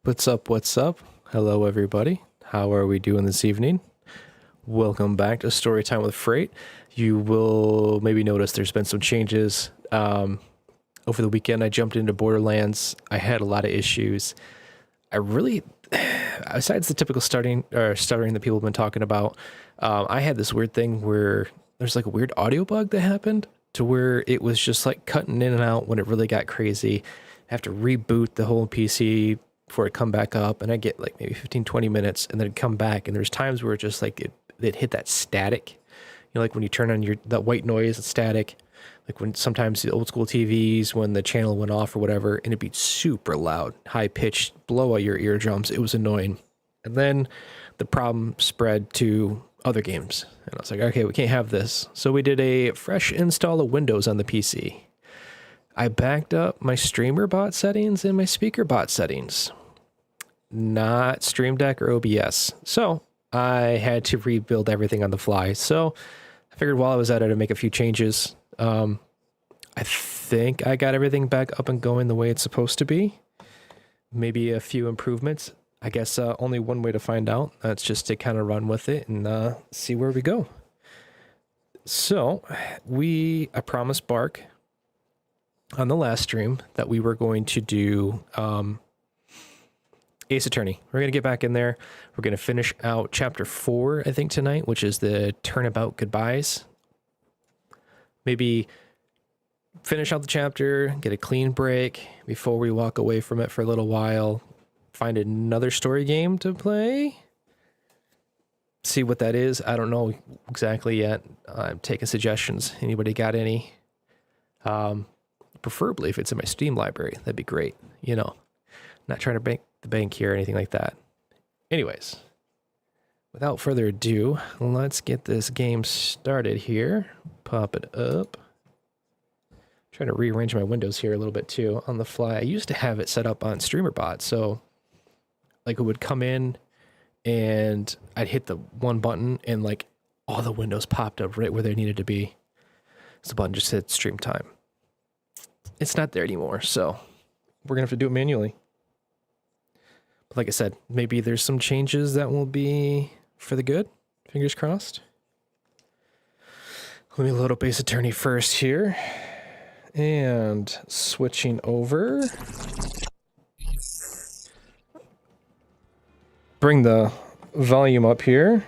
What's up? What's up? Hello, everybody. How are we doing this evening? Welcome back to Storytime with Freight. You will maybe notice there's been some changes. Over the weekend, I jumped into Borderlands. I had a lot of issues. I really, besides the typical stuttering that people have been talking about, I had this weird thing where there's like a weird audio bug that happened to where it was just like cutting in and out when it really got crazy. I have to reboot the whole PC before it come back up, and I get like maybe 15-20 minutes and then it'd come back, and there's times where it just like it hit that static, you know, like when you turn on that white noise, it's static, like when sometimes the old school TVs, when the channel went off or whatever, and it'd be super loud, high pitched, blow out your eardrums. It was annoying. And then the problem spread to other games, and I was like, okay, we can't have this. So we did a fresh install of Windows on the PC. I backed up my streamer bot settings and my speaker bot settings, not Stream Deck or OBS. So I had to rebuild everything on the fly. So I figured while I was at it, I'd make a few changes. I think I got everything back up and going the way it's supposed to be. Maybe a few improvements. I guess only one way to find out. That's just to kind of run with it and see where we go. So I promised Bark on the last stream that we were going to do Ace Attorney. We're going to get back in there. We're going to finish out chapter 4, I think, tonight, which is the Turnabout Goodbyes. Maybe finish out the chapter, get a clean break before we walk away from it for a little while, find another story game to play, see what that is. I don't know exactly yet. I'm taking suggestions. Anybody got any? Preferably if it's in my Steam library, that'd be great. You know, not trying to break the bank here or anything like that. Anyways, without further ado, let's get this game started here. Pop it up. Trying to rearrange my windows here a little bit too on the fly. I used to have it set up on StreamerBot, so like it would come in and I'd hit the one button and like all the windows popped up right where they needed to be. So the button just said stream time. It's not there anymore, so we're gonna have to do it manually. But like I said, maybe there's some changes that will be for the good. Fingers crossed. Let me load up Ace Attorney first here. And switching over. Bring the volume up here.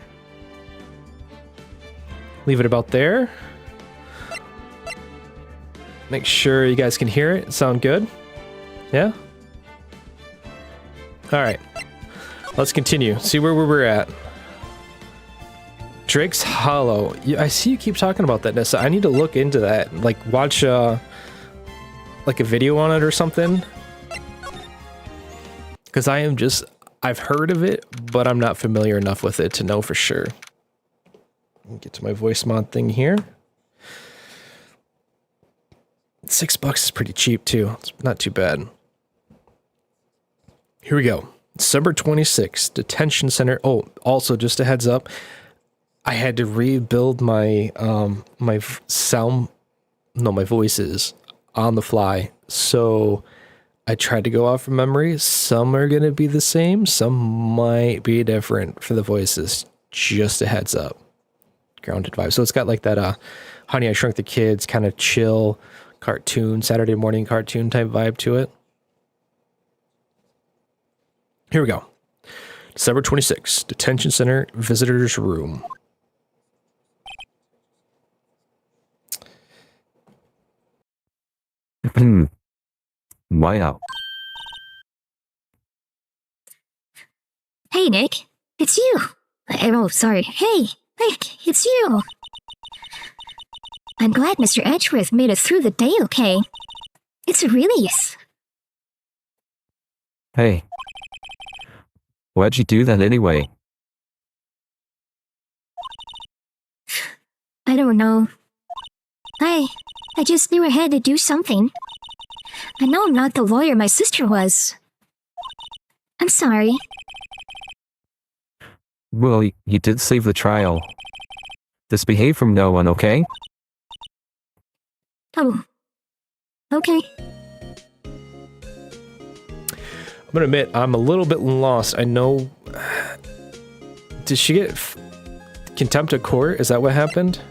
Leave it about there. Make sure you guys can hear it. Sound good? Yeah? Alright. Let's continue. See where we were at. Drake's Hollow. I see you keep talking about that, Nessa. I need to look into that. Like, watch like a video on it or something. Because I've heard of it, but I'm not familiar enough with it to know for sure. Let me get to my voice mod thing here. $6 is pretty cheap too. It's not too bad. Here we go. December 26th, detention center. Oh, also just a heads up. I had to rebuild my my voices on the fly. So I tried to go off from memory. Some are going to be the same. Some might be different for the voices. Just a heads up. Grounded vibe. So it's got like that Honey, I Shrunk the Kids kind of chill cartoon, Saturday morning cartoon type vibe to it. Here we go. December 26th, detention center, visitors room. Wow. Hey, Nick. It's you. Oh, sorry. Hey, Nick, it's you. I'm glad Mr. Edgeworth made it through the day okay. It's a release. Hey. Why'd you do that anyway? I don't know. I just knew I had to do something. I know I'm not the lawyer my sister was. I'm sorry. Well, you did save the trial. Disbehave from no one, okay? Oh. Okay. I'm gonna admit, I'm a little bit lost. I know... Did she get contempt of court? Is that what happened?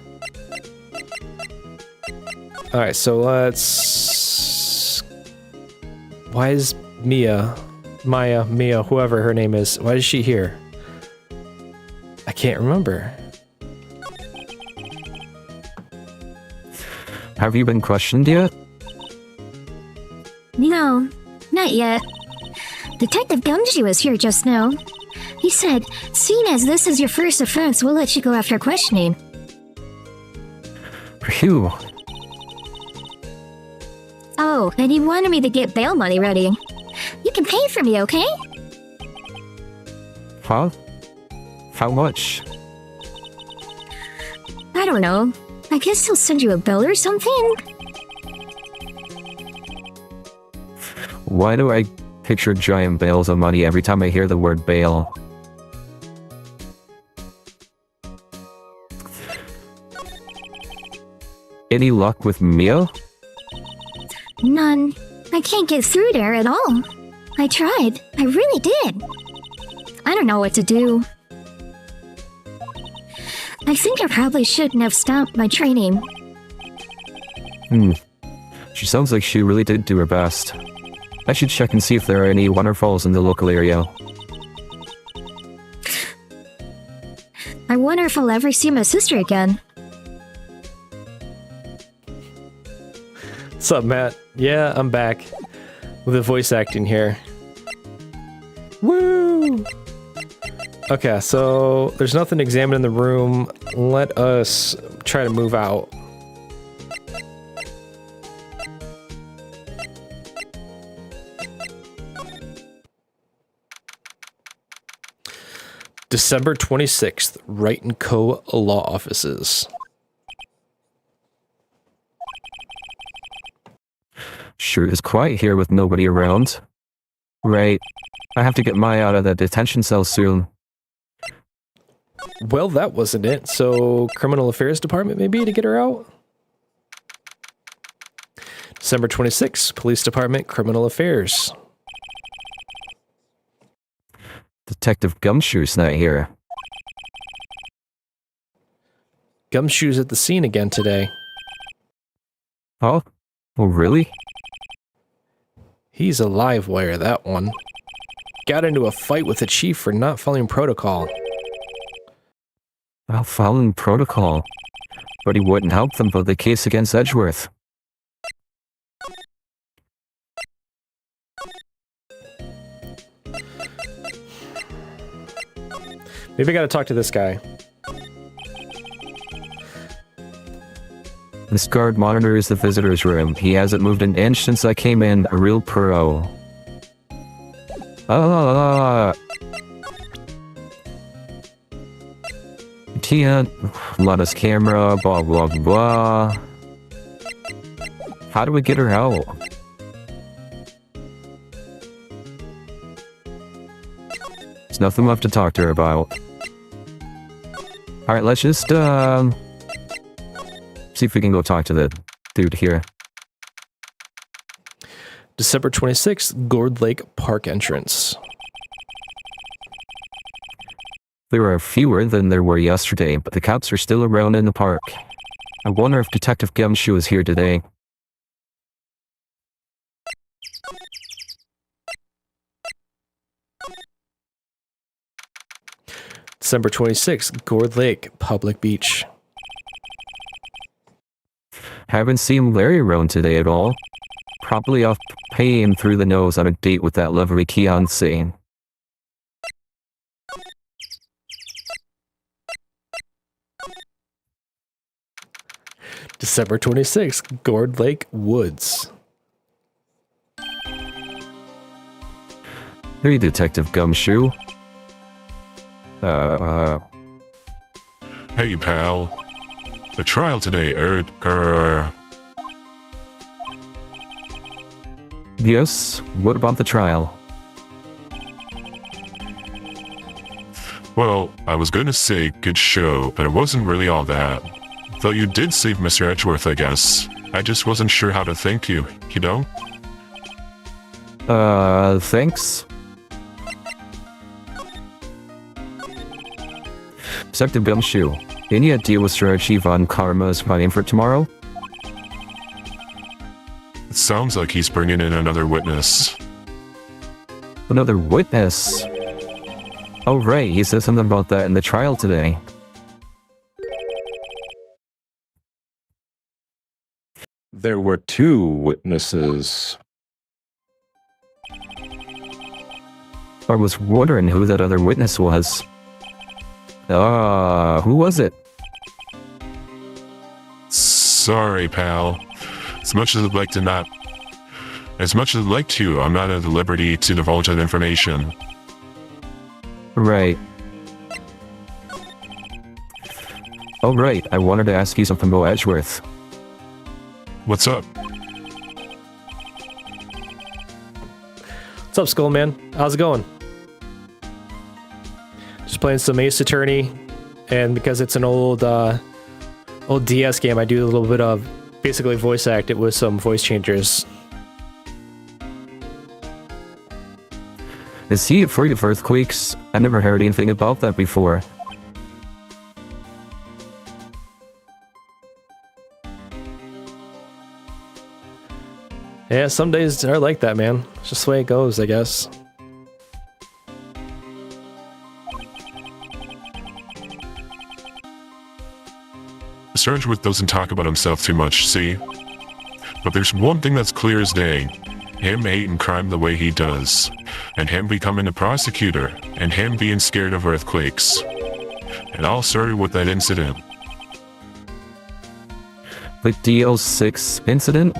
Alright, so let's... Why is Mia, whoever her name is, why is she here? I can't remember. Have you been questioned yet? No, not yet. Detective Gumshoe was here just now. He said, seeing as this is your first offense, we'll let you go after questioning. Phew. Oh, and he wanted me to get bail money ready. You can pay for me, okay? Huh? How much? I don't know. I guess he'll send you a bill or something? Why do I picture giant bales of money every time I hear the word bail? Any luck with Mia? None. I can't get through there at all. I tried. I really did. I don't know what to do. I think I probably shouldn't have stopped my training. She sounds like she really did do her best. I should check and see if there are any waterfalls in the local area. I wonder if I'll ever see my sister again. What's up, Matt? Yeah, I'm back with the voice acting here. Woo! Okay, so there's nothing to examine in the room. Let us try to move out. December 26th, Wright & Co. Law Offices. Sure is quiet here with nobody around. Right. I have to get Maya out of the detention cell soon. Well, that wasn't it. So, Criminal Affairs Department maybe to get her out? December 26th, Police Department, Criminal Affairs. Detective Gumshoe's not here. Gumshoe's at the scene again today. Oh? Oh, really? He's a live wire, that one. Got into a fight with the chief for not following protocol. Well, following protocol. But he wouldn't help them vote the case against Edgeworth. Maybe I gotta talk to this guy. This guard monitors the visitor's room. He hasn't moved an inch since I came in. A real pro. Tia, Lana's camera, blah blah blah. How do we get her out? There's nothing left to talk to her about. Alright, let's just, see if we can go talk to the dude here. December 26th, Gourd Lake Park entrance. There are fewer than there were yesterday, but the cops are still around in the park. I wonder if Detective Gumshoe is here today. December 26th, Gourd Lake Public Beach. Haven't seen Larry around today at all. Probably off paying through the nose on a date with that lovely fiancée. December 26th, Gourd Lake Woods. Hey, Detective Gumshoe. Hey, pal. The trial today aired, Yes? What about the trial? Well, I was gonna say good show, but it wasn't really all that. Though you did save Mr. Edgeworth, I guess. I just wasn't sure how to thank you, you know? Thanks? Detective Gumshoe, any idea what strategy Von Karma is planning for tomorrow? It sounds like he's bringing in another witness. Another witness? Oh right, he said something about that in the trial today. There were 2 witnesses. I was wondering who that other witness was. Who was it? Sorry, pal. As much as I'd like to, I'm not at the liberty to divulge that information. Right. Oh right, I wanted to ask you something about Edgeworth. What's up? What's up, Skullman? How's it going? Just playing some Ace Attorney, and because it's an old DS game, I do a little bit of basically voice act it with some voice changers. Is he afraid of earthquakes? I never heard anything about that before. Yeah, some days are like that, man. It's just the way it goes, I guess. Mr. Edgeworth doesn't talk about himself too much, see? But there's one thing that's clear as day. Him hating crime the way he does. And him becoming a prosecutor. And him being scared of earthquakes. And all started with that incident. The DL6 incident?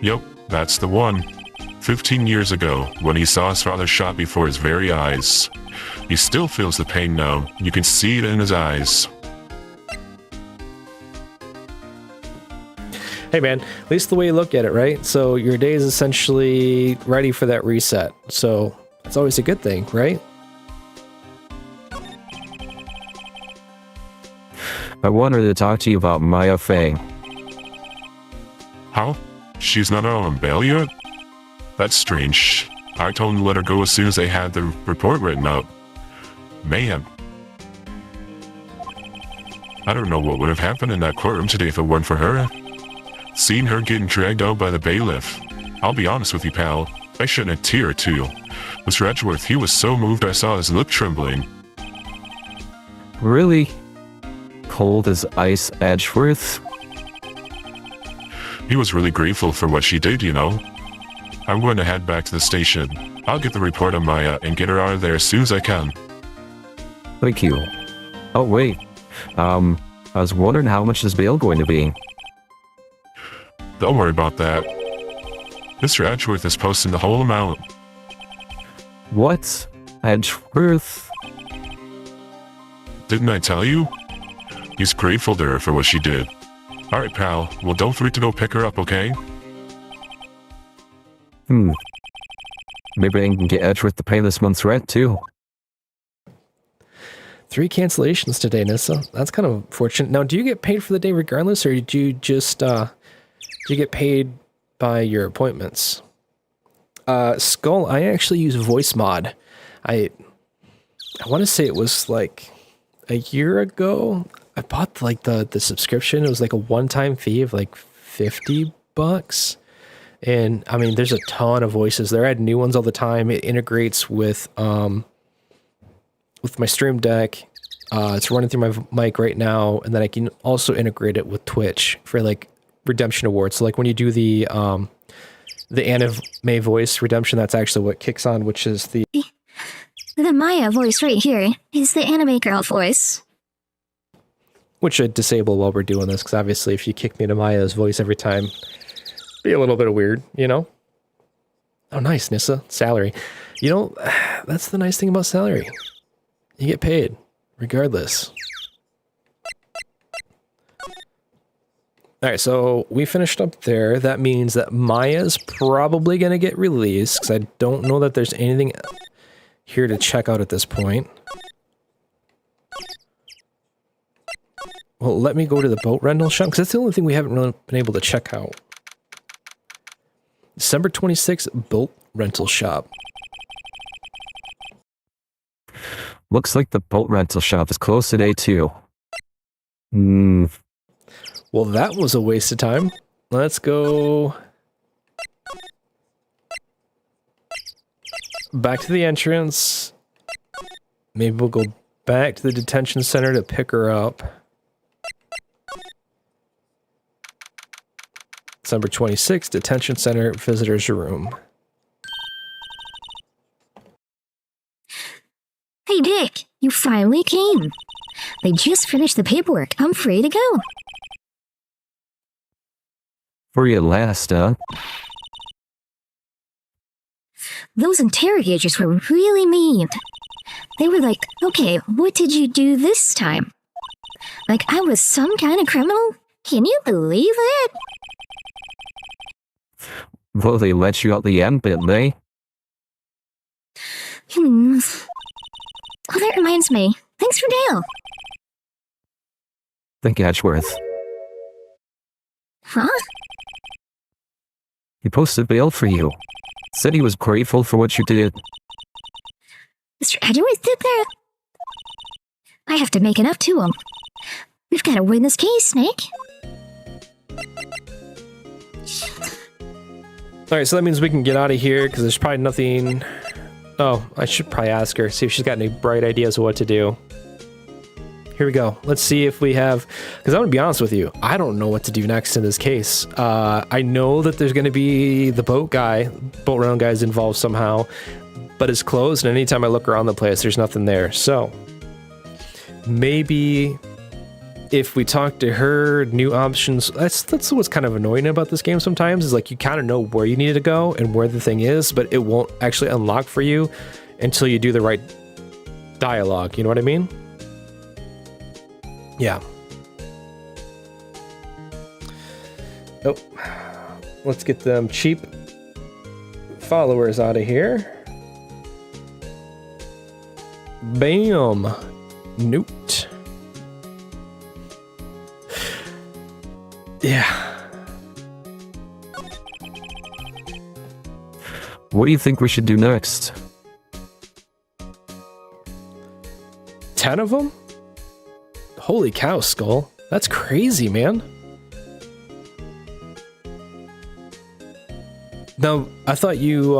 Yup, that's the one. 15 years ago, when he saw his father shot before his very eyes. He still feels the pain now. You can see it in his eyes. Hey man, at least the way you look at it, right? So your day is essentially ready for that reset. So it's always a good thing, right? I wanted to talk to you about Maya Fey. How? She's not on bail yet? That's strange. I told him to let her go as soon as they had the report written up. Man. I don't know what would have happened in that courtroom today if it weren't for her. Seeing her getting dragged out by the bailiff. I'll be honest with you, pal. I shed a tear or two. Mr. Edgeworth, he was so moved I saw his lip trembling. Really? Cold as ice Edgeworth? He was really grateful for what she did, you know. I'm going to head back to the station. I'll get the report on Maya and get her out of there as soon as I can. Thank you. Oh wait. I was wondering how much is bail going to be? Don't worry about that. Mr. Edgeworth is posting the whole amount. What? Edgeworth? Didn't I tell you? He's grateful to her for what she did. Alright, pal. Well, don't forget to go pick her up, okay? Maybe I can get Edgeworth to pay this month's rent, too. 3 cancellations today, Nissa. That's kind of fortunate. Now, do you get paid for the day regardless, or did you just, do you get paid by your appointments? Skull, I actually use voice mod. I want to say it was like a year ago. I bought like the subscription. It was like a one-time fee of like $50. And I mean, there's a ton of voices. They're adding new ones all the time. It integrates with my Stream Deck. It's running through my mic right now, and then I can also integrate it with Twitch for like redemption awards. So like when you do the anime voice redemption, that's actually what kicks on, which is the Maya voice right here is the anime girl voice. which I disable while we're doing this, because obviously if you kick me to Maya's voice every time, it'd be a little bit of weird, you know? Oh, nice, Nissa. Salary. You know, that's the nice thing about salary. You get paid, regardless. Alright, so we finished up there. That means that Maya's probably going to get released, because I don't know that there's anything here to check out at this point. Well, let me go to the boat rental shop, because that's the only thing we haven't really been able to check out. December 26th, boat rental shop. Looks like the boat rental shop is closed today too. Hmm. Well, that was a waste of time. Let's go back to the entrance. Maybe we'll go back to the detention center to pick her up. December 26th, detention center, visitor's room. Hey, Dick, you finally came. They just finished the paperwork. I'm free to go. Free at last, huh? Those interrogators were really mean. They were like, okay, what did you do this time? Like I was some kind of criminal? Can you believe it? Well, they let you out the end, didn't they? Oh, that reminds me. Thanks for Dale. Think Edgeworth. Huh? He posted bail for you. Said he was grateful for what you did. Mr. Edgeworth did that? I have to make it up to him. We've got to win this case, Snake. Alright, so that means we can get out of here, because there's probably nothing... Oh, I should probably ask her, see if she's got any bright ideas of what to do. Here we go. Let's see if we have... Because I'm going to be honest with you, I don't know what to do next in this case. I know that there's going to be the boat rental guy's involved somehow, but it's closed, and anytime I look around the place, there's nothing there. So, maybe... if we talk to her, new options, that's what's kind of annoying about this game sometimes, is like you kind of know where you need to go and where the thing is, but it won't actually unlock for you until you do the right dialogue, you know what I mean? Yeah. Oh, let's get them cheap followers out of here. Bam! Newt. Yeah. What do you think we should do next? 10 of them? Holy cow, Skull. That's crazy, man. Now, I thought you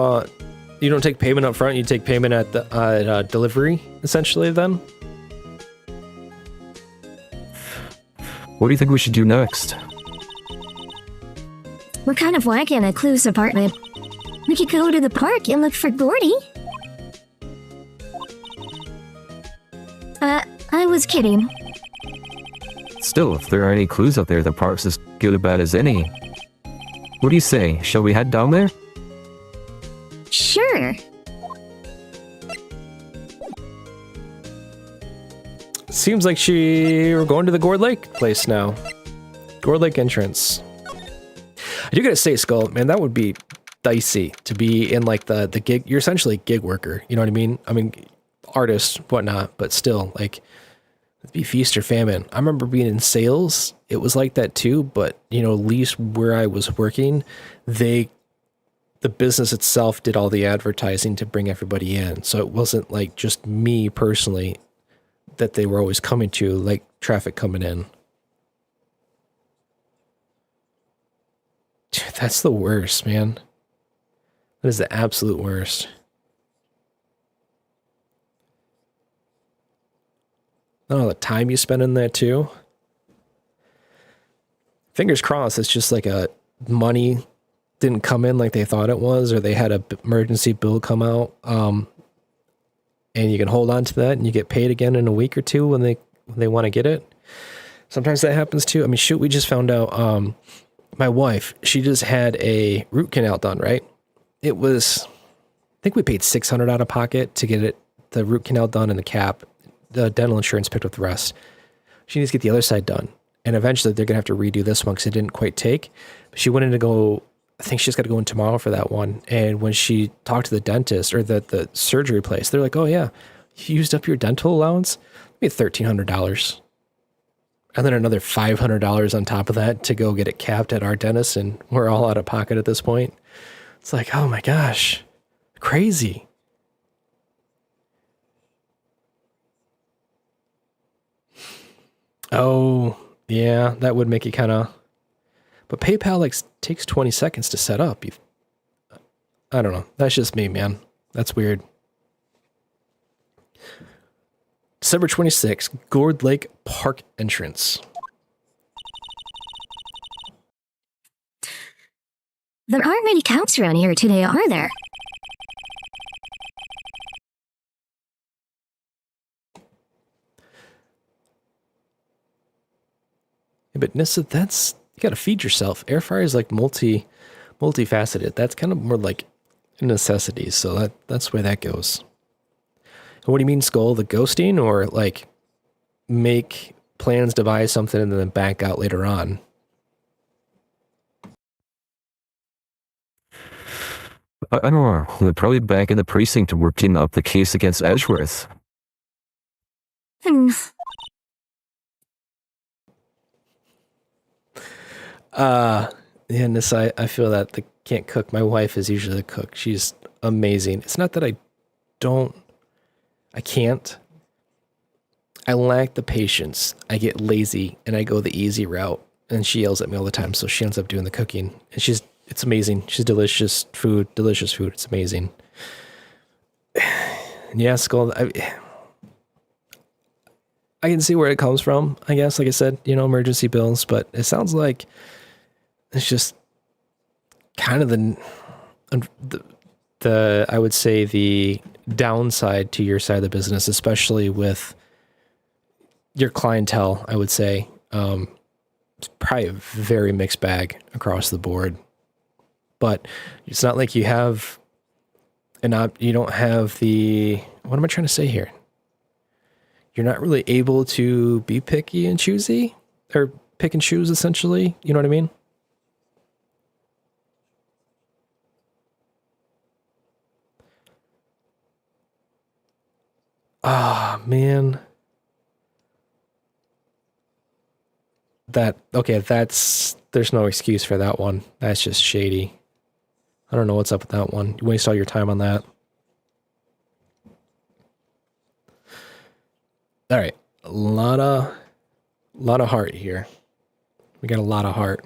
don't take payment up front, you take payment at the delivery, essentially, then? What do you think we should do next? We're kind of lacking at Clue's apartment. We could go to the park and look for Gordy. I was kidding. Still, if there are any clues out there, the park's as good a bet as any. What do you say? Shall we head down there? Sure. Seems like we're going to the Gourd Lake place now. Gourd Lake entrance. I do gotta say, Skull, man, that would be dicey to be in like the gig. You're essentially a gig worker, you know what I mean? I mean, artist, whatnot, but still, like, it'd be feast or famine. I remember being in sales. It was like that too, but you know, at least where I was working, the business itself did all the advertising to bring everybody in. So it wasn't like just me personally that they were always coming to, like traffic coming in. Dude, that's the worst, man. That is the absolute worst. I don't know the time you spend in that too. Fingers crossed it's just like a money didn't come in like they thought it was, or they had a emergency bill come out, and you can hold on to that and you get paid again in a week or two when they want to get it. Sometimes that happens too. I mean, shoot, we just found out my wife, she just had a root canal done, right? It was, I think we paid $600 out of pocket to get the root canal done and the cap. The dental insurance picked up the rest. She needs to get the other side done. And eventually they're going to have to redo this one because it didn't quite take. But she went in to go, I think she's got to go in tomorrow for that one. And when she talked to the dentist or the surgery place, they're like, oh yeah, you used up your dental allowance? Maybe $1,300. And then another $500 on top of that to go get it capped at our dentist. And we're all out of pocket at this point. It's like, oh my gosh, crazy. Oh, yeah, that would make it kind of. But PayPal like takes 20 seconds to set up. I don't know. That's just me, man. That's weird. December 26th, Gourd Lake Park entrance. There aren't many cops around here today, are there? Yeah, but Nissa, that's you gotta feed yourself. Air fryer is like multifaceted. That's kind of more like a necessity. So that's the way that goes. And what do you mean, Skull? The ghosting, or like make plans to buy something and then back out later on? I don't know. They're probably back in the precinct working up the case against Edgeworth. Hmm. Yeah, Nissa, I feel that the can't cook. My wife is usually the cook. She's amazing. It's not that I can't. I lack the patience. I get lazy and I go the easy route. And she yells at me all the time, so she ends up doing the cooking. And it's amazing. She's delicious food. It's amazing. And yeah, Skull, I can see where it comes from, I guess. Like I said, emergency bills, but it sounds like it's just kind of the I would say the downside to your side of the business, especially with your clientele. I would say it's probably a very mixed bag across the board, but it's not like you have you don't have the, what am I trying to say here? You're not really able to be picky and choosy, or pick and choose, essentially. You know what I mean? Ah, man. There's no excuse for that one. That's just shady. I don't know what's up with that one. You waste all your time on that. All right. A lot of heart here. We got a lot of heart.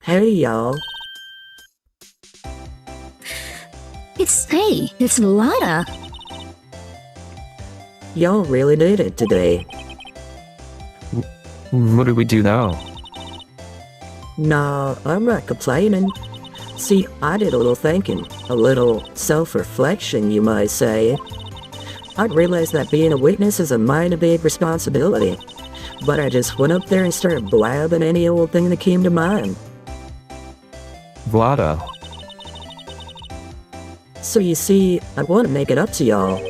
Hey, y'all. It's Lana. Y'all really did it today. What do we do now? Nah, I'm not complaining. See, I did a little thinking, a little self-reflection, you might say. I realized that being a witness is a mighty big responsibility, but I just went up there and started blabbing any old thing that came to mind. Vlada. So you see, I want to make it up to y'all.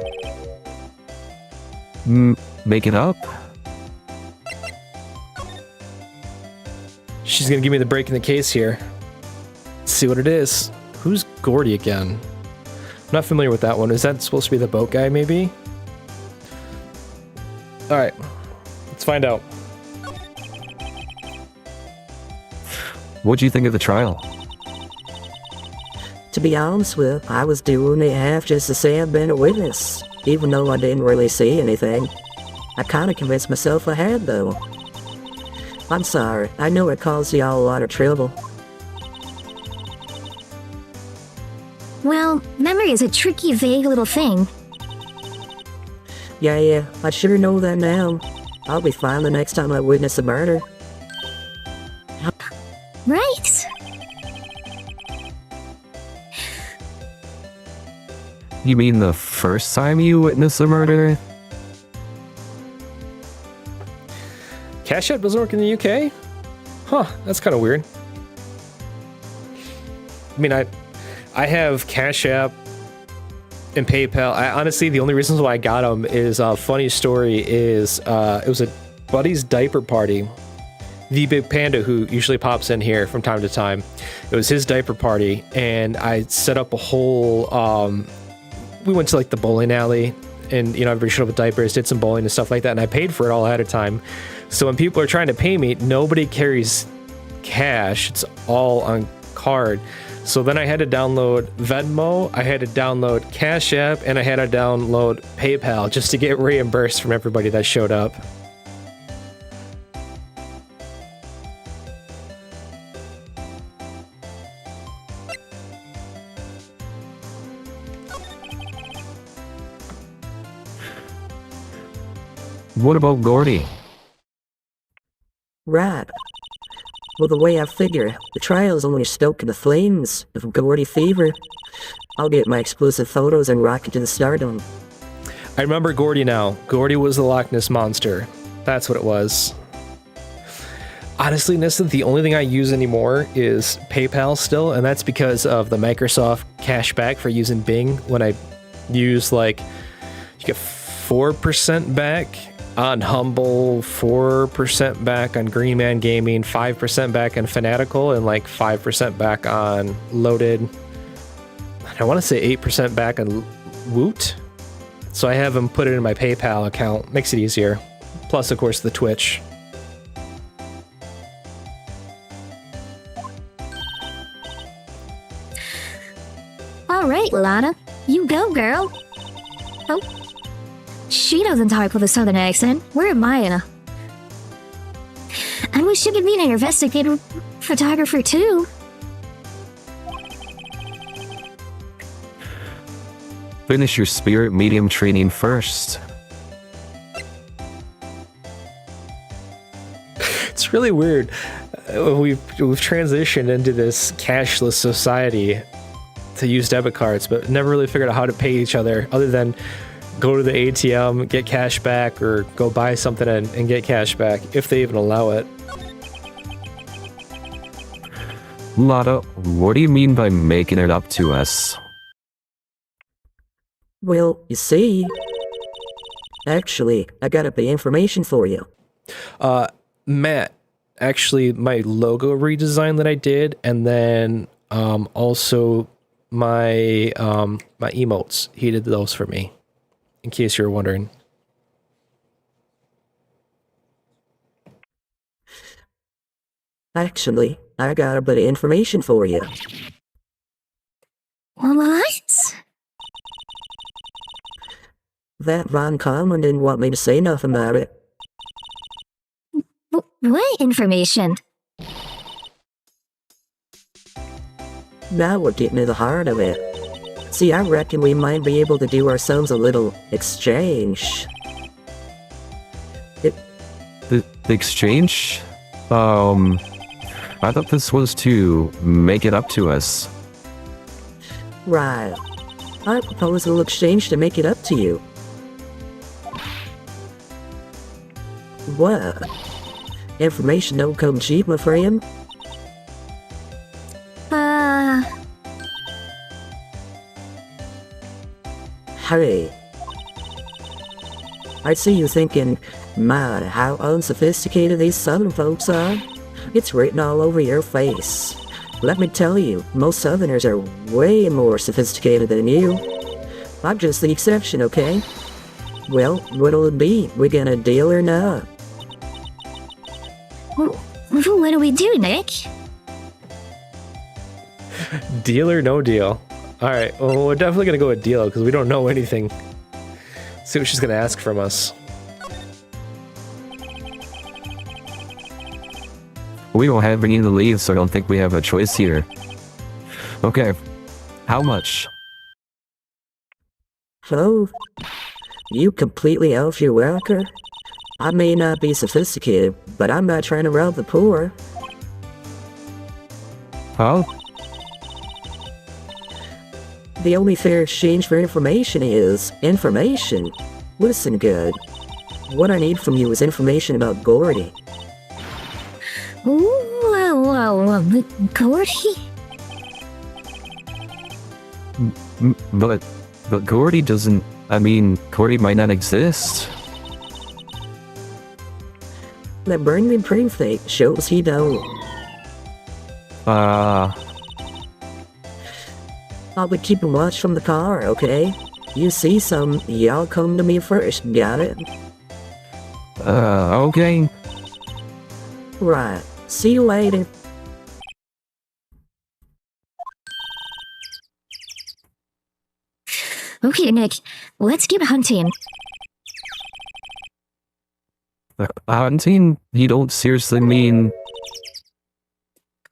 Make it up? She's gonna give me the break in the case here. Let's see what it is. Who's Gordy again? I'm not familiar with that one. Is that supposed to be the boat guy, maybe? Alright. Let's find out. What'd you think of the trial? To be honest with, I was doing it half just to say I've been a witness, even though I didn't really see anything. I kinda convinced myself I had, though. I'm sorry, I know it caused y'all a lot of trouble. Well, memory is a tricky, vague little thing. Yeah, I sure know that now. I'll be fine the next time I witness a murder. Right. You mean the first time you witnessed a murder? Cash App doesn't work in the UK? Huh, that's kind of weird. I mean, I have Cash App and PayPal. Honestly, the only reasons why I got them is, funny story is, it was a buddy's diaper party. The Big Panda, who usually pops in here from time to time. It was his diaper party, and I set up a whole, we went to like the bowling alley, and everybody showed up with diapers, did some bowling and stuff like that, and I paid for it all ahead of time. So when people are trying to pay me, nobody carries cash. It's all on card. So then I had to download Venmo, I had to download Cash App, and I had to download PayPal just to get reimbursed from everybody that showed up. What about Gordy? Right. Well, the way I figure, the trial's only stoking the flames of Gordy fever. I'll get my exclusive photos and rocket to the stardom. I remember Gordy now. Gordy was the Loch Ness Monster. That's what it was. Honestly, Nissa, the only thing I use anymore is PayPal still, and that's because of the Microsoft cashback for using Bing. When I use, like, you get 4% back on Humble, 4% back on Green Man Gaming, 5% back on Fanatical, and like 5% back on Loaded. I want to say 8% back on Woot. So I have them put it in my PayPal account. Makes it easier. Plus, of course, the Twitch. All right, Lana. You go, girl. Oh. She doesn't talk with a southern accent. Where am I in a... I wish you could be an investigative photographer, too. Finish your spirit medium training first. It's really weird. We've transitioned into this cashless society to use debit cards, but never really figured out how to pay each other other than go to the ATM, get cash back, or go buy something and get cash back, if they even allow it. Lotta, what do you mean by making it up to us? Well, you see... Actually, I got up the information for you. Matt, actually, my logo redesign that I did, and then also my my emotes, he did those for me. In case you're wondering. Actually, I got a bit of information for you. What? That Von Coleman didn't want me to say nothing about it. What information? Now we're getting to the heart of it. See, I reckon we might be able to do ourselves a little exchange. The exchange? I thought this was to make it up to us. Right. I propose a little exchange to make it up to you. What? Information don't come cheap, my friend. Hey. I see you thinking, man, how unsophisticated these southern folks are. It's written all over your face. Let me tell you, most southerners are way more sophisticated than you. I'm just the exception, okay? Well, what'll it be? We gonna deal or not? What do we do, Nick? Deal or no deal? Alright, well, we're definitely gonna go with deal because we don't know anything. See what she's gonna ask from us. We don't have any to leave, so I don't think we have a choice here. Okay, how much? So, you completely off your worker? I may not be sophisticated, but I'm not trying to rob the poor. Huh? The only fair exchange for information is information. Listen good. What I need from you is information about Gordy. Gordy? But Gordy doesn't... I mean, Gordy might not exist. That burning proof thing shows he don't. I'll be keeping watch from the car, okay? You see some, y'all come to me first, got it? Okay. Right. See you later. Okay, Nick, let's keep hunting. Hunting? You don't seriously mean...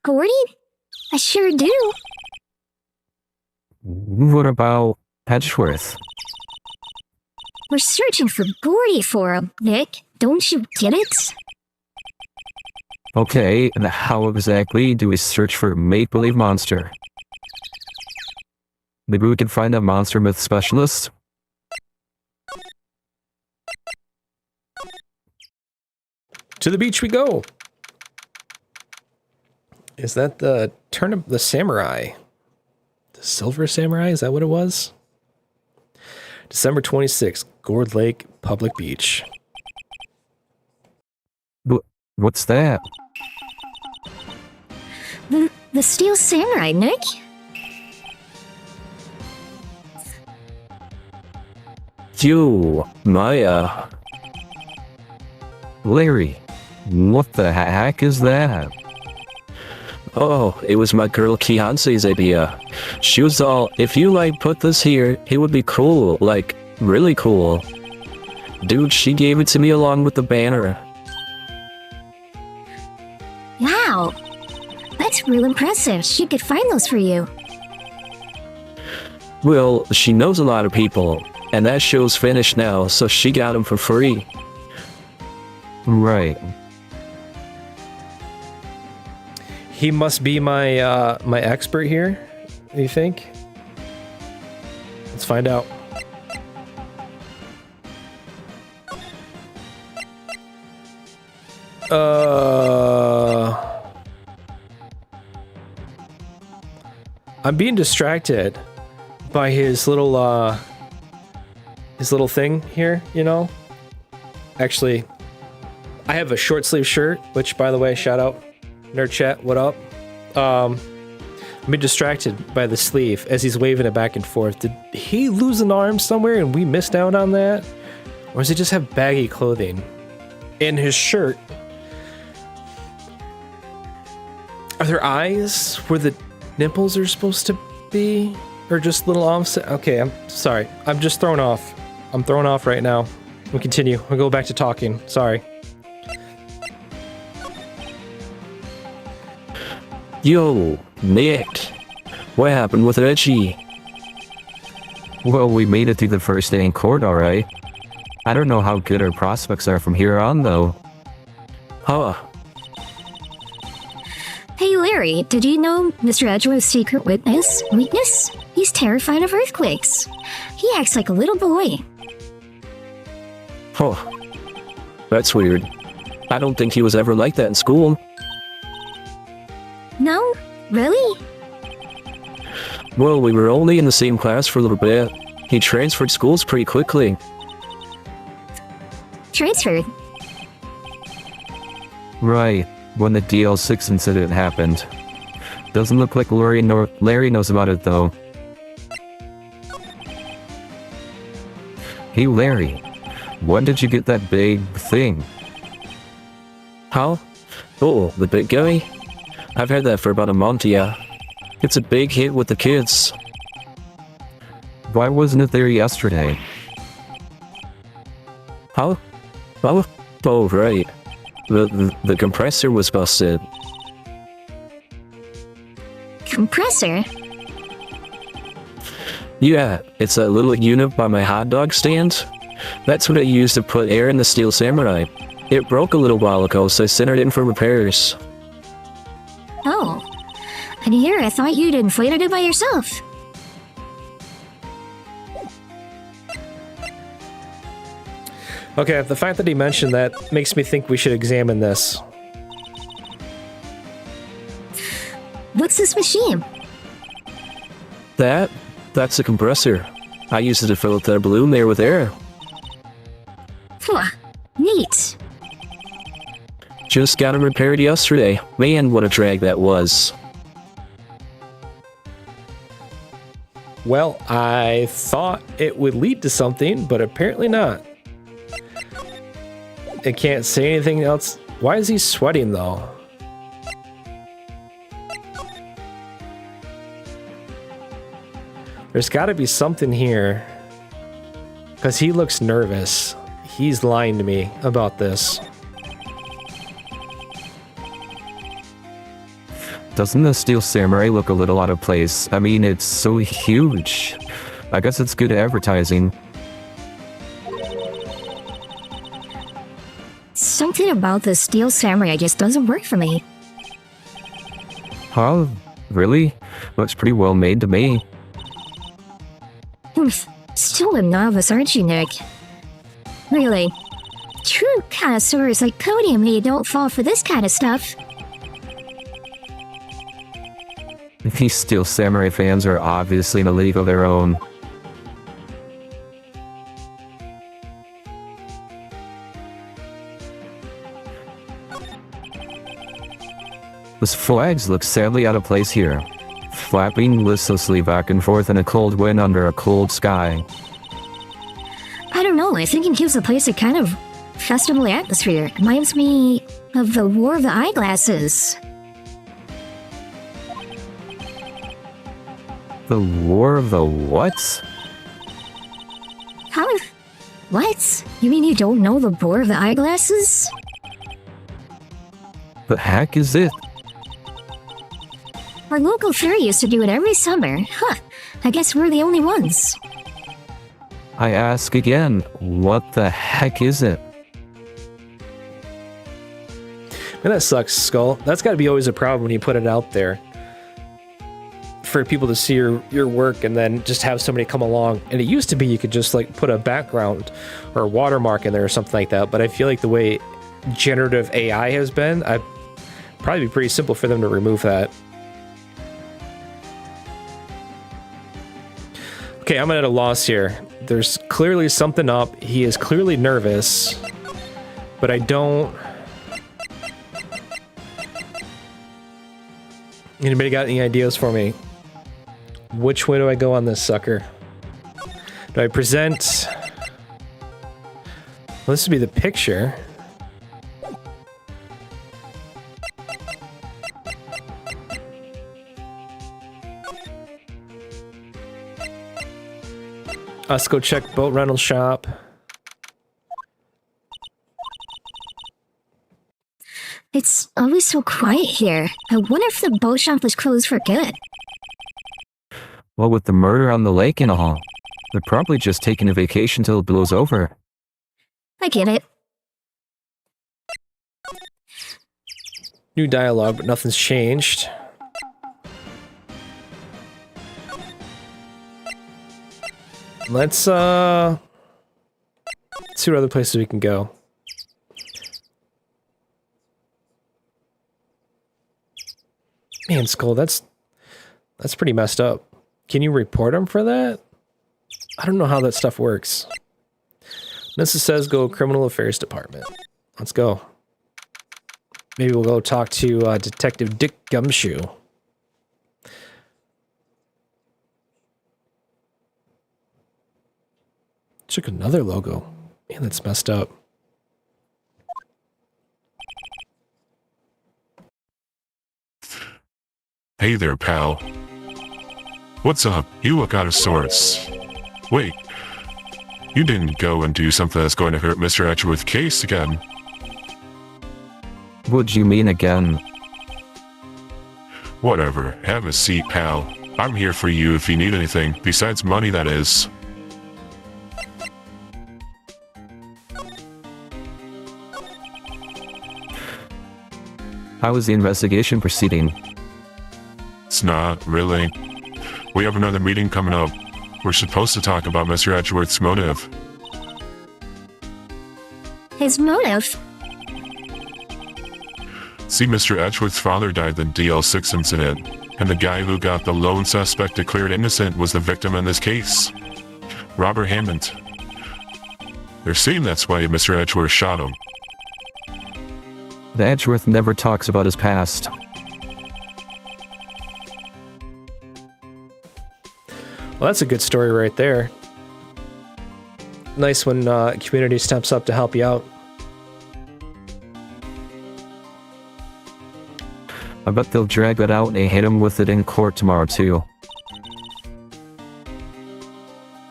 Gordy? I sure do. What about Edgeworth? We're searching for Gordy for him, Nick. Don't you get it? Okay, and how exactly do we search for a make-believe monster? Maybe we can find a monster myth specialist? To the beach we go. Is that the the samurai? The silver samurai? Is that what it was? December 26th, Gourd Lake Public Beach. What's that? The steel samurai, Nick. You, Maya. Larry, what the heck is that? Oh, it was my girl Kiance's idea. She was all, if you put this here, it would be cool, really cool. Dude, she gave it to me along with the banner. Wow. That's real impressive. She could find those for you. Well, she knows a lot of people, and that show's finished now, so she got them for free. Right. He must be my my expert here, you think? Let's find out. I'm being distracted by his little thing here, you know? Actually, I have a short sleeve shirt, which, by the way, shout out Nerd Chat, what up? I'm being distracted by the sleeve as he's waving it back and forth. Did he lose an arm somewhere and we missed out on that? Or does he just have baggy clothing? In his shirt, are there eyes where the nipples are supposed to be? Or just little offset? Okay, I'm sorry. I'm just thrown off. I'm thrown off right now. We'll continue. We'll go back to talking. Sorry. Yo, Nick. What happened with Reggie? Well, we made it through the first day in court, alright. I don't know how good our prospects are from here on, though. Huh. Hey, Larry, did you know Mr. Edgeworth's secret weakness? He's terrified of earthquakes. He acts like a little boy. Huh. That's weird. I don't think he was ever like that in school. No? Really? Well, we were only in the same class for a little bit. He transferred schools pretty quickly. Transferred? Right, when the DL6 incident happened. Doesn't look like Larry knows about it, though. Hey, Larry. When did you get that big thing? Huh? Oh, the big guy? I've had that for about a month, yeah. It's a big hit with the kids. Why wasn't it there yesterday? Huh? Oh, right. The compressor was busted. Compressor? Yeah, it's that little unit by my hot dog stand. That's what I used to put air in the Steel Samurai. It broke a little while ago, so I sent it in for repairs. Oh. And here, I thought you'd inflated it by yourself. Okay, the fact that he mentioned that makes me think we should examine this. What's this machine? That's a compressor. I used it to fill up that balloon there with air. Huh. Neat. Just got it repaired yesterday. Man, what a drag that was. Well, I thought it would lead to something, but apparently not. I can't say anything else. Why is he sweating, though? There's got to be something here. Because he looks nervous. He's lying to me about this. Doesn't the Steel Samurai look a little out of place? I mean, it's so huge. I guess it's good advertising. Something about the Steel Samurai just doesn't work for me. Huh? Really? Looks pretty well made to me. Still a novice, aren't you, Nick? Really? True connoisseurs like Cody and me don't fall for this kind of stuff. These Steel Samurai fans are obviously in a league of their own. Those flags look sadly out of place here, flapping listlessly back and forth in a cold wind under a cold sky. I don't know, I think it gives the place a kind of festival atmosphere. Reminds me of the War of the Eyeglasses. The War of the what? How? What? You mean you don't know the War of the Eyeglasses? The heck is it? Our local fair used to do it every summer. Huh. I guess we're the only ones. I ask again, what the heck is it? Man, that sucks, Skull. That's got to be always a problem when you put it out there. For people to see your work and then just have somebody come along. And it used to be you could just like put a background or a watermark in there or something like that. But I feel like the way generative AI has been, I'd probably be pretty simple for them to remove that. Okay, I'm at a loss here. There's clearly something up. He is clearly nervous, but I don't... Anybody got any ideas for me? Which way do I go on this sucker? Do I present... Well, this would be the picture. Let's go check boat rental shop. It's always so quiet here. I wonder if the boat shop was closed for good. Well, with the murder on the lake and all, they're probably just taking a vacation till it blows over. I get it. New dialogue, but nothing's changed. Let's see what other places we can go. Man, Skull, that's pretty messed up. Can you report him for that? I don't know how that stuff works. Nessa says go Criminal Affairs Department. Let's go. Maybe we'll go talk to Detective Dick Gumshoe. Took another logo. Man, that's messed up. Hey there, pal. What's up? You look out of sorts. Wait. You didn't go and do something that's going to hurt Mr. Edgeworth's case again. What do you mean again? Whatever. Have a seat, pal. I'm here for you if you need anything, besides money, that is. How was the investigation proceeding? It's not, really. We have another meeting coming up. We're supposed to talk about Mr. Edgeworth's motive. His motive? See, Mr. Edgeworth's father died in the DL6 incident, and the guy who got the lone suspect declared innocent was the victim in this case. Robert Hammond. They're saying that's why Mr. Edgeworth shot him. The Edgeworth never talks about his past. Well, that's a good story right there. Nice when community steps up to help you out. I bet they'll drag that out and hit him with it in court tomorrow too.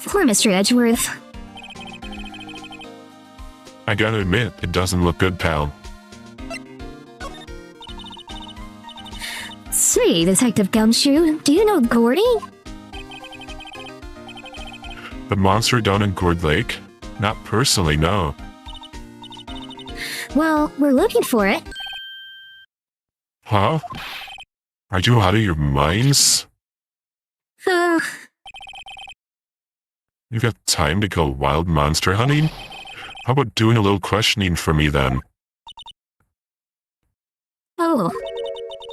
Poor Mr. Edgeworth. I gotta admit, it doesn't look good, pal. Say, Detective Gumshoe, do you know Gordy? The monster down in Gourd Lake? Not personally, no. Well, we're looking for it. Huh? Are you out of your minds? Uh, You got time to go wild monster hunting? How about doing a little questioning for me then? oh.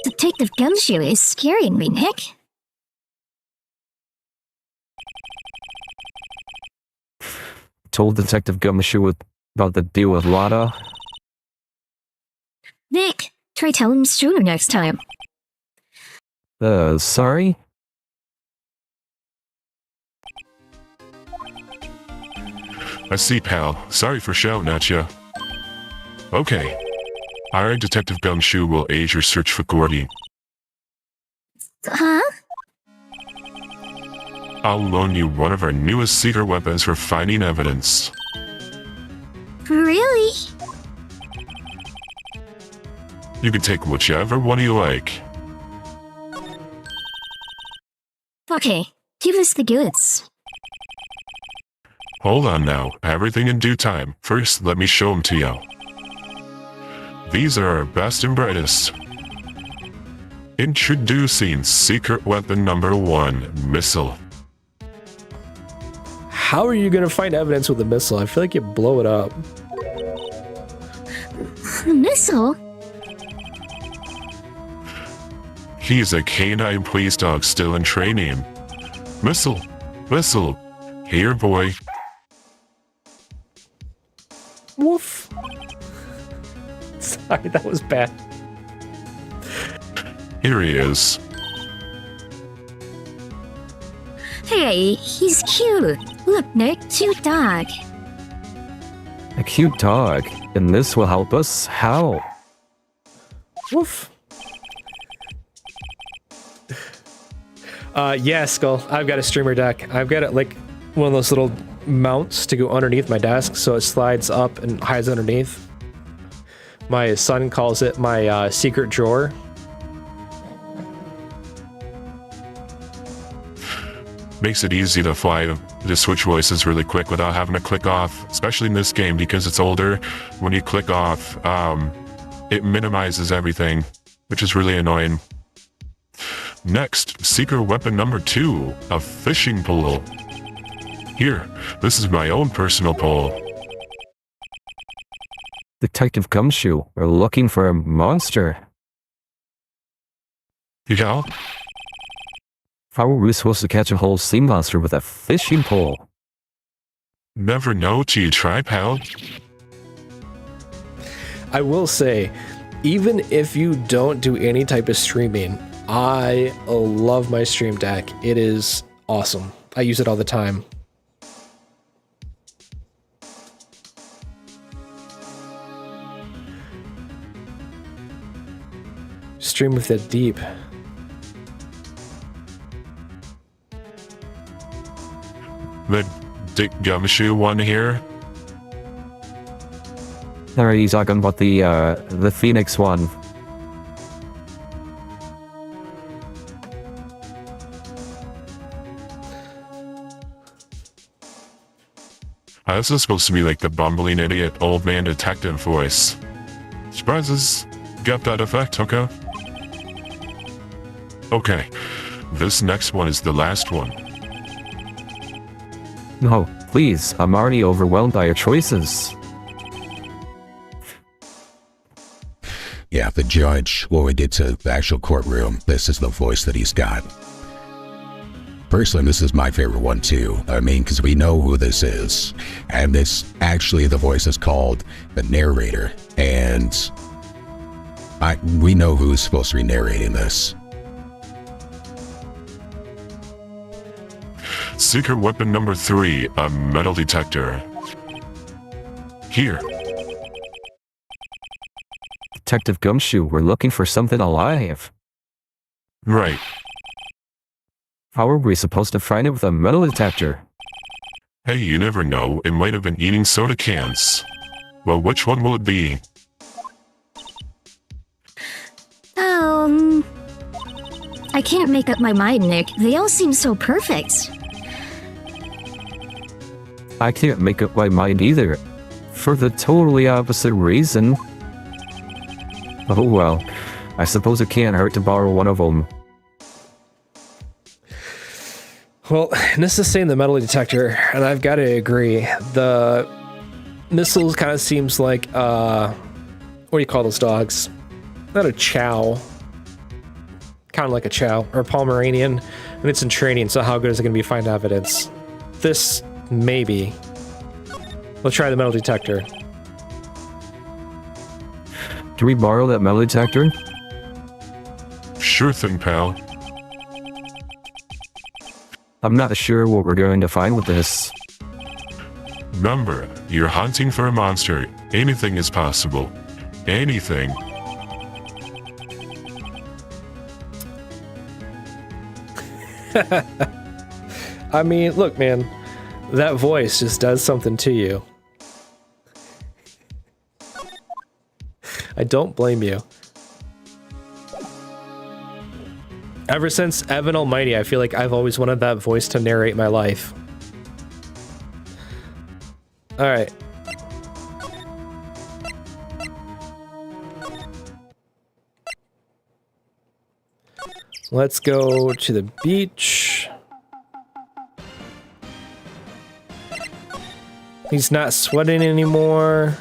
Detective Gumshoe is scaring me, Nick. Told Detective Gumshoe about the deal with Lada. Nick, try telling him sooner next time. Sorry? I see, pal. Sorry for shouting at you. Okay. Alright, Detective Gumshoe will aid your search for Gordy. Huh? I'll loan you one of our newest secret weapons for finding evidence. Really? You can take whichever one you like. Okay, give us the goods. Hold on now. Everything in due time. First, let me show them to you. These are our best and brightest. Introducing secret weapon number 1, missile. How are you gonna find evidence with a missile? I feel like you blow it up. Missile? He's a canine police dog still in training. Missile. Whistle. Here, boy. Woof. Sorry, that was bad. Here he is. Hey, he's cute. Look, Nick, cute dog. A cute dog. And this will help us? How? Woof. Yeah, Skull. I've got a streamer deck. I've got it like one of those little mounts to go underneath my desk, so it slides up and hides underneath. My son calls it my secret drawer. Makes it easy to fly to switch voices really quick without having to click off, especially in this game because it's older. When you click off, it minimizes everything, which is really annoying. Next, secret weapon number 2, a fishing pole. Here, this is my own personal pole. Detective Gumshoe, we're looking for a monster. Yeah? How are we supposed to catch a whole sea monster with a fishing pole? Never know till you try, pal. I will say, even if you don't do any type of streaming, I love my stream deck. It is awesome. I use it all the time. Stream with it deep. The Dick Gumshoe one here. Are you talking about the Phoenix one? This is supposed to be like the bumbling idiot old man detective voice. Surprises got that effect, okay? Okay, this next one is the last one. No, please, I'm already overwhelmed by your choices. Yeah, the judge, when we get to the actual courtroom, this is the voice that he's got. Personally, this is my favorite one too. I mean, because we know who this is. And this, actually, the voice is called the narrator. And we know who's supposed to be narrating this. Secret weapon number 3, a metal detector. Here. Detective Gumshoe, we're looking for something alive. Right. How are we supposed to find it with a metal detector? Hey, you never know. It might have been eating soda cans. Well, which one will it be? I can't make up my mind, Nick. They all seem so perfect. I can't make up my mind either. For the totally opposite reason. Oh well. I suppose it can't hurt to borrow one of them. Well, this is saying the metal detector, and I've got to agree. The missiles kind of seems like, what do you call those dogs? Not a chow. Kind of like a chow, or a Pomeranian, and it's in training, so how good is it going to be to find evidence? This, maybe. We'll try the metal detector. Can we borrow that metal detector? Sure thing, pal. I'm not sure what we're going to find with this. Remember, you're hunting for a monster. Anything is possible. Anything. I mean, look, man, that voice just does something to you. I don't blame you. Ever since Evan Almighty, I feel like I've always wanted that voice to narrate my life. Alright. Let's go to the beach. He's not sweating anymore.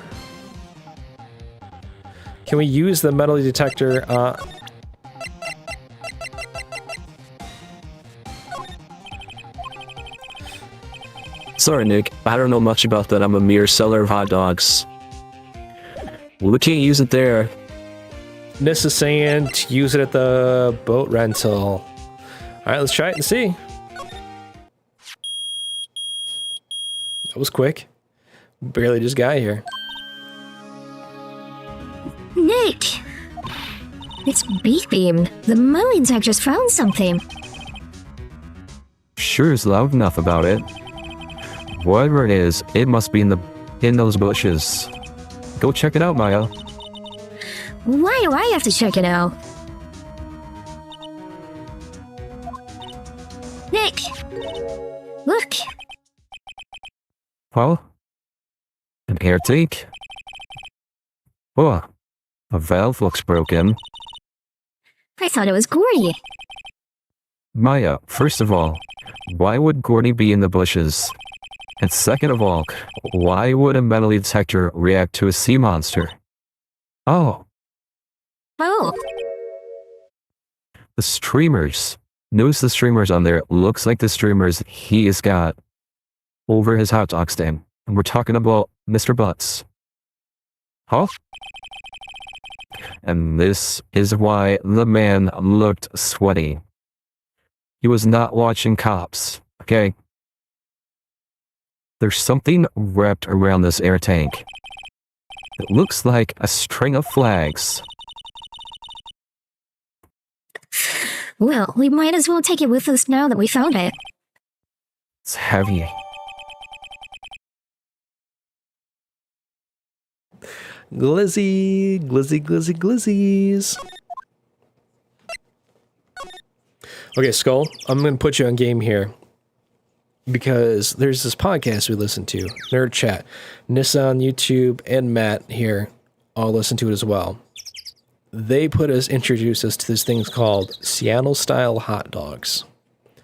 Can we use the metal detector? Sorry, Nick. I don't know much about that. I'm a mere seller of hot dogs. Well, we can't use it there. Nis is saying to use it at the boat rental. Alright, let's try it and see. That was quick. Barely just got here. Nick! It's beeping. The metal detector's found something. Sure is loud enough about it. Whatever it is, it must be in those bushes. Go check it out, Maya. Why do I have to check it out? Nick! Look! Well, an air tank? Oh, a valve looks broken. I thought it was Gordy. Maya, first of all, why would Gordy be in the bushes? And second of all, why would a metal detector react to a sea monster? Oh, Oh, the streamers. Notice the streamers on there. Looks like the streamers he has got over his hot dog stand. And we're talking about Mr. Butts. Huh? And this is why the man looked sweaty. He was not watching cops, okay? There's something wrapped around this air tank. It looks like a string of flags. well, we might as well take it with us now that we found it. It's heavy. Glizzy, glizzy, glizzy, glizzies. Okay, Skull, I'm going to put you on game here. Because there's this podcast we listen to, Nerd Chat. Nissa on YouTube and Matt here all listen to it as well. They introduced us to this thing called Seattle-style hot dogs. I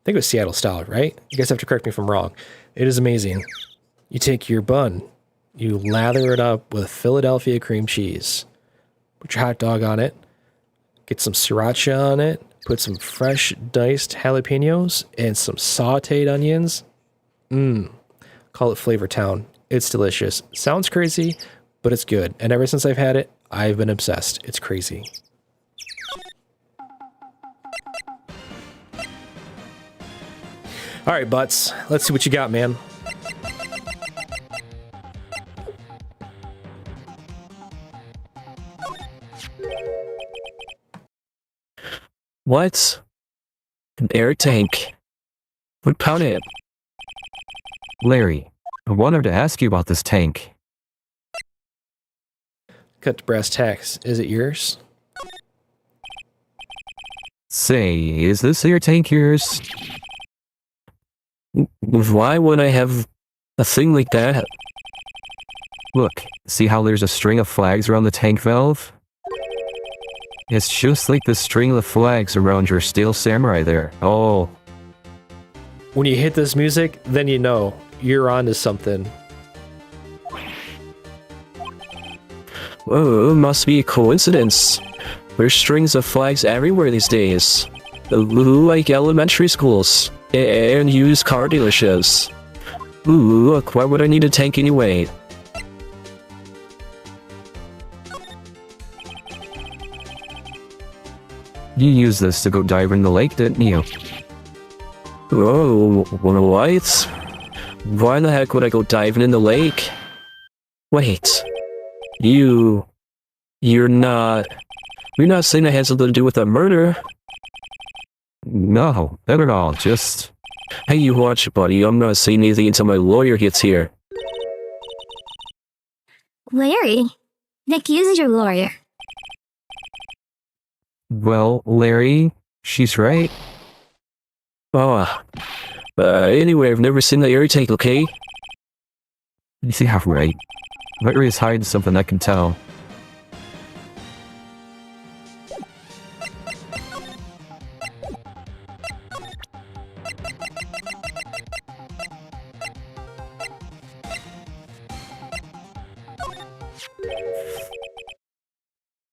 think it was Seattle-style, right? You guys have to correct me if I'm wrong. It is amazing. You take your bun, you lather it up with Philadelphia cream cheese, put your hot dog on it, get some sriracha on it, put some fresh diced jalapenos and some sauteed onions. Call it Flavor Town. It's delicious. Sounds crazy, but it's good. And ever since I've had it, I've been obsessed. It's crazy. All right, Butts. Let's see what you got, man. What? An air tank? What about it? Larry, I wanted to ask you about this tank. Cut to brass tacks. Is it yours? Say, is this your tank yours? Why would I have a thing like that? Look, see how there's a string of flags around the tank valve? It's just like the string of flags around your steel samurai there. Oh. When you hit this music, then you know you're onto something. Oh, it must be a coincidence. There's strings of flags everywhere these days. Like elementary schools and used car dealerships. Ooh, look, why would I need a tank anyway? You used this to go dive in the lake, didn't you? Oh, what? Why the heck would I go diving in the lake? Wait. You're not saying it has something to do with a murder? No, not at all, just... Hey, you watch, buddy, I'm not saying anything until my lawyer gets here. Larry, Nick uses your lawyer. Well, Larry, she's right. Oh, anyway, I've never seen the air tank, okay? You see how right. Larry's hiding something, I can tell.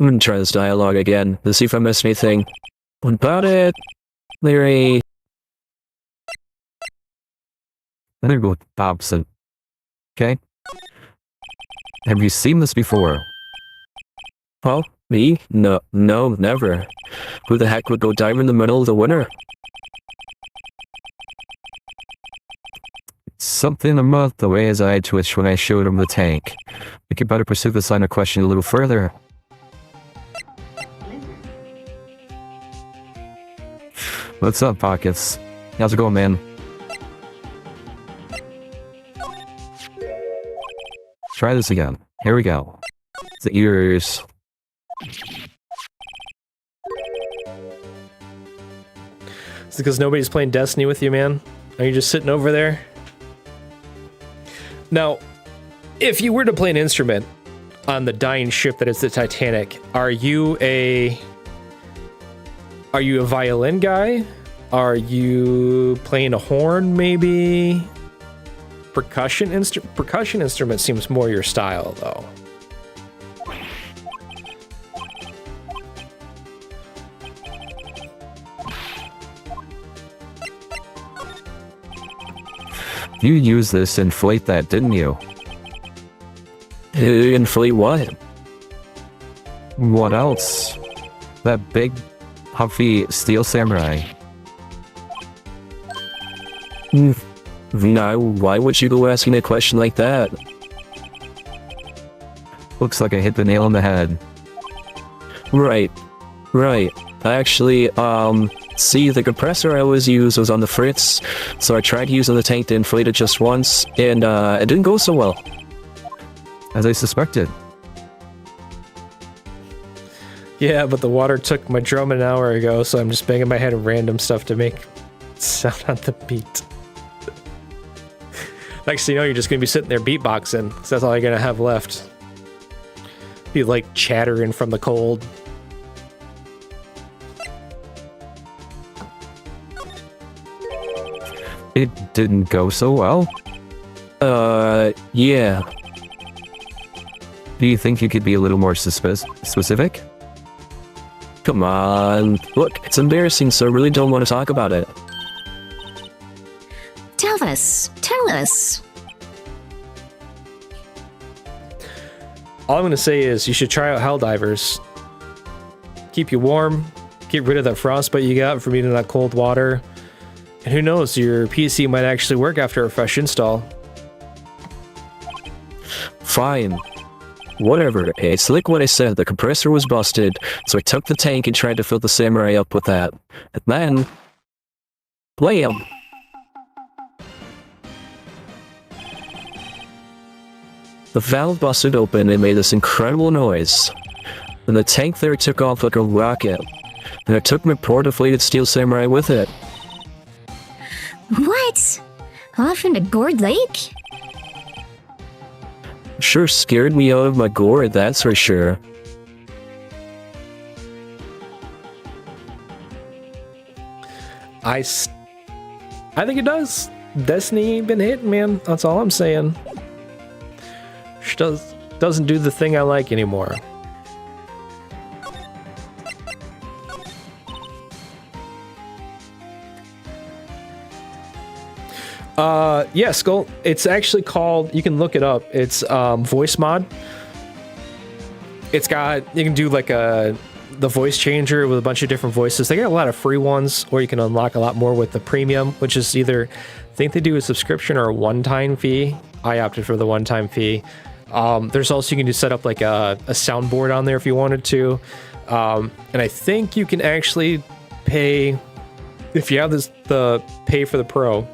I'm gonna try this dialogue again to see if I missed anything. What about it, Larry? I'm gonna go with Dobson. Okay? Have you seen this before? Oh, me? No, never. Who the heck would go dive in the middle of the winter? Something about the way his eye twitched when I showed him the tank. We could better pursue this line of questioning a little further. What's up, Pockets? How's it going, man? Try this again. Here we go. The ears. It's because nobody's playing Destiny with you, man? Are you just sitting over there? Now, if you were to play an instrument on the dying ship that is the Titanic, are you a violin guy? Are you playing a horn, maybe? Percussion instrument seems more your style, though. You used this to inflate that, didn't you? Inflate what? What else? That big, puffy steel samurai. Now, why would you go asking a question like that? Looks like I hit the nail on the head. Right. Actually, see, the compressor I always use was on the fritz, so I tried using the tank to inflate it just once, and it didn't go so well. As I suspected. Yeah, but the water took my drum an hour ago, so I'm just banging my head at random stuff to make sound on the beat. Next thing you know, you're just gonna be sitting there beatboxing, because that's all you're gonna have left. Be like chattering from the cold. It didn't go so well? Yeah. Do you think you could be a little more specific? Come on. Look, it's embarrassing, so I really don't want to talk about it. Tell us. All I'm gonna say is you should try out Helldivers. Keep you warm, get rid of that frostbite you got from eating that cold water. And who knows, your PC might actually work after a fresh install. Fine. Whatever, it's like what I said, the compressor was busted, so I took the tank and tried to fill the samurai up with that. And then... blam! The valve busted open and made this incredible noise. Then the tank there took off like a rocket. And it took my poor deflated steel samurai with it. What? Off into Gourd Lake? Sure scared me out of my gourd, that's for sure. I think it does. Destiny ain't been hitting, man. That's all I'm saying. She doesn't do the thing I like anymore. Yeah, Skull. It's actually called, you can look it up. It's voice mod. It's got, you can do like the voice changer with a bunch of different voices. They got a lot of free ones, or you can unlock a lot more with the premium, which is either, I think they do a subscription or a one-time fee. I opted for the one-time fee. There's also, you can just set up like a soundboard on there if you wanted to. And I think you can actually pay, if you have the pay for the pro,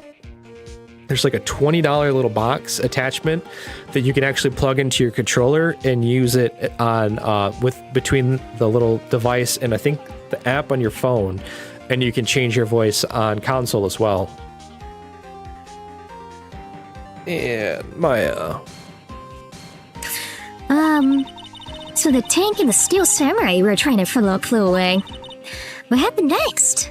there's like a $20 little box attachment that you can actually plug into your controller and use it on between the little device and I think the app on your phone, and you can change your voice on console as well. And Maya. So the tank and the steel samurai you were trying to flew away. What happened next?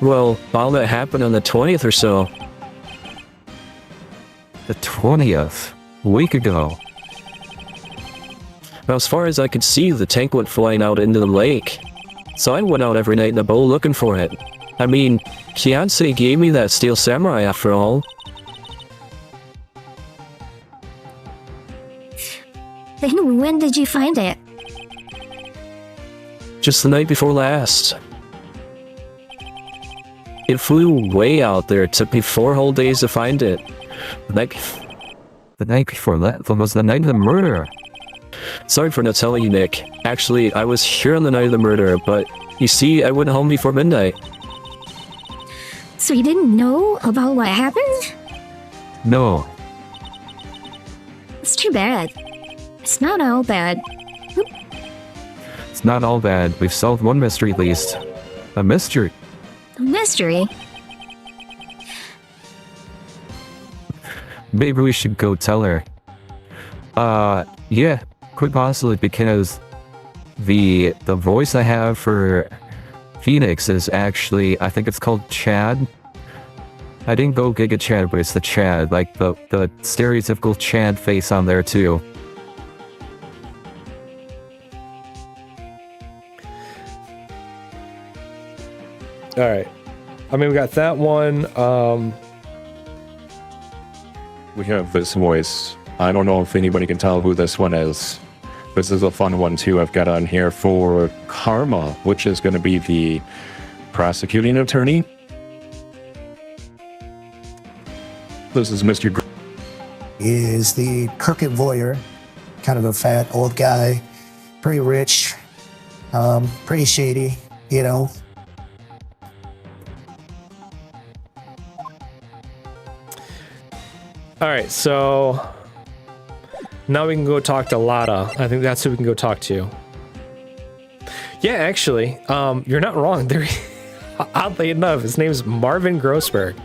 Well, all that happened on the 20th or so. The 20th? A week ago. Now, as far as I could see, the tank went flying out into the lake. So I went out every night in the bowl looking for it. I mean, Fiancé gave me that steel samurai after all. Then when did you find it? Just the night before last. It flew way out there. It took me 4 whole days to find it. The night before that was the night of the murder. Sorry for not telling you, Nick. Actually, I was here on the night of the murder, but you see, I went home before midnight. So you didn't know about what happened? No. It's too bad. It's not all bad. It's not all bad. We've solved one mystery at least. A mystery. A mystery? Maybe we should go tell her. Yeah, quite possibly, because the voice I have for Phoenix is actually, I think it's called Chad. I didn't go Giga Chad, but it's the Chad, like the stereotypical Chad face on there too. All right. I mean, we got that one. We have this voice. I don't know if anybody can tell who this one is. This is a fun one too I've got on here for Karma, which is going to be the prosecuting attorney. This is Mr. Is the crooked voyeur, kind of a fat old guy, pretty rich, pretty shady, you know. All right, so now we can go talk to Lada. I think that's who we can go talk to. Yeah, actually, you're not wrong. There, oddly enough, his name's Marvin Grossberg.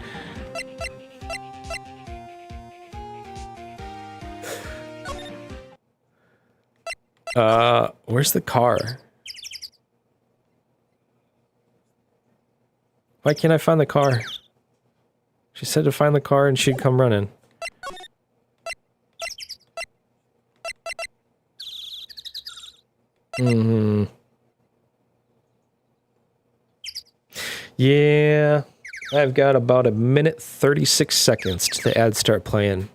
Where's the car? Why can't I find the car? She said to find the car and she'd come running. Yeah, I've got about 1:36 seconds to the ads start playing.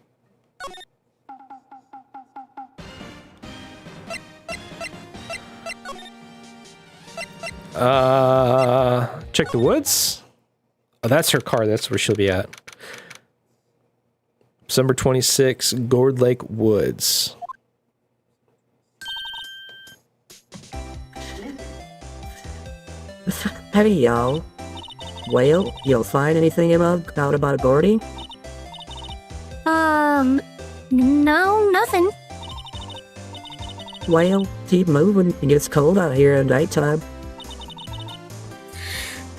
Check the woods. Oh, that's her car. That's where she'll be at. December 26, Gourd Lake Woods. Hey, y'all. Well, you'll find anything out about Gordy? Well, keep moving. It gets cold out here at nighttime.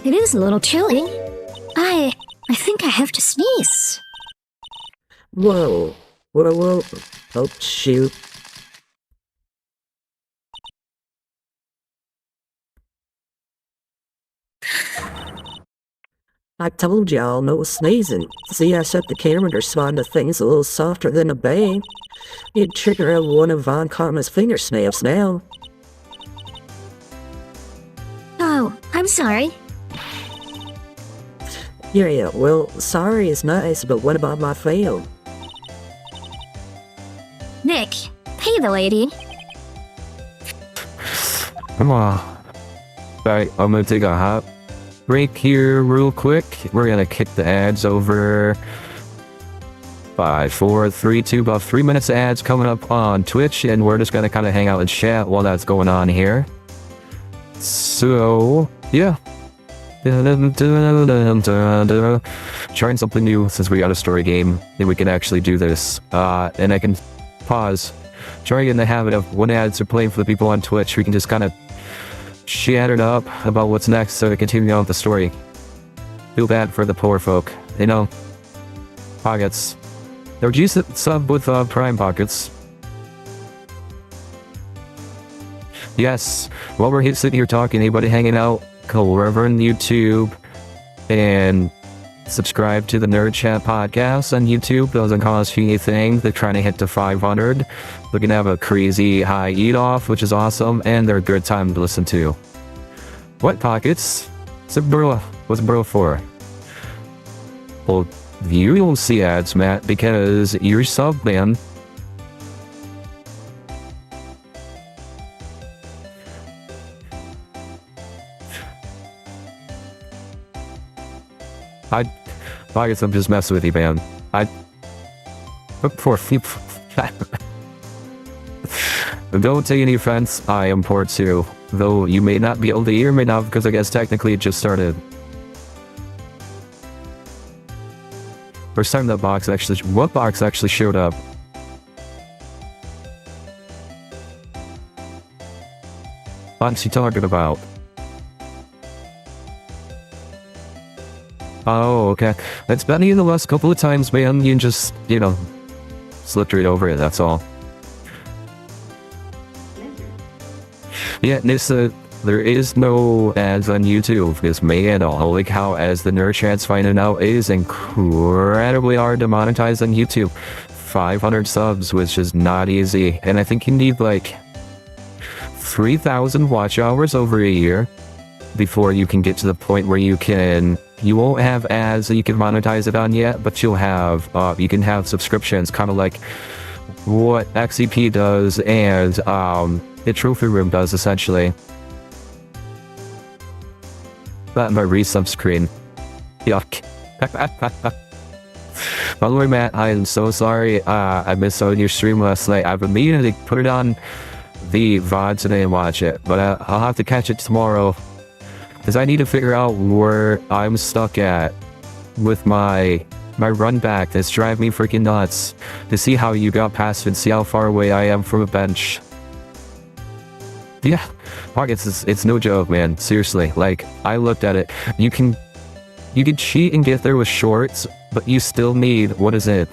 It is a little chilly. I think I have to sneeze. Whoa. Whoa. Oh, shoot. I told y'all no sneezing. See, I set the camera to respond to things a little softer than a bang. You'd trigger out one of Von Karma's finger snaps now. Oh, I'm sorry. Yeah, well, sorry is nice, but what about my fail? Nick, pay the lady. Come on. Alright, I'm gonna take a hot break here real quick. We're gonna kick the ads over. 5, 4, 3, 2, about 3 minutes of ads coming up on Twitch, and we're just gonna kind of hang out and chat while that's going on here. So, yeah. Trying something new since we got a story game, then we can actually do this. And I can pause. Trying to get in the habit of when ads are playing for the people on Twitch, we can just kind of chat it up about what's next so to continue on with the story. Feel bad for the poor folk, you know. Pockets. They're decent sub with Prime Pockets. Yes, while we're sitting here talking, anybody hanging out, go over on YouTube and subscribe to the Nerd Chat podcast on YouTube. Doesn't cost you anything. They're trying to hit to 500. They're gonna have a crazy high eat off, which is awesome, and they're a good time to listen to. What pockets? What's bro for? Well, you don't see ads, Matt, because you're sub, man. I guess I'm just messing with you, man. Don't take any offense, I am poor too. Though you may not be able to hear me now because I guess technically it just started. First time that box actually, what box actually showed up? What's he talking about? Oh, okay. That's been in the last couple of times, man. You can just, you know, slipped right over it, that's all. Yeah, Nissa, there is no ads on YouTube. Because, man, holy cow, as the Nerd Chat's finding out, it is incredibly hard to monetize on YouTube. 500 subs, which is not easy. And I think you need, like, 3,000 watch hours over a year before you can get to the point where you won't have ads that you can monetize it on yet, but you'll have, you can have subscriptions, kind of like what XCP does and the Trophy Room does, essentially. That my resub screen. Yuck. By the way, Matt, I am so sorry. I missed out on your stream last night. I've been meaning to put it on the VOD today and watch it, but I'll have to catch it tomorrow. Because I need to figure out where I'm stuck at with my run back that's driving me freaking nuts. To see how you got past it and see how far away I am from a bench. Yeah, Pockets, it's no joke, man. Seriously, like, I looked at it. You can cheat and get there with shorts, but you still need, what is it?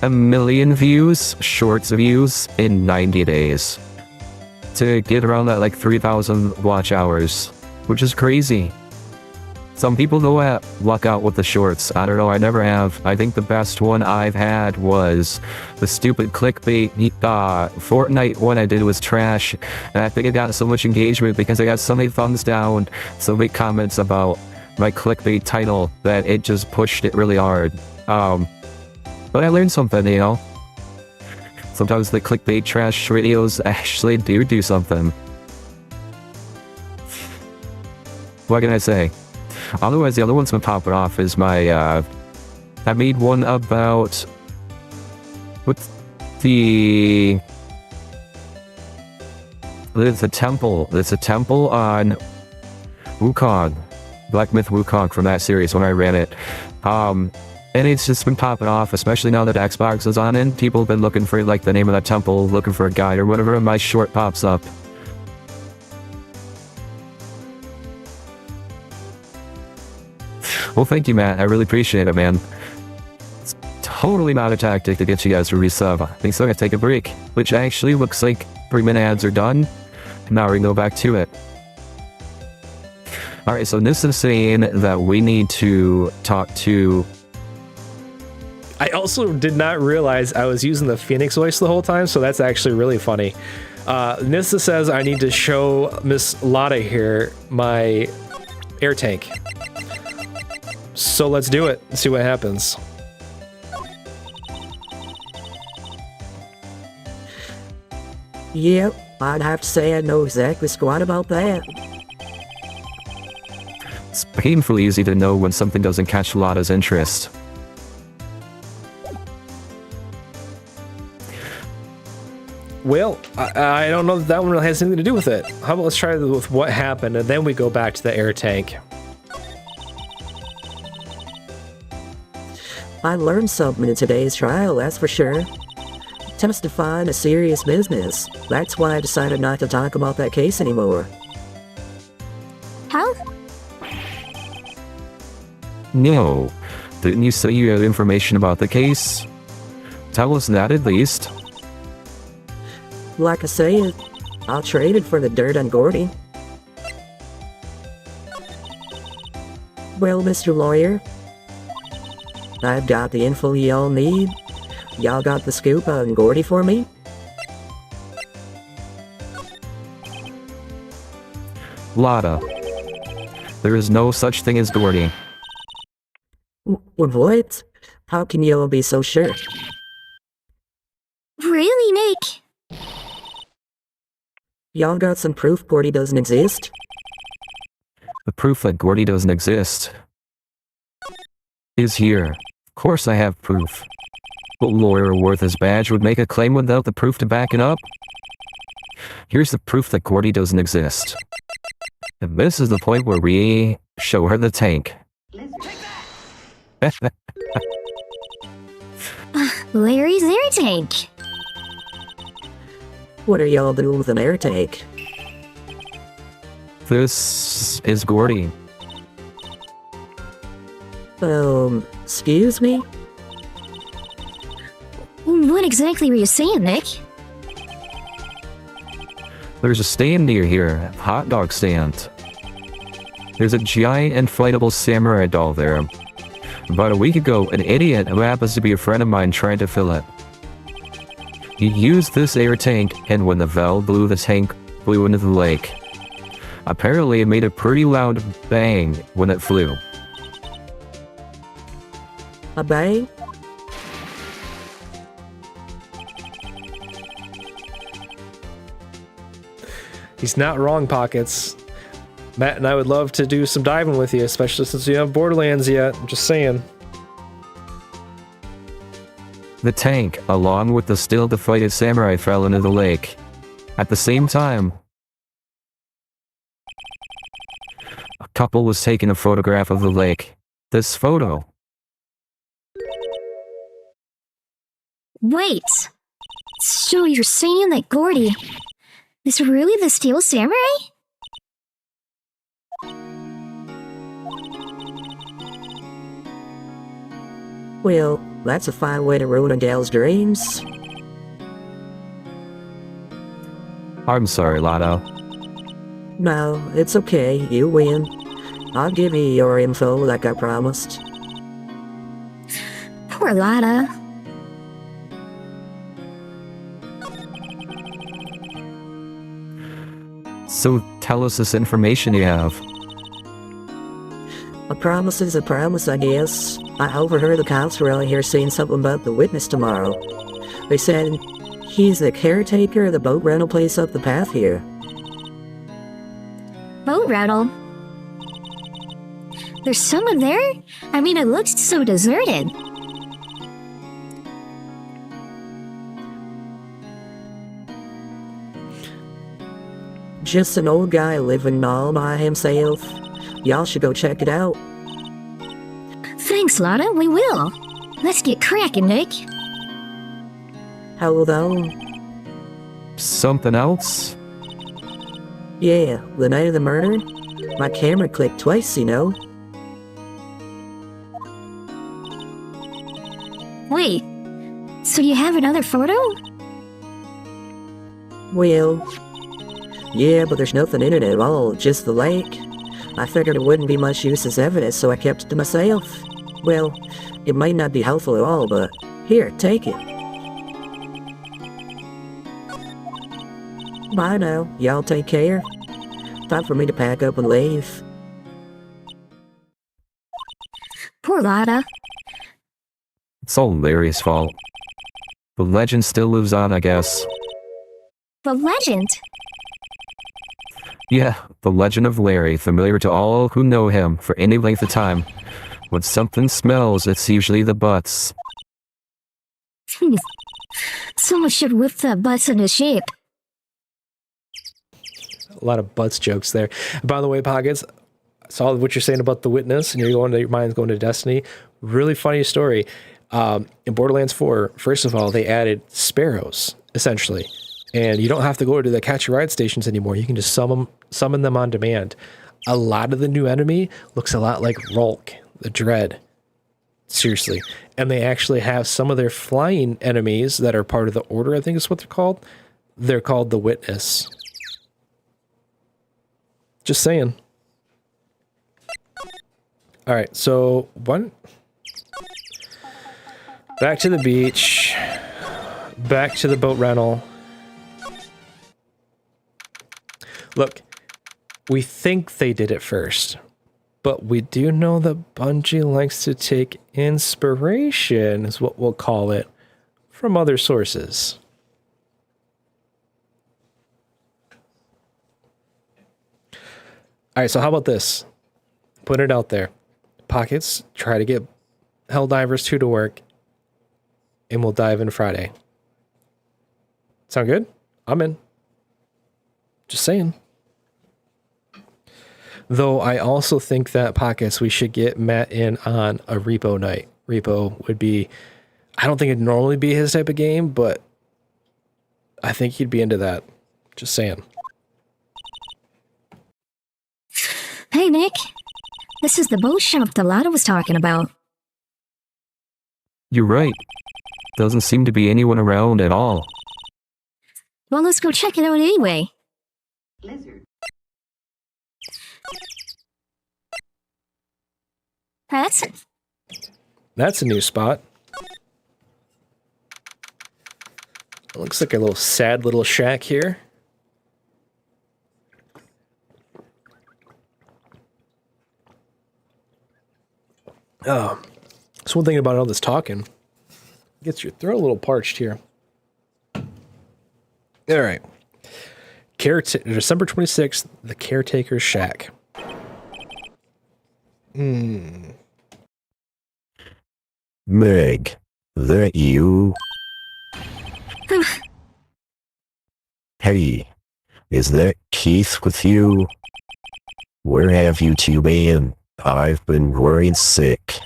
1 million views, shorts views, in 90 days. To get around that, like, 3,000 watch hours, which is crazy. Some people though luck out with the shorts. I don't know, I never have. I think the best one I've had was the stupid clickbait Fortnite one I did was trash. And I think it got so much engagement because I got so many thumbs down, so many comments about my clickbait title that it just pushed it really hard. But I learned something, you know. Sometimes the clickbait trash videos actually do something. What can I say? Otherwise, the other one's been popping off is my, I made one about, what's the, there's a temple on Wukong, Black Myth Wukong from that series when I ran it. And it's just been popping off, especially now that Xbox is on it. People have been looking for like the name of that temple, looking for a guide or whatever, and my short pops up. Well, thank you, Matt. I really appreciate it, man. It's totally not a tactic to get you guys to resub. I think so. I gotta take a break, which actually looks like 3-minute ads are done. Now we can go back to it. Alright, so this is saying that we need to talk to... I also did not realize I was using the Phoenix voice the whole time, so that's actually really funny. Nissa says I need to show Miss Lotta here my air tank. So let's do it and see what happens. Yep, I'd have to say I know exactly squat about that. It's painfully easy to know when something doesn't catch Lotta's interest. Well, I don't know that one really has anything to do with it. How about let's try with what happened, and then we go back to the air tank. I learned something in today's trial, that's for sure. Testifying is serious business. That's why I decided not to talk about that case anymore. How? No. Didn't you say you had information about the case? Tell us that at least. Like I said, I'll trade it for the dirt on Gordy. Well, Mr. Lawyer, I've got the info y'all need. Y'all got the scoop on Gordy for me? Lotta. There is no such thing as Gordy. What? How can y'all be so sure? Really, Nick? Y'all got some proof Gordy doesn't exist? The proof that Gordy doesn't exist is here. Of course I have proof. What lawyer worth his badge would make a claim without the proof to back it up? Here's the proof that Gordy doesn't exist. And this is the point where we show her the tank. Larry's air tank. What are y'all doing with an air tank? This is Gordy. Excuse me? What exactly were you saying, Nick? There's a stand near here, a hot dog stand. There's a giant inflatable samurai doll there. About a week ago, an idiot who happens to be a friend of mine tried to fill it. He used this air tank, and when the valve blew, the tank flew into the lake. Apparently, it made a pretty loud bang when it flew. A bang? He's not wrong, Pockets. Matt and I would love to do some diving with you, especially since you have Borderlands yet. I'm just saying. The tank, along with the still-deflated samurai, fell into the lake. At the same time, a couple was taking a photograph of the lake. This photo. Wait. So you're saying that Gordy is really the Steel Samurai? Well, that's a fine way to ruin a gal's dreams. I'm sorry, Lotta. No, it's okay, you win. I'll give you your info like I promised. Poor Lotta. So tell us this information you have. A promise is a promise, I guess. I overheard the cops around here saying something about the witness tomorrow. They said he's the caretaker of the boat rental place up the path here. Boat rental? There's someone there? I mean, it looks so deserted. Just an old guy living all by himself. Y'all should go check it out. Thanks, Lotta, we will. Let's get cracking, Nick. Hold on. Something else? Yeah, the night of the murder, my camera clicked twice, you know. Wait, so you have another photo? Well, yeah, but there's nothing in it at all, just the lake. I figured it wouldn't be much use as evidence, so I kept it to myself. Well, it might not be helpful at all, but here, take it. Bye now, y'all take care. Time for me to pack up and leave. Poor Lada. It's all Larry's fault. The legend still lives on, I guess. The legend? Yeah, the legend of Larry, familiar to all who know him for any length of time. When something smells, it's usually the butts. Someone should whip the butts into shape. A lot of butts jokes there. By the way, Pockets, I saw what you're saying about the witness, and your mind's going to Destiny. Really funny story. In Borderlands 4, first of all, they added sparrows, essentially. And you don't have to go to the catch a ride stations anymore. You can just summon them on demand. A lot of the new enemy looks a lot like Rulk, the Dread. Seriously. And they actually have some of their flying enemies that are part of the Order, I think is what they're called. They're called the Witness. Just saying. All right, so back to the beach, back to the boat rental. Look, we think they did it first, but we do know that Bungie likes to take inspiration, is what we'll call it, from other sources. All right, so how about this? Put it out there. Pockets, try to get Helldivers 2 to work, and we'll dive in Friday. Sound good? I'm in. Just saying. Though I also think that, Pockets, we should get Matt in on a repo night. Repo would be, I don't think it'd normally be his type of game, but I think he'd be into that. Just saying. Hey, Nick. This is the boat shop that Lada was talking about. You're right. Doesn't seem to be anyone around at all. Well, let's go check it out anyway. That's a new spot. Looks like a little sad little shack here. Oh, that's one thing about all this talking. Gets your throat a little parched here. All right. December 26th, the Caretaker's Shack. Meg, that you? Hey, is that Keith with you? Where have you two been? I've been worried sick.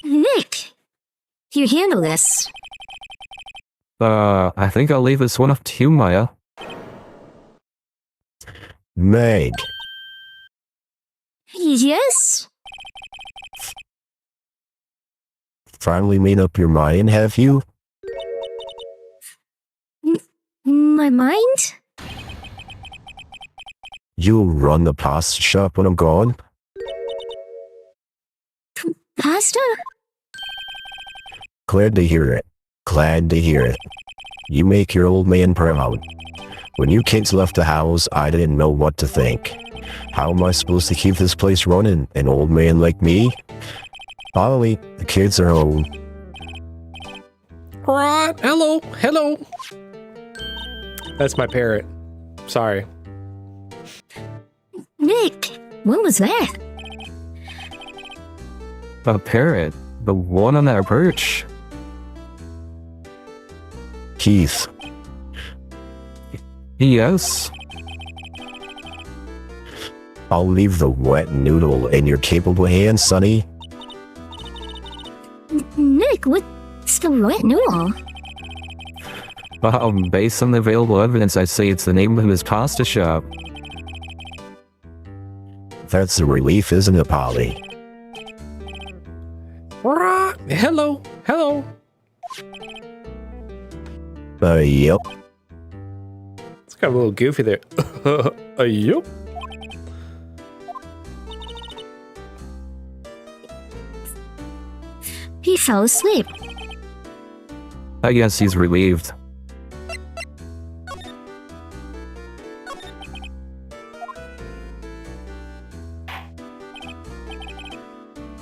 Nick! You handle this. I think I'll leave this one up to you, Maya. Meg, Yes? finally made up your mind, have you? My mind? You'll run the pasta shop when I'm gone? Pasta? Glad to hear it. Glad to hear it. You make your old man proud. When you kids left the house, I didn't know what to think. How am I supposed to keep this place running? An old man like me? Finally, the kids are home. What? Hello. That's my parrot. Sorry. Nick, what was that? A parrot. The one on that perch. Keith, Yes. I'll leave the wet noodle in your capable hands, Sonny. Nick, what's the wet noodle? Based on the available evidence, I'd say it's the name of his pasta shop. That's a relief, isn't it, Polly? Hello. Yep. It's kind of a little goofy there. Yup. He fell asleep. I guess he's relieved.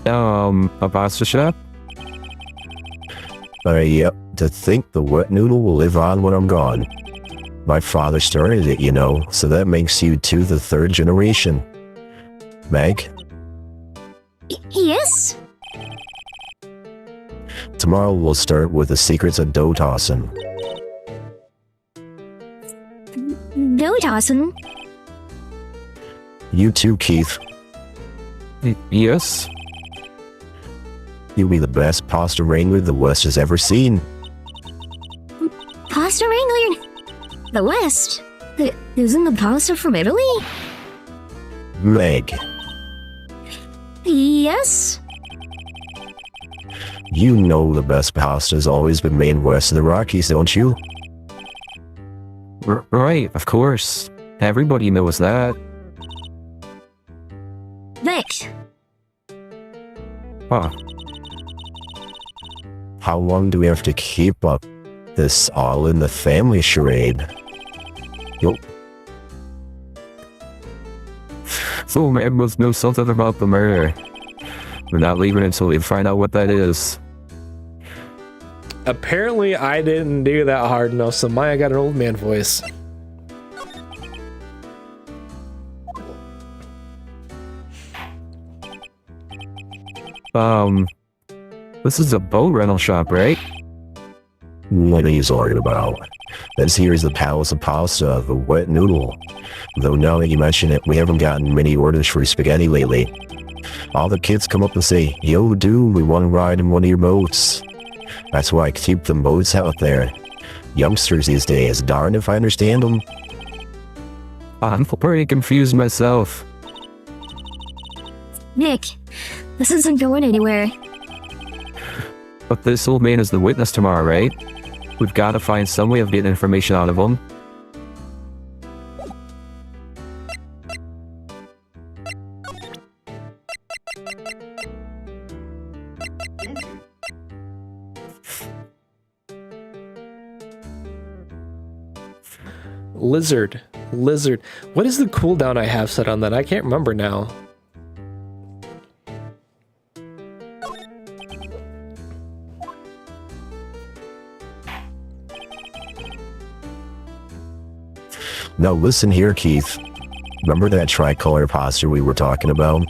A pasta shop? Yep. To think the wet noodle will live on when I'm gone. My father started it, you know, so that makes you two the third generation. Meg, Yes? tomorrow we'll start with the secrets of dough tossing. Dough tossing? You too, Keith. Yes? You'll be the best pasta wrangler the West has ever seen. Pasta wrangler? The West? Isn't the pasta from Italy? Meg, Yes? you know the best pasta's always been made west of the Rockies, don't you? Right, of course. Everybody knows that. Vic, Huh. How long do we have to keep up this all in the family charade? So man must know something about the murder. We're not leaving until we find out what that is. Apparently, I didn't do that hard enough, so Maya got an old man voice. This is a boat rental shop, right? What are you talking about? This here is the Palace of Pasta, the wet noodle. Though now that you mention it, we haven't gotten many orders for spaghetti lately. All the kids come up and say, "Yo, dude, we want to ride in one of your boats." That's why I keep the boats out there. Youngsters these days, darn if I understand them. I'm pretty confused myself. Nick, this isn't going anywhere. But this old man is the witness tomorrow, right? We've got to find some way of getting information out of him. Lizard. What is the cooldown I have set on that? I can't remember now. Now listen here, Keith. Remember that tricolor pasta we were talking about?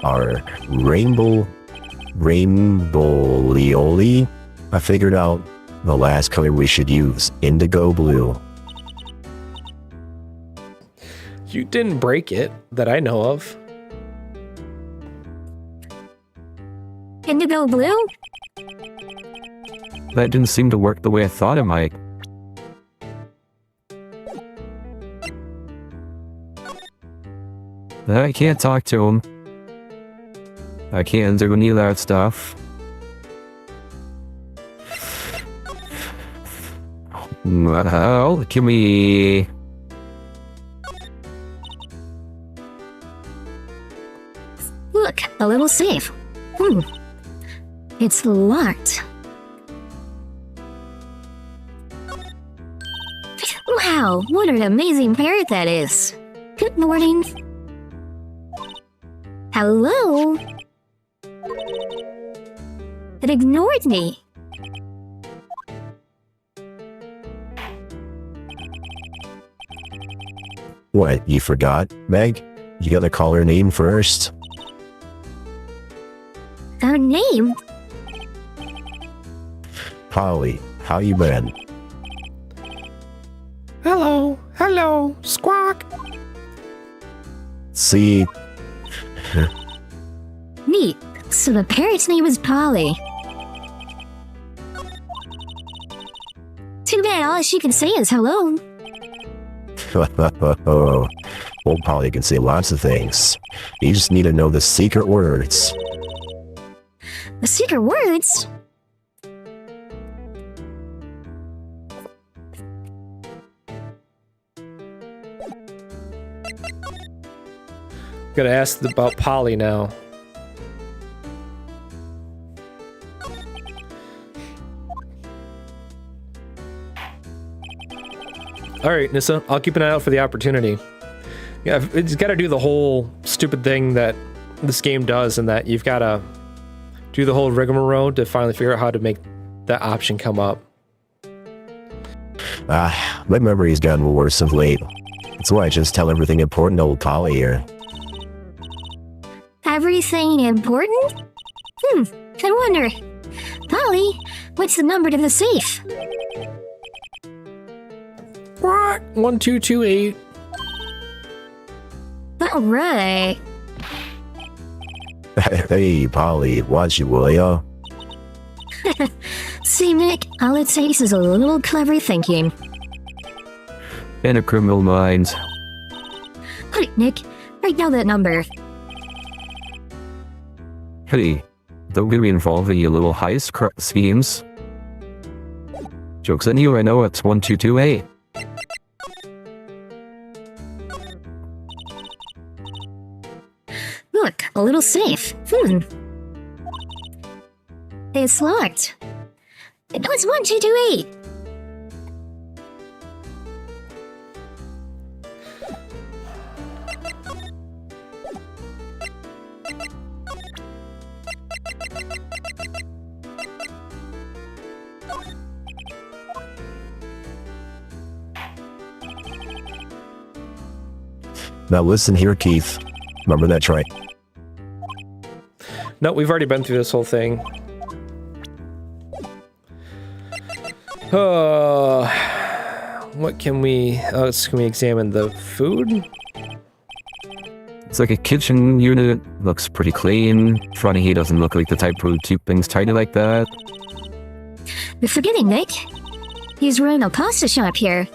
Our rainbow lioli? I figured out the last color we should use, indigo blue. You didn't break it that I know of. Indigo blue? That didn't seem to work the way I thought it might. I can't talk to him. I can't do any of that stuff. Well, can we... Look, a little safe. It's locked. Wow, what an amazing parrot that is. Good morning. Hello? It ignored me. What, you forgot, Meg? You gotta call her name first. Our name? Polly, how you been? Hello, squawk. See? Neat. So the parrot's name is Polly. Too bad all she can say is hello. Old Polly can say lots of things. You just need to know the secret words. The secret words? Gotta ask about Polly now. Alright, Nissa, I'll keep an eye out for the opportunity. Yeah, it's gotta do the whole stupid thing that this game does, and that you've gotta do the whole rigmarole to finally figure out how to make that option come up. My memory's gotten worse of late. That's why I just tell everything important to old Polly here. Everything important? I wonder. Polly, what's the number to the safe? What? 1228. Alright. Hey, Polly, watch it, will ya? See, Nick, all it takes is a little clever thinking. And a criminal mind. Alright, Nick, write down that number. Hey, don't get me involved in your little heist schemes. Joke's on you, I know it's 1228. Look, a little safe. It's locked. No, it's 1228. Now listen here, Keith. Remember that try. No, we've already been through this whole thing. What can we... can we examine the food? It's like a kitchen unit, looks pretty clean. Funny he doesn't look like the type who keep things tidy like that. You're forgetting, Nick. He's running a pasta shop here.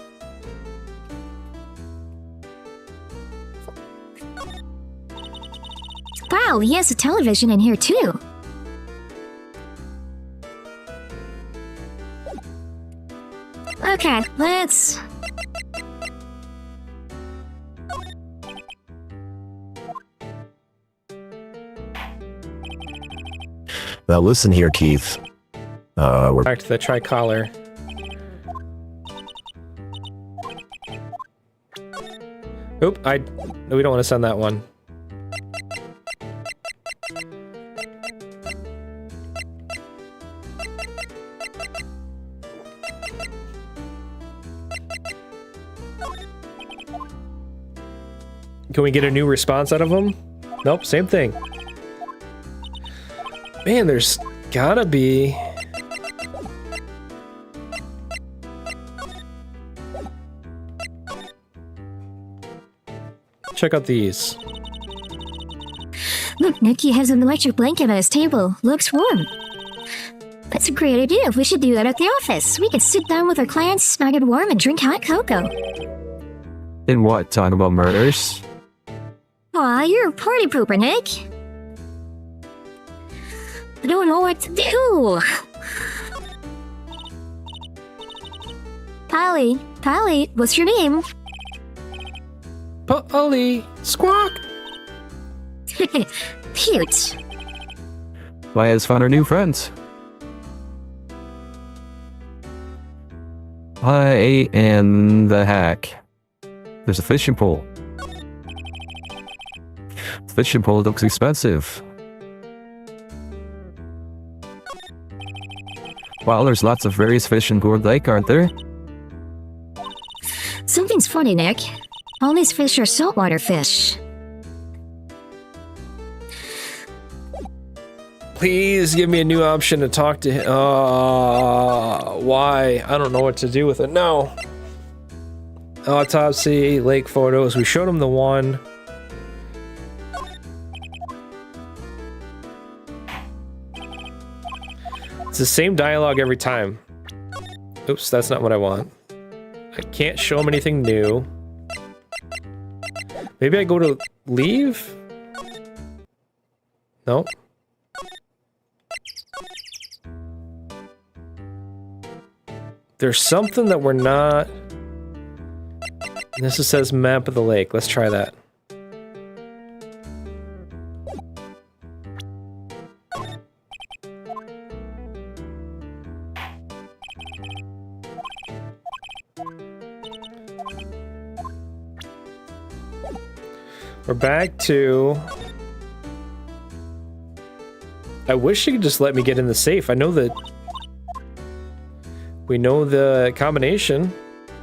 Wow, he has a television in here too. Okay, let's... Now listen here, Keith. We're Back to the tricolor. Oop, no, we don't want to send that one. Can we get a new response out of them? Nope, same thing. Man, there's gotta be... Check out these. Look, Nick, he has an electric blanket on his table. Looks warm. That's a great idea. We should do that at the office. We could sit down with our clients, snug and warm, and drink hot cocoa. In what? Talk about murders? Aw, you're a party pooper, Nick. I don't know what to do. Polly, what's your name? Polly, squawk! Cute. Maya has found her new friends. Hi, and the hack. There's a fishing pole. The fishing pole looks expensive. Well, there's lots of various fish in Gourd Lake, aren't there? Something's funny, Nick. All these fish are saltwater fish. Please give me a new option to talk to him. Why? I don't know what to do with it now. Autopsy, lake photos. We showed him the one. It's the same dialogue every time. Oops, that's not what I want. I can't show him anything new. Maybe I go to leave? No. There's something that we're not... This just says map of the lake. Let's try that. We're back to... I wish you could just let me get in the safe. I know that... We know the combination.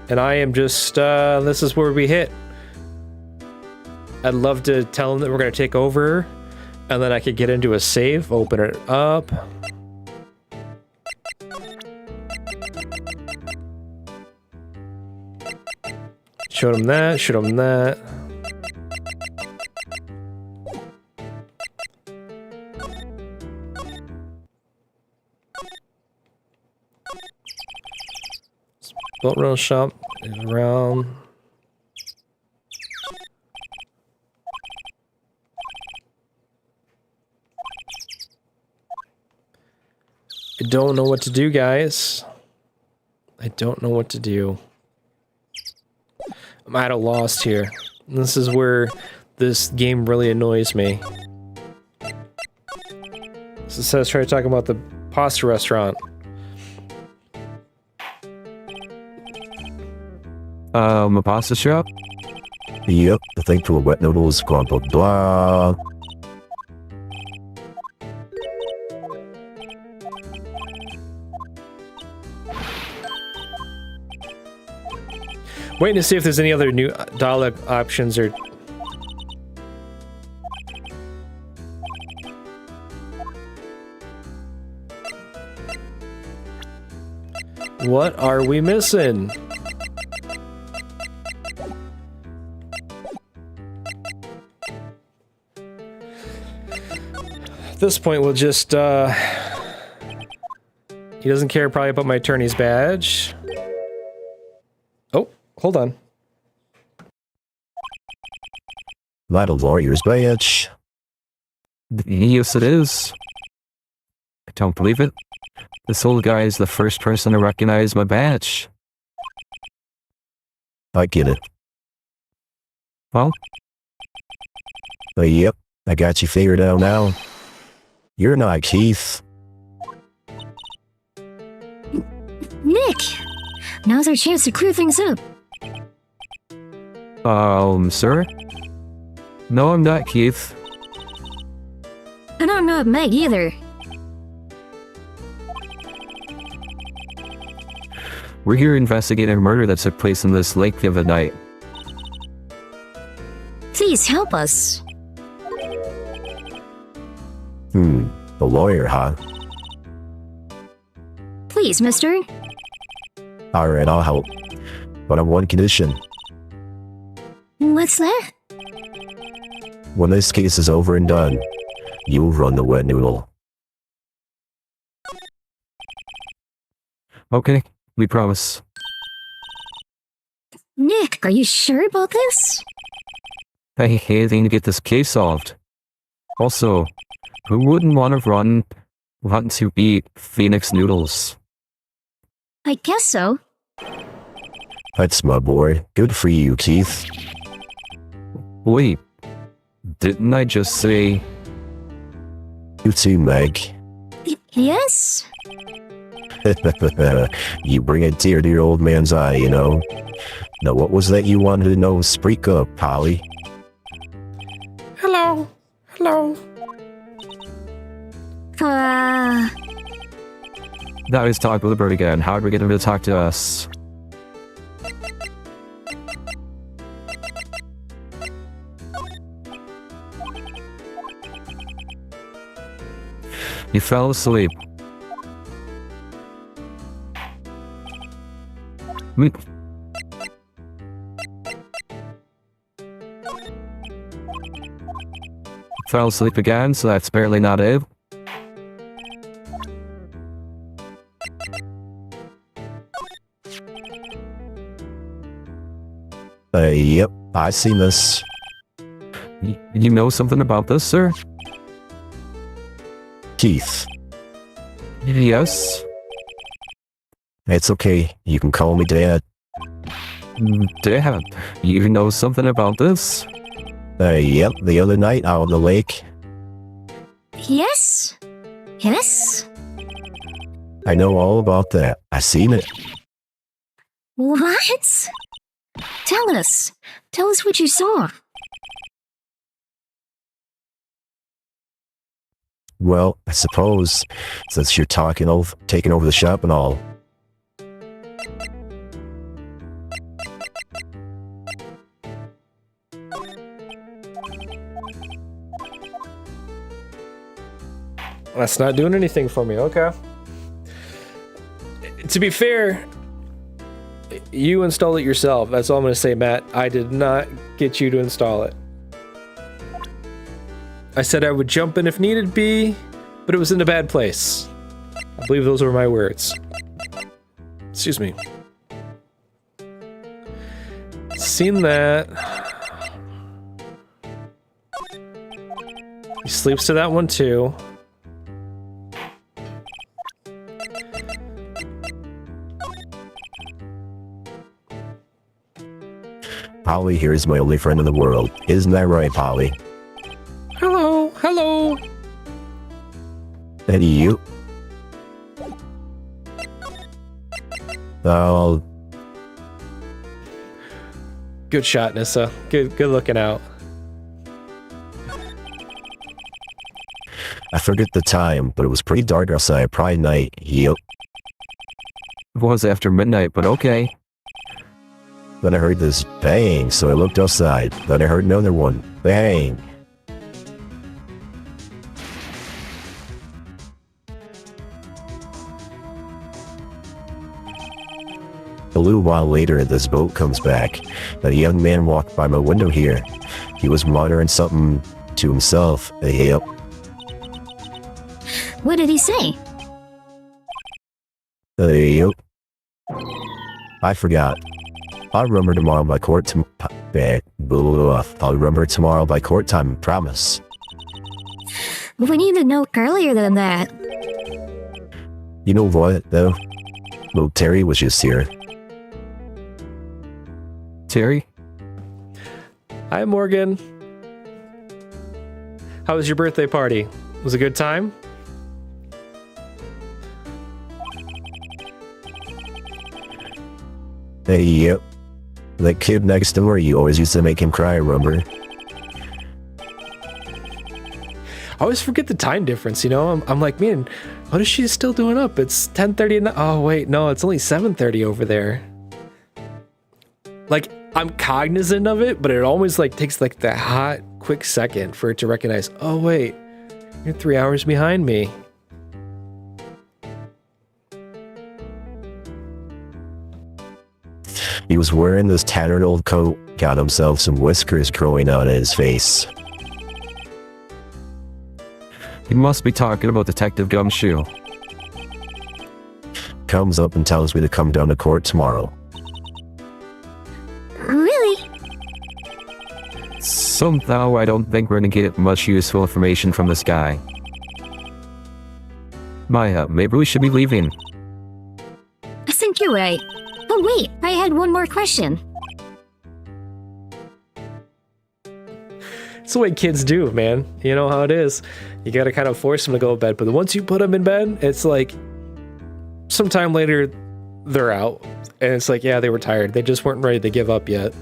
And I am just, this is where we hit. I'd love to tell them that we're going to take over. And then I could get into a safe, open it up. Show them that, show them that. Boat rental shop is around. I don't know what to do, guys. I don't know what to do. I'm at a loss here. This is where this game really annoys me. So it says try to talk about the pasta restaurant. A pasta shop? Yep, the thing for wet noodles, blah blah blah. Waiting to see if there's any other new dialogue options or... What are we missing? At this point, we'll just, He doesn't care probably about my attorney's badge. Oh, hold on. That a lawyer's badge. Yes, it is. I don't believe it. This old guy is the first person to recognize my badge. I get it. Well? Yep, I got you figured out now. You're not Keith. Nick! Now's our chance to clear things up. Sir? No, I'm not Keith. And I'm not Meg either. We're here investigating a murder that took place in this lake the other night. Please help us. The lawyer, huh? Please, mister. Alright, I'll help. But on one condition. What's that? When this case is over and done, you'll run the wet noodle. Okay, we promise. Nick, are you sure about this? I hate anything to get this case solved. Also, who wouldn't want to eat Phoenix noodles? I guess so. That's my boy. Good for you, Keith. Wait, didn't I just say... You too, Meg. Yes? You bring a tear to your old man's eye, you know? Now what was that you wanted to know? Speak up, Polly. Hello. Hello. Now he's talking with the bird again. How did we get him to talk to us? He fell asleep. Fell asleep again, so that's apparently not it. Yep, I seen this. You know something about this, sir? Keith. Yes. It's okay, you can call me Dad. Dad, you know something about this? Yep, the other night out on the lake. Yes? Yes? I know all about that. I seen it. What? Tell us. Tell us what you saw. Well, I suppose, since you're taking over the shop and all. That's not doing anything for me. Okay. To be fair, you installed it yourself. That's all I'm going to say, Matt. I did not get you to install it. I said I would jump in if needed be, but it was in a bad place. I believe those were my words. Excuse me. Seen that. He sleeps to that one too. Polly here is my only friend in the world. Isn't that right, Polly? Hello, hello. And you? Oh, Good shot, Nissa. Good looking out. I forget the time, but it was pretty dark outside, probably night. Yep. It was after midnight, but okay. Then I heard this bang, so I looked outside. Then I heard another one. Bang. A little while later, this boat comes back. A young man walked by my window here. He was muttering something to himself. Yep. What did he say? Yep. I forgot. I'll remember tomorrow by court I'll remember tomorrow by court time, promise. We need to know earlier than that. You know what, though? Well, Terry was just here. Terry? Hi, Morgan. How was your birthday party? Was it a good time? Hey, yep. That kid next door, you always used to make him cry, remember? I always forget the time difference, you know? I'm like, man, what is she still doing up? It's 10:30 at night. Oh, wait, no, it's only 7:30 over there. Like, I'm cognizant of it, but it always like takes like that hot, quick second for it to recognize, oh, wait, you're 3 hours behind me. He was wearing this tattered old coat, got himself some whiskers growing out of his face. He must be talking about Detective Gumshoe. Comes up and tells me to come down to court tomorrow. Really? Somehow I don't think we're gonna get much useful information from this guy. Maya, maybe we should be leaving. I think you're right. But wait, I had one more question. It's the way kids do, man. You know how it is. You gotta kind of force them to go to bed, but once you put them in bed, it's like sometime later they're out. And it's like, yeah, they were tired. They just weren't ready to give up yet.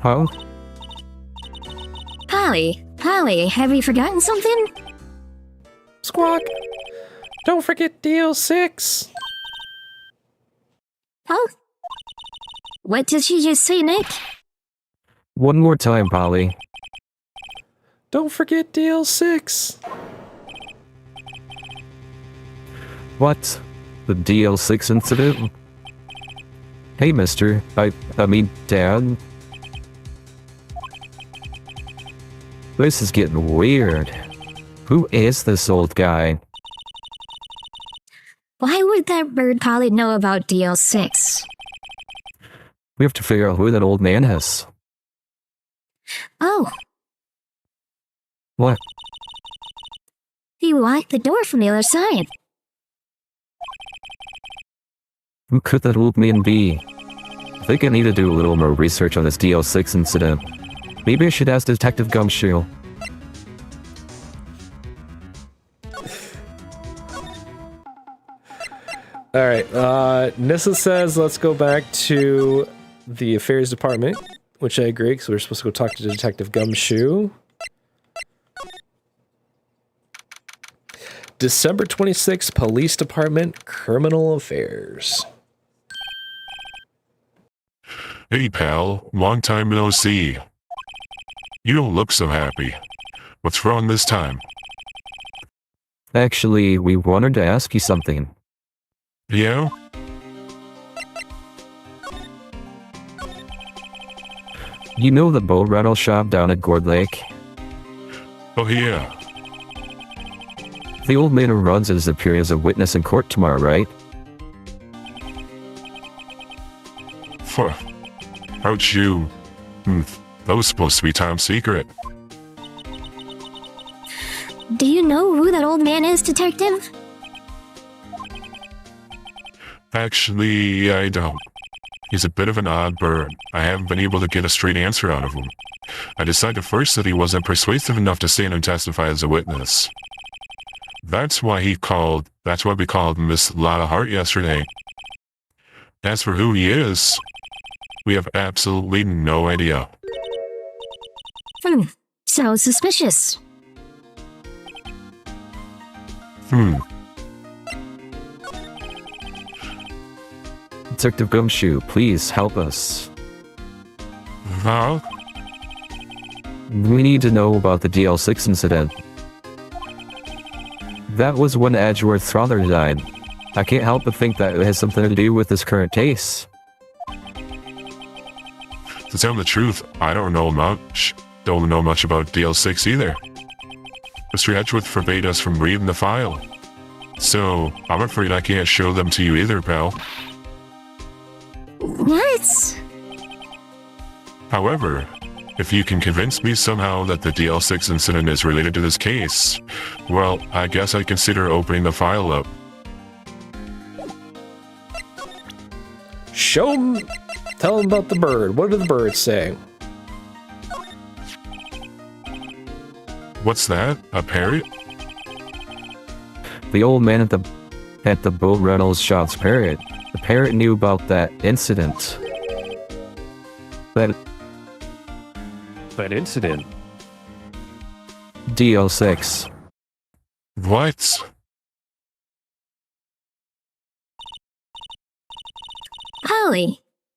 Huh? Polly, have you forgotten something? Squawk! Don't forget DL6! Huh? What did she just say, Nick? One more time, Polly. Don't forget DL6! What? The DL6 incident? Hey, mister. I mean, Dad. This is getting weird. Who is this old guy? Why would that bird probably know about DL6? We have to figure out who that old man is. Oh, What? he locked the door from the other side. Who could that old man be? I think I need to do a little more research on this DL6 incident. Maybe I should ask Detective Gumshoe. All right. Nissa says let's go back to the affairs department, which I agree because we're supposed to go talk to Detective Gumshoe. December 26th, Police Department, Criminal Affairs. Hey pal, long time no see. You don't look so happy. What's wrong this time? Actually, we wanted to ask you something. Yeah? You know the boat rental shop down at Gourd Lake? Oh yeah. The old man who runs it is appearing as a witness in court tomorrow, right? Phew. How'd you... that was supposed to be top secret. Do you know who that old man is, Detective? Actually, I don't. He's a bit of an odd bird. I haven't been able to get a straight answer out of him. I decided first that he wasn't persuasive enough to stand and testify as a witness. That's why we called Miss Lotta Hart yesterday. As for who he is, we have absolutely no idea. So suspicious. Detective Gumshoe, please help us. Huh? We need to know about the DL6 incident. That was when Edgeworth's father died. I can't help but think that it has something to do with this current case. To tell the truth, I don't know much. Don't know much about DL6 either. Mr. Edgeworth forbade us from reading the file. So, I'm afraid I can't show them to you either, pal. What? However, if you can convince me somehow that the DL6 incident is related to this case, well, I guess I'd consider opening the file up. Show him. Tell him about the bird. What did the bird say? What's that? A parrot? The old man at the boat rentals shop's parrot. The parrot knew about that incident. That incident. DL6. What?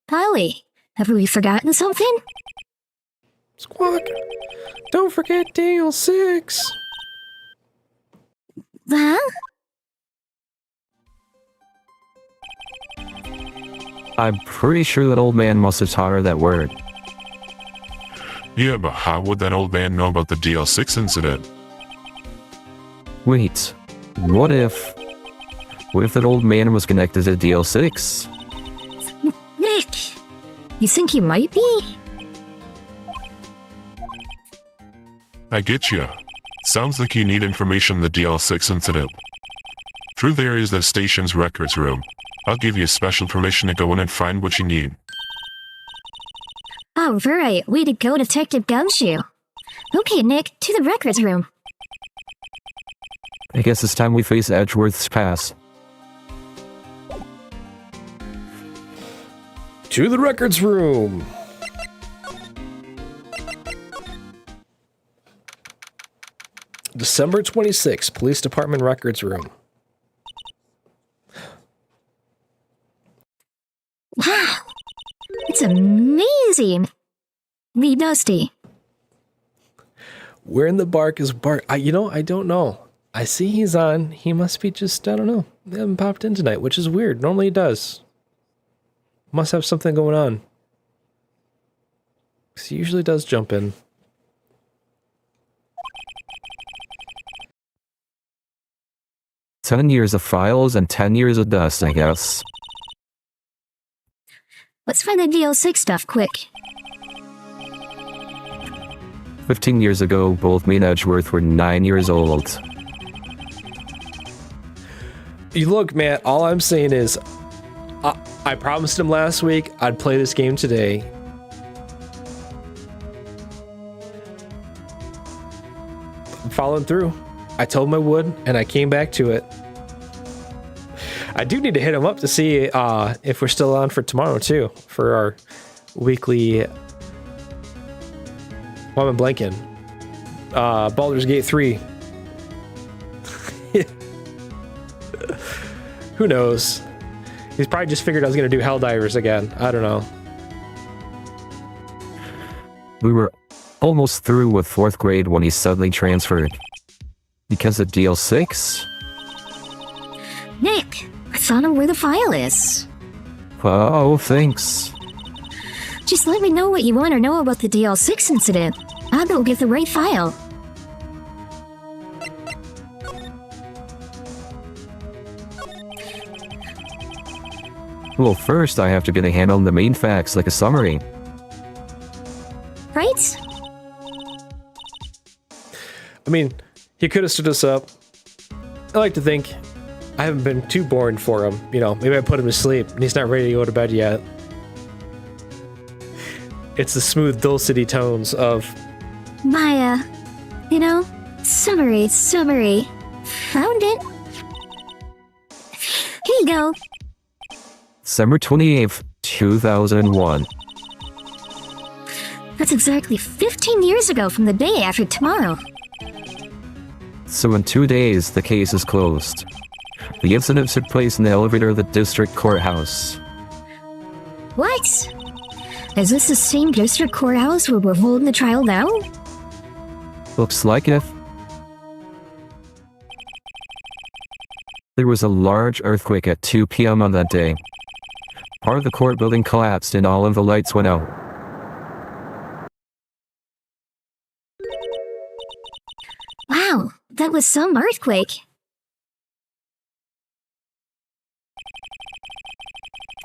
Polly, have we forgotten something? Squawk. Don't forget Daniel 6. Huh? I'm pretty sure that old man must have taught her that word. Yeah, but how would that old man know about the DL6 incident? Wait, what if that old man was connected to DL6? Nick, you think he might be? I get you. Sounds like you need information on the DL6 incident. Through there is the station's records room. I'll give you special permission to go in and find what you need. Oh, right. Way to go, Detective Gumshoe. Okay, Nick, to the records room. I guess it's time we face Edgeworth's past. To the records room. December 26th, Police Department records room. Wow, it's amazing. Lee Dusty. Where in the bark is Bart? I don't know. I see he's on. He must be just, I don't know. They haven't popped in tonight, which is weird. Normally he does. Must have something going on. 'Cause he usually does jump in. 10 years of files and 10 years of dust, I guess. Let's find the DL6 stuff quick. 15 years ago, both me and Edgeworth were 9 years old. You look, man, all I'm saying is, I promised him last week I'd play this game today. I'm following through. I told him I would, and I came back to it. I do need to hit him up to see if we're still on for tomorrow, too, for our weekly... Well, I'm blanking. Baldur's Gate 3. Who knows? He's probably just figured I was going to do Helldivers again. I don't know. We were almost through with 4th grade when he suddenly transferred. Because of DL6? Nick, I found out where the file is. Oh, thanks. Just let me know what you want to know about the DL6 incident. I'll go get the right file. Well, first I have to get a handle on the main facts, like a summary. Right? I mean, he could have stood us up. I like to think I haven't been too boring for him. You know, maybe I put him to sleep and he's not ready to go to bed yet. It's the smooth, dulcety tones of... Maya, you know, summary. Found it. Here you go. December 28th, 2001. That's exactly 15 years ago from the day after tomorrow. So in 2 days, the case is closed. The incident took place in the elevator of the district courthouse. What? Is this the same district courthouse where we're holding the trial now? Looks like it. There was a large earthquake at 2 p.m. on that day. Part of the court building collapsed and all of the lights went out. Wow, that was some earthquake.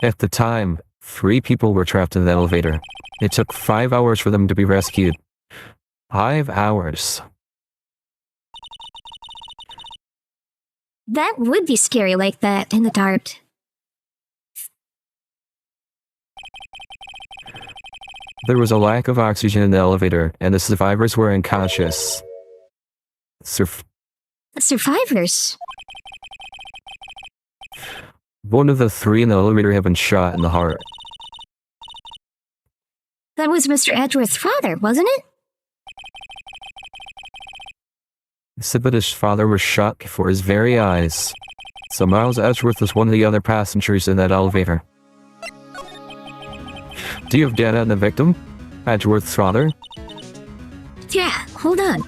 At the time, 3 people were trapped in the elevator. It took 5 hours for them to be rescued. 5 hours. That would be scary like that in the dark. There was a lack of oxygen in the elevator, and the survivors were unconscious. Survivors? One of the 3 in the elevator had been shot in the heart. That was Mr. Edgeworth's father, wasn't it? He said that his father was shot before his very eyes. So Miles Edgeworth was one of the other passengers in that elevator. Do you have data on the victim? Edgeworth's father? Yeah, hold on.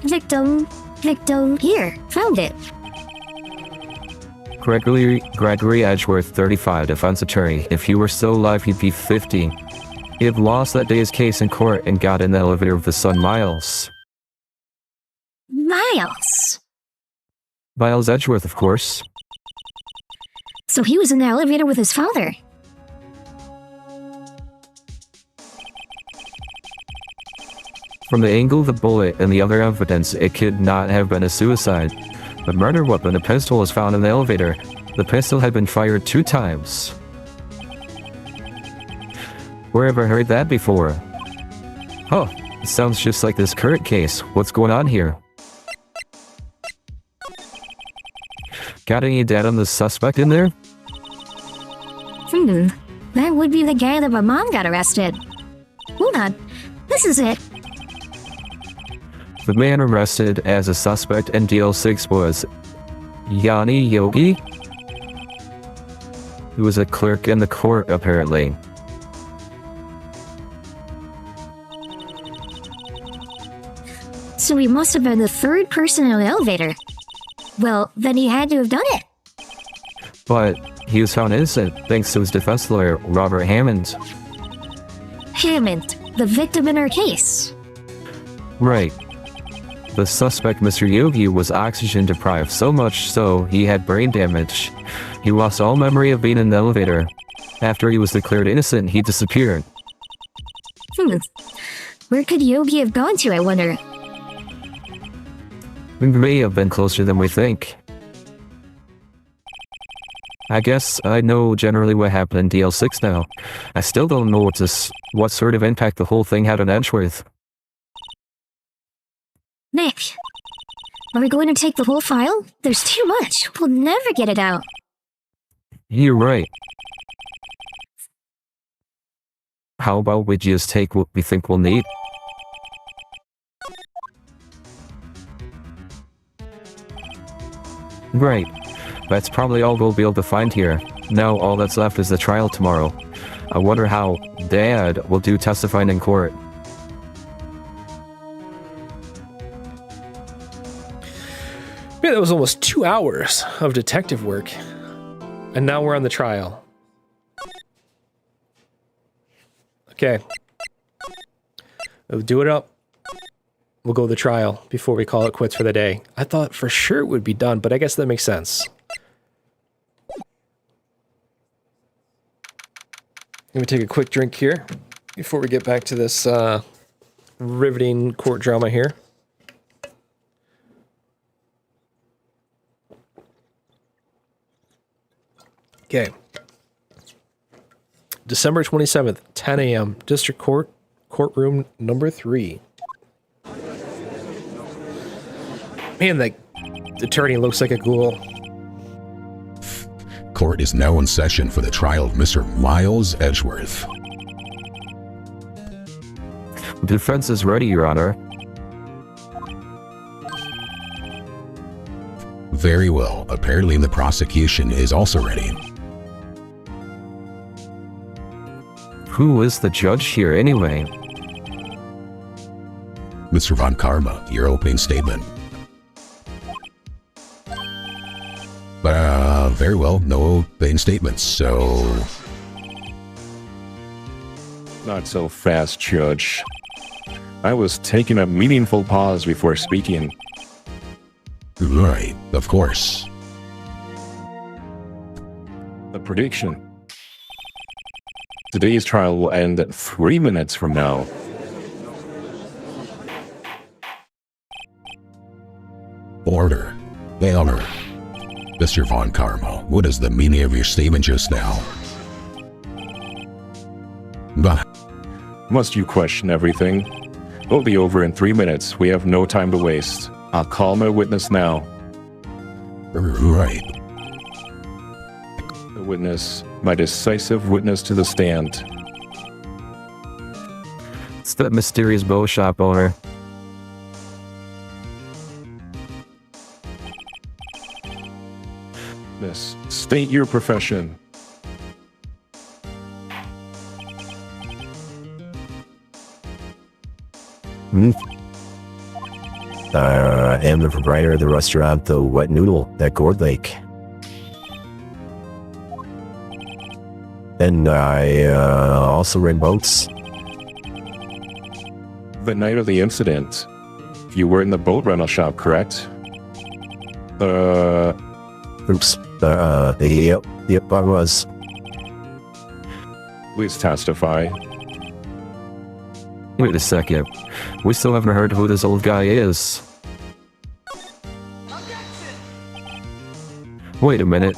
Victim, here, found it. Gregory Edgeworth, 35, defense attorney. If he were still alive, he'd be 50. He had lost that day's case in court and got in the elevator with his son Miles. Miles Edgeworth, of course. So he was in the elevator with his father. From the angle of the bullet and the other evidence, it could not have been a suicide. The murder weapon, a pistol, was found in the elevator. The pistol had been fired 2 times. Where have I heard that before? Oh, it sounds just like this current case. What's going on here? Got any data on the suspect in there? That would be the guy that my mom got arrested. Hold on, this is it. The man arrested as a suspect in DL6 was Yanni Yogi, who was a clerk in the court, apparently. So he must have been the 3rd person in the elevator. Well, then he had to have done it. But he was found innocent thanks to his defense lawyer, Robert Hammond. Hammond, the victim in our case. Right. The suspect, Mr. Yogi, was oxygen deprived, so much so he had brain damage. He lost all memory of being in the elevator. After he was declared innocent, he disappeared. Where could Yogi have gone to, I wonder? We may have been closer than we think. I guess I know generally what happened in DL6 now. I still don't know what sort of impact the whole thing had on Edgeworth. Nick, are we going to take the whole file? There's too much. We'll never get it out. You're right. How about we just take what we think we'll need? Right. That's probably all we'll be able to find here. Now all that's left is the trial tomorrow. I wonder how Dad will do testifying in court. Man, that was almost 2 hours of detective work. And now we're on the trial. Okay. We'll do it up. We'll go to the trial before we call it quits for the day. I thought for sure it would be done, but I guess that makes sense. Let me take a quick drink here before we get back to this riveting court drama here. Okay. December 27th, 10 a.m., District Court, courtroom number 3. Man, that attorney looks like a ghoul. Court is now in session for the trial of Mr. Miles Edgeworth. Defense is ready, Your Honor. Very well. Apparently the prosecution is also ready. Who is the judge here, anyway? Mr. Von Karma, your opening statement. Very well. No opening statements, so... Not so fast, Judge. I was taking a meaningful pause before speaking. Right, of course. A prediction. Today's trial will end at 3 minutes from now. Order. Baylor. Mr. Von Karma, what is the meaning of your statement just now? Bah. Must you question everything? It'll be over in 3 minutes. We have no time to waste. I'll call my witness now. Right. The witness, my decisive witness to the stand. It's that mysterious bow shop owner. Miss, state your profession. I am the proprietor of the restaurant, The Wet Noodle, at Gourd Lake. And I also rent boats. The night of the incident, you were in the boat rental shop, correct? Oops. Yep, I was. Please testify. Wait a second. We still haven't heard who this old guy is. Wait a minute.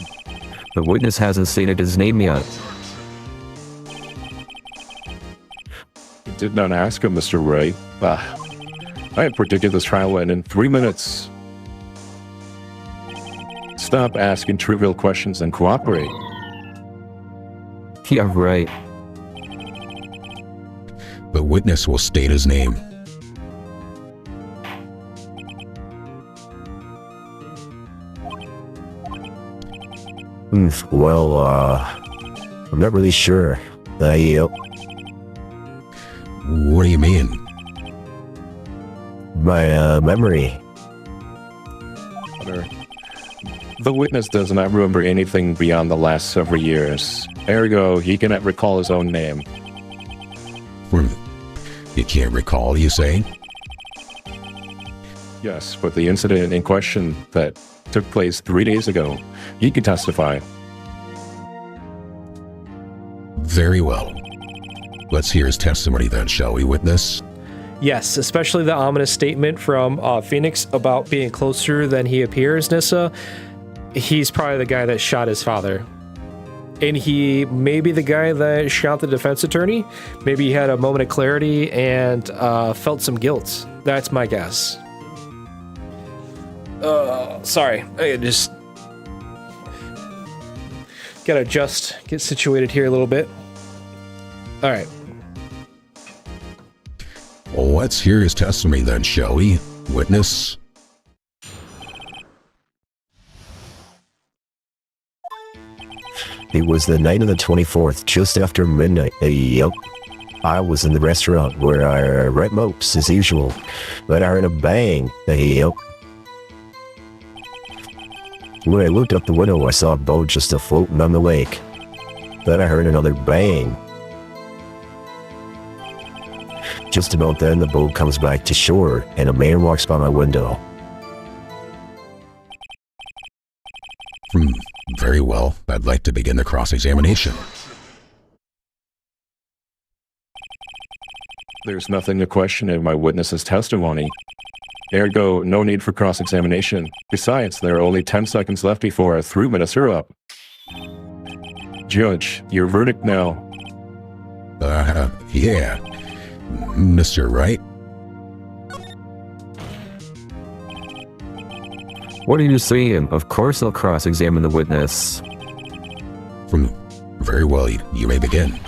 The witness hasn't stated his name yet. You did not ask him, Mr. Wright. I had predicted this trial would end in 3 minutes. Stop asking trivial questions and cooperate. Yeah, right. The witness will state his name. Well, I'm not really sure. What do you mean? My memory. The witness does not remember anything beyond the last several years. Ergo, he cannot recall his own name. You can't recall, you say? Yes, but the incident in question that took place 3 days ago, he could testify. Very well. Let's hear his testimony then, shall we, witness? Yes, especially the ominous statement from Phoenix about being closer than he appears, Nissa. He's probably the guy that shot his father. And he may be the guy that shot the defense attorney. Maybe he had a moment of clarity and felt some guilt. That's my guess. Sorry, I just gotta get situated here a little bit. All right. Well, let's hear his testimony then, shall we, witness? It was the night of the 24th, just after midnight. Yep. I was in the restaurant where I rent mopes as usual, but I heard a bang. Yep. When I looked up the window, I saw a boat just floating on the lake. Then I heard another bang. Just about then, the boat comes back to shore, and a man walks by my window. Very well. I'd like to begin the cross-examination. There's nothing to question in my witness's testimony. Ergo, no need for cross-examination. Besides, there are only 10 seconds left before our 3 minutes are up. Judge, your verdict now. Yeah. Mr. Wright? What are you saying? Of course I'll cross-examine the witness. Very well, you may begin.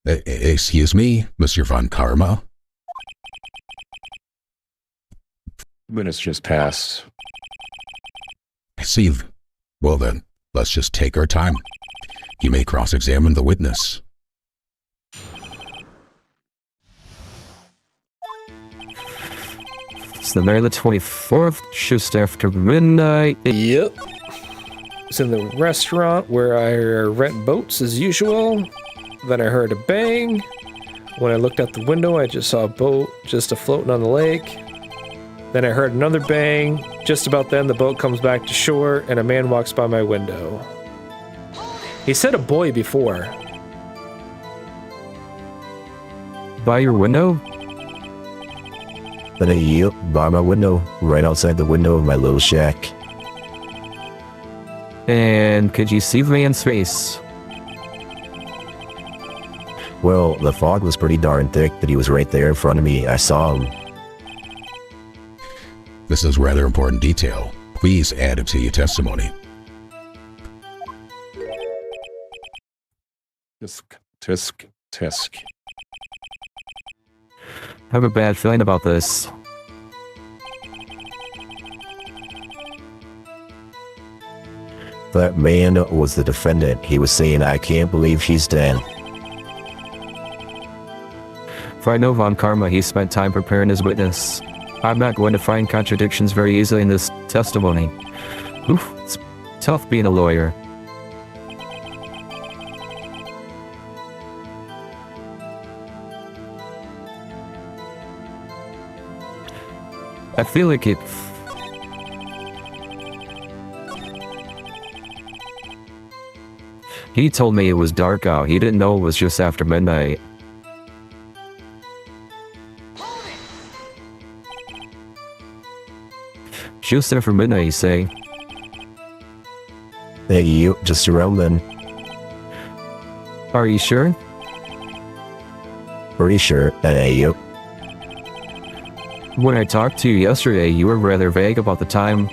Excuse me, Mr. Von Karma? Minutes just passed. I see. Well then, let's just take our time. You may cross-examine the witness. It's the night of the 24th, just after midnight. Yep. It's in the restaurant where I rent boats as usual. Then I heard a bang. When I looked out the window, I just saw a boat just floating on the lake. Then I heard another bang. Just about then, the boat comes back to shore, and a man walks by my window. He said a boy before. By your window? Then yep, by my window, right outside the window of my little shack. And could you see the man's face? Well, the fog was pretty darn thick, but he was right there in front of me. I saw him. This is rather important detail. Please add it to your testimony. Tisk, tisk. I have a bad feeling about this. That man was the defendant. He was saying, I can't believe he's dead. If I know Von Karma, he spent time preparing his witness. I'm not going to find contradictions very easily in this testimony. Oof, it's tough being a lawyer. I feel like it... He told me it was dark out. He didn't know it was just after midnight. Just after midnight, you say? Hey, you, just around then. Are you sure? Pretty sure. Hey, you. When I talked to you yesterday, you were rather vague about the time.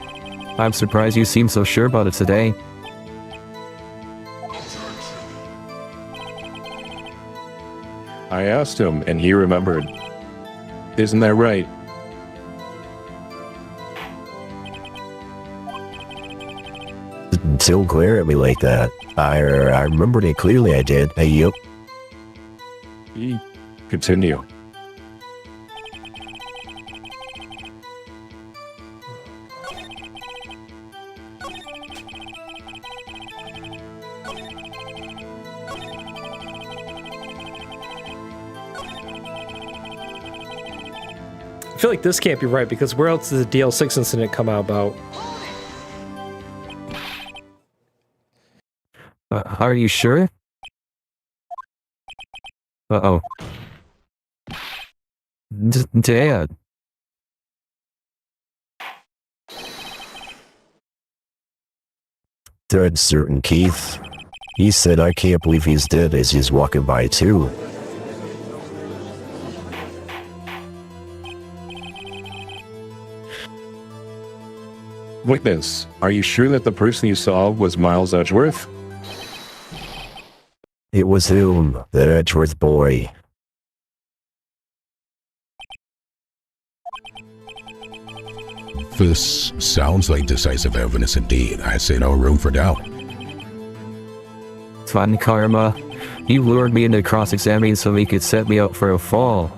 I'm surprised you seem so sure about it today. I asked him, and he remembered. Isn't that right? Don't glare at me like that. I remembered it clearly, I did. Hey, yep. Continue. feel like this can't be right because where else did the DL6 incident come out about? Are you sure? Uh-oh. Dad. Dead certain, Keith. He said I can't believe he's dead as he's walking by too. Witness, are you sure that the person you saw was Miles Edgeworth? It was him, that Edgeworth boy. This sounds like decisive evidence indeed. I see no room for doubt. Fun karma. You lured me into cross-examining so he could set me up for a fall.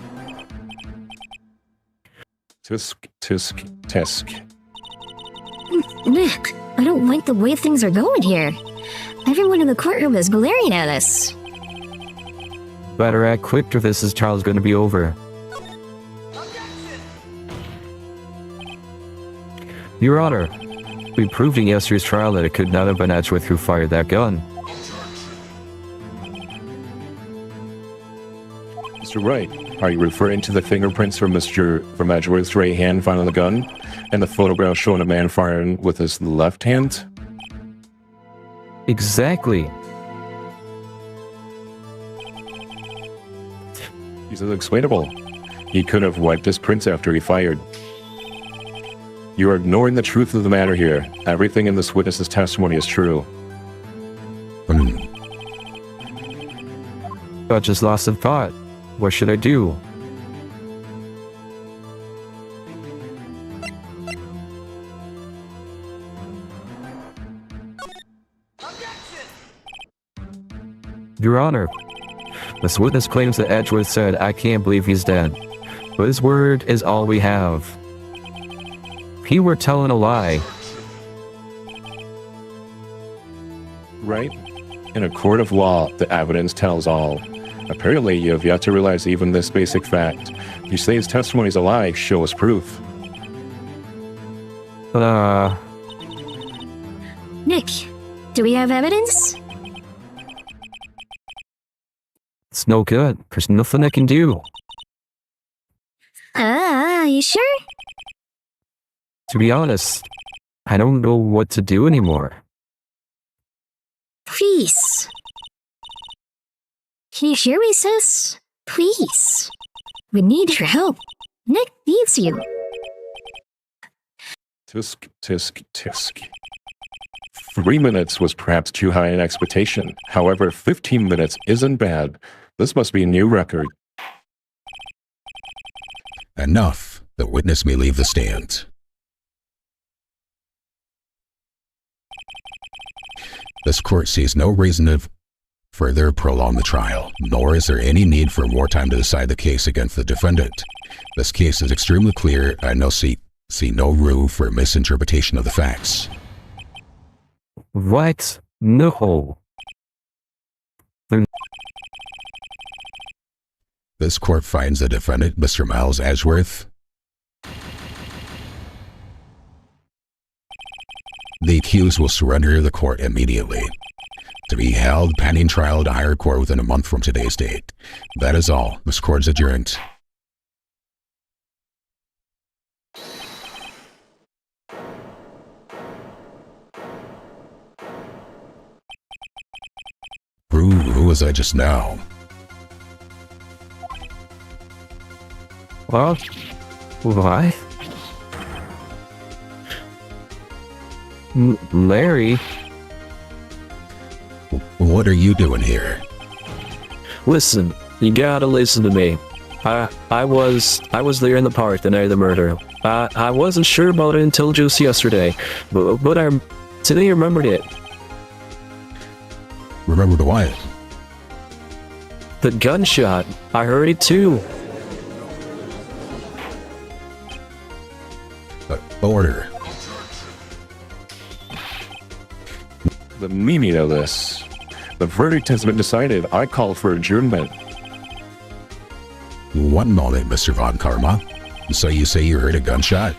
Tisk, tisk, tisk. Nick, I don't like the way things are going here. Everyone in the courtroom is glaring at us. Better act quick or this trial's gonna be over. Your Honor, we proved in yesterday's trial that it could not have been Edgeworth who fired that gun. Mr. Wright, are you referring to the fingerprints from Edgeworth's right hand found on the gun, and the photograph showing a man firing with his left hand? Exactly. These are explainable. He could have wiped his prints after he fired. You are ignoring the truth of the matter here. Everything in this witness's testimony is true. I just lost a thought. What should I do? Your Honor, this witness claims that Edgeworth said, "I can't believe he's dead." But his word is all we have. He were telling a lie. Right? In a court of law, the evidence tells all. Apparently, you have yet to realize even this basic fact. You say his testimony is a lie, show us proof. Nick, do we have evidence? It's no good. There's nothing I can do. You sure? To be honest, I don't know what to do anymore. Please. Can you hear me, sis? Please. We need your help. Nick needs you. Tisk, tisk, tisk. 3 minutes was perhaps too high an expectation. However, 15 minutes isn't bad. This must be a new record. Enough. The witness may leave the stand. This court sees no reason to further prolong the trial, nor is there any need for more time to decide the case against the defendant. This case is extremely clear. I see no room for misinterpretation of the facts. What? No. This court finds the defendant, Mr. Miles Edgeworth. The accused will surrender the court immediately, to be held pending trial to higher court within a month from today's date. That is all. This court is adjourned. Who was I just now? What? Why? Larry? What are you doing here? Listen, you gotta listen to me. I was there in the park the night of the murder. I wasn't sure about it until just yesterday, but today I remembered it. Remember what? The gunshot. I heard it too. Order. The meaning of this. The verdict has been decided. I call for adjournment. 1 moment, Mr. Von Karma. So you say you heard a gunshot?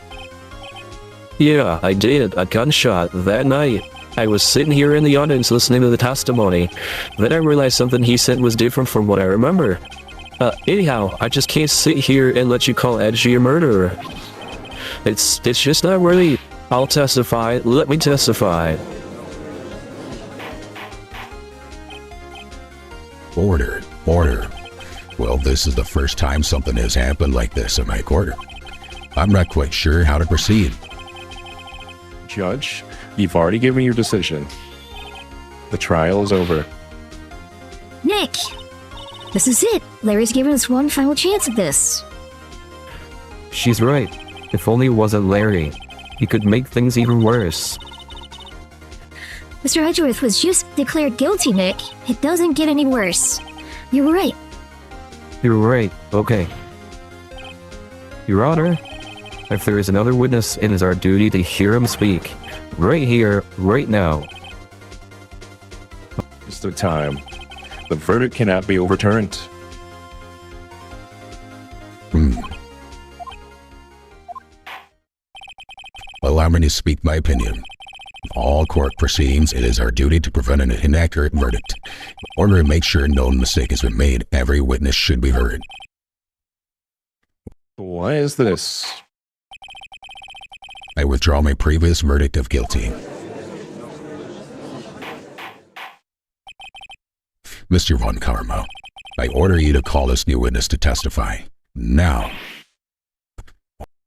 Yeah, I did. A gunshot that night. I was sitting here in the audience listening to the testimony. Then I realized something he said was different from what I remember. Anyhow, I just can't sit here and let you call Edgy a murderer. It's just not worthy. I'll testify. Let me testify. Order. Well, this is the first time something has happened like this in my court. I'm not quite sure how to proceed. Judge, you've already given your decision. The trial is over. Nick! This is it. Larry's given us one final chance at this. She's right. If only it wasn't Larry, he could make things even worse. Mr. Edgeworth was just declared guilty, Nick. It doesn't get any worse. You were right. You're right. Okay. Your Honor, if there is another witness, it is our duty to hear him speak. Right here, right now. It's the time. The verdict cannot be overturned. Allow me to speak my opinion. In all court proceedings, it is our duty to prevent an inaccurate verdict. In order to make sure no mistake has been made, every witness should be heard. Why is this? I withdraw my previous verdict of guilty. Mr. Von Karma, I order you to call this new witness to testify. Now.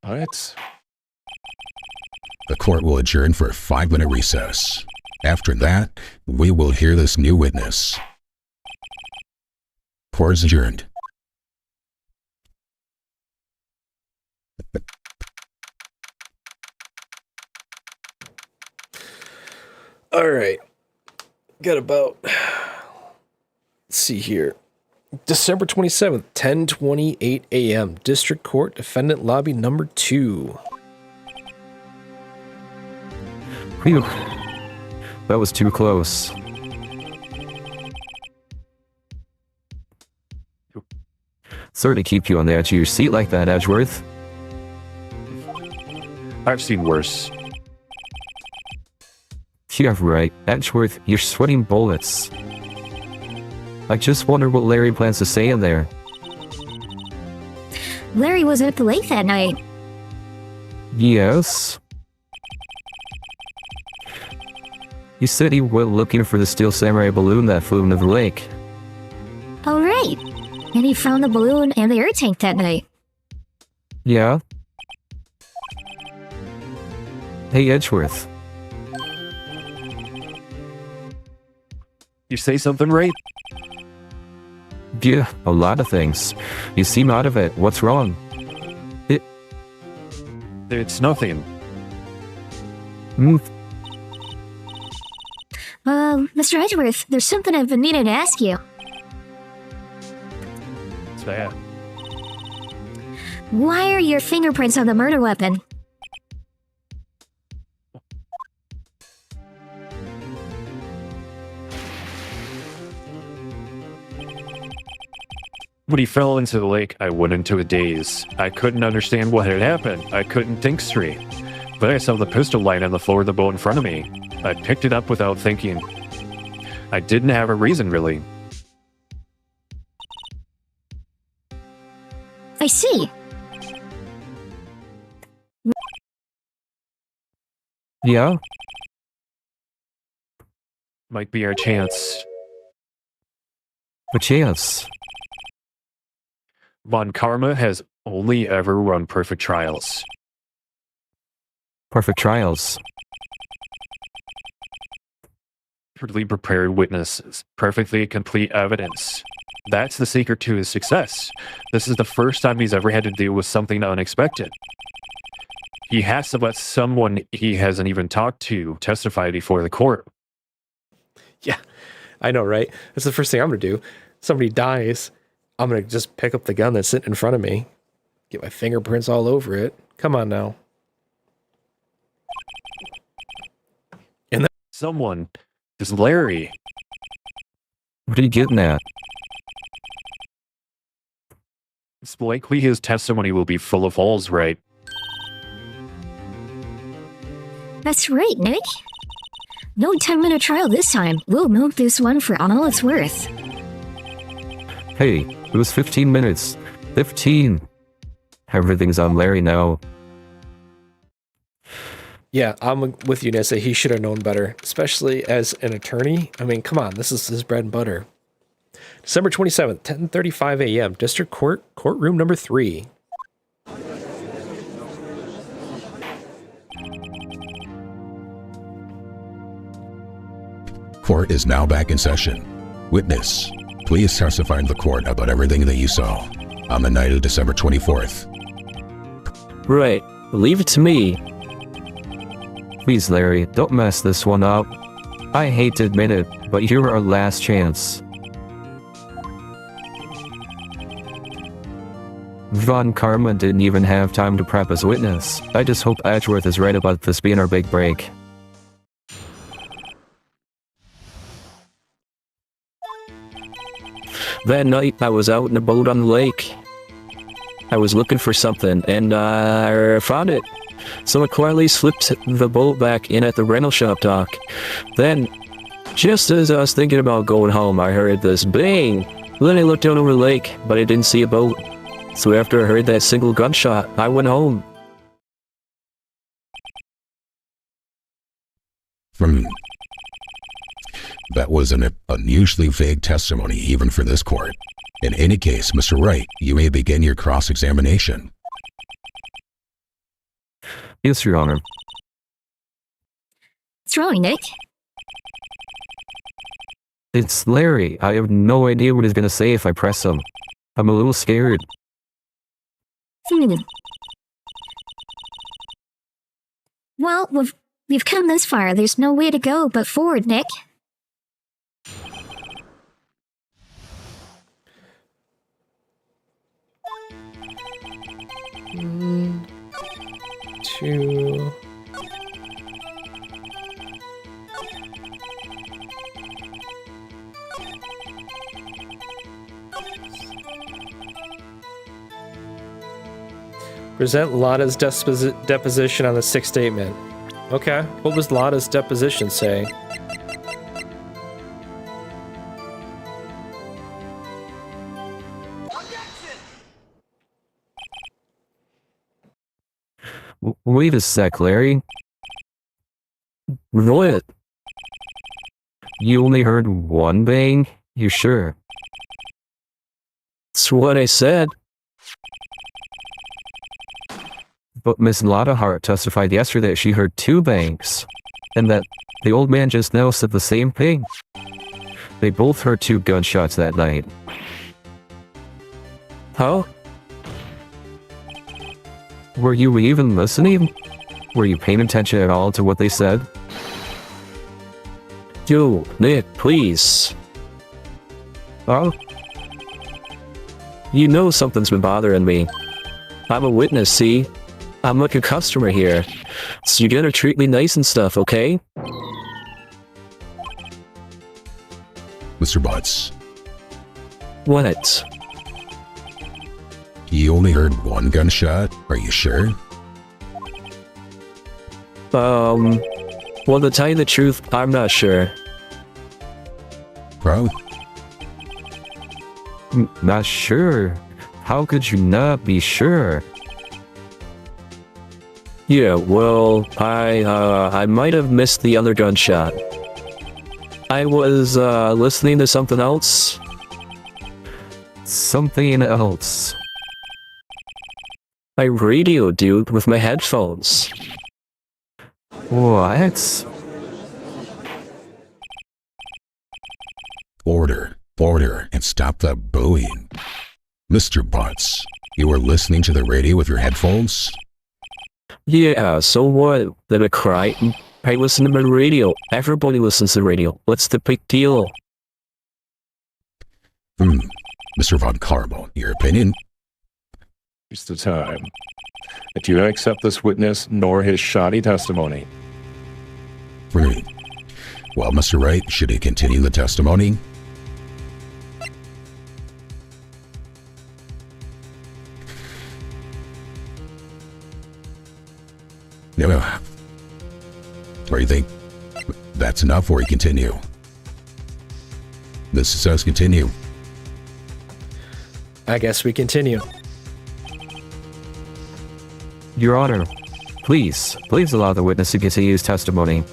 What? The court will adjourn for a 5-minute recess. After that, we will hear this new witness. Court is adjourned. All right. Got about, let's see here. December 27th, 10:28 a.m. District Court, Defendant Lobby number 2. Phew. That was too close. Sorry to keep you on the edge of your seat like that, Edgeworth. I've seen worse. Yeah, right. Edgeworth, you're sweating bullets. I just wonder what Larry plans to say in there. Larry was at the lake that night. Yes? He said he went looking for the steel samurai balloon that flew into the lake. Oh, right. And he found the balloon and the air tank that night. Yeah? Hey, Edgeworth. You say something right? Yeah, a lot of things. You seem out of it. What's wrong? It's nothing. Mr. Edgeworth, there's something I've been needing to ask you. It's bad. Why are your fingerprints on the murder weapon? When he fell into the lake, I went into a daze. I couldn't understand what had happened. I couldn't think straight. But I saw the pistol lying on the floor of the boat in front of me. I picked it up without thinking. I didn't have a reason, really. I see. Yeah? Might be our chance. A chance. Von Karma has only ever run perfect trials. Perfect trials. Perfectly prepared witnesses. Perfectly complete evidence. That's the secret to his success. This is the first time he's ever had to deal with something unexpected. He has to let someone he hasn't even talked to testify before the court. Yeah, I know, right? That's the first thing I'm going to do. Somebody dies, I'm going to just pick up the gun that's sitting in front of me, get my fingerprints all over it. Come on now. And then Someone is Larry. What are you getting at? It's likely his testimony will be full of holes, right? That's right, Nick. No 10-minute trial this time. We'll milk this one for all it's worth. Hey, it was 15 minutes. 15. Everything's on Larry now. Yeah, I'm with you, Nessa. He should have known better, especially as an attorney. I mean, come on, this is his bread and butter. December 27th, 10:35 a.m., District Court, Courtroom number 3. Court is now back in session. Witness, please testify in the court about everything that you saw on the night of December 24th. Right. Leave it to me. Please, Larry, don't mess this one up. I hate to admit it, but you're our last chance. Von Karma didn't even have time to prep as witness. I just hope Edgeworth is right about this being our big break. That night, I was out in a boat on the lake. I was looking for something, and I found it. So I quietly slipped the boat back in at the rental shop dock. Then, just as I was thinking about going home, I heard this bang. Then I looked down over the lake, but I didn't see a boat. So after I heard that single gunshot, I went home. That was an unusually vague testimony even for this court. In any case, Mr. Wright, you may begin your cross-examination. Yes, Your Honor. What's wrong, Nick? It's Larry. I have no idea what he's gonna say if I press him. I'm a little scared. Well, we've come this far. There's no way to go but forward, Nick. Two. Present Lada's deposition on the sixth statement. Okay, what was Lada's deposition say? Wait a sec, Larry. What? You only heard one bang? You sure? That's what I said. But Miss Lotta Hart testified yesterday that she heard 2 bangs, and that the old man just now said the same thing. They both heard 2 gunshots that night. Huh? Were you even listening? Were you paying attention at all to what they said? Yo, Nick, please. Oh? You know something's been bothering me. I'm a witness, see? I'm like a customer here. So you gotta treat me nice and stuff, okay? Mr. Butts, What? you only heard 1 gunshot? Are you sure? Well, to tell you the truth, I'm not sure. Bro, Not sure. How could you not be sure? Yeah, well, I might have missed the other gunshot. I was, listening to something else. Something else. My radio, dude, with my headphones. What? Order, and stop that booing. Mr. Butts, you were listening to the radio with your headphones? Yeah, so what? Did I cry? I listen to my radio. Everybody listens to the radio. What's the big deal? Mr. Von Karma, your opinion? It's the time. I do not accept this witness nor his shoddy testimony. Well, Mr. Wright, should he continue the testimony? Yeah. Or you think that's enough, or you continue? This says continue. I guess we continue. Your Honor, please allow the witness to continue his testimony.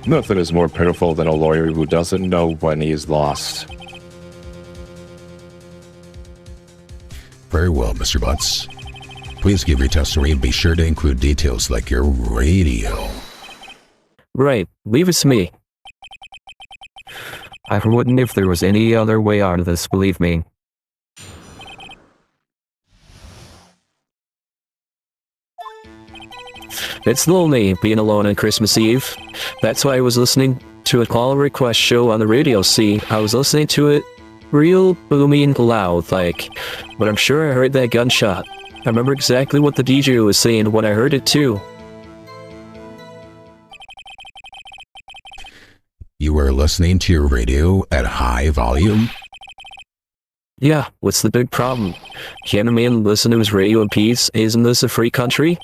Nothing is more pitiful than a lawyer who doesn't know when he is lost. Very well, Mr. Butts. Please give your testimony and be sure to include details like your radio. Right, leave it to me. I wouldn't if there was any other way out of this, believe me. It's lonely being alone on Christmas Eve. That's why I was listening to a call request show on the radio. See, I was listening to it real booming loud, like, but I'm sure I heard that gunshot. I remember exactly what the DJ was saying when I heard it too. You were listening to your radio at high volume? Yeah, what's the big problem? Can a man listen to his radio in peace? Isn't this a free country?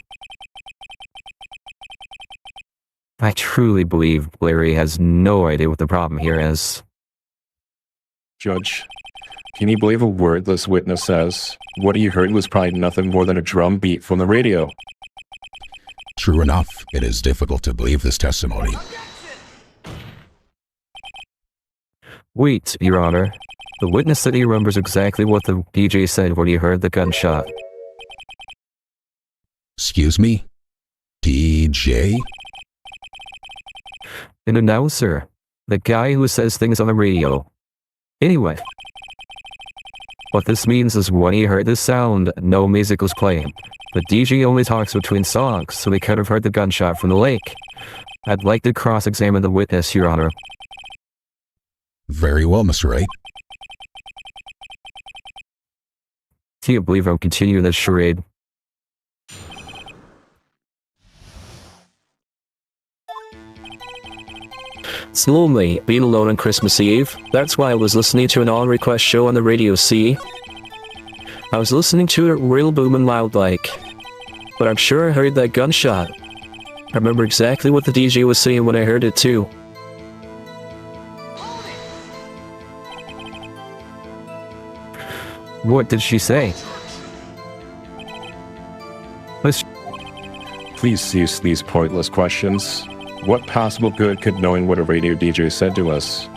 I truly believe Larry has no idea what the problem here is. Judge, can you believe a word this witness says? What he heard was probably nothing more than a drum beat from the radio. True enough, it is difficult to believe this testimony. Wait, Your Honor. The witness said he remembers exactly what the DJ said when he heard the gunshot. Excuse me? DJ? An announcer. The guy who says things on the radio. Anyway. What this means is when he heard this sound, no music was playing. The DJ only talks between songs, so he could have heard the gunshot from the lake. I'd like to cross-examine the witness, Your Honor. Very well, Mr. Wright. Can't believe I'm continuing this charade. It's lonely being alone on Christmas Eve. That's why I was listening to an all-request show on the radio, see? I was listening to it real booming loud like, but I'm sure I heard that gunshot. I remember exactly what the DJ was saying when I heard it too. What did she say? Please cease these pointless questions. What possible good could knowing what a radio DJ said to us?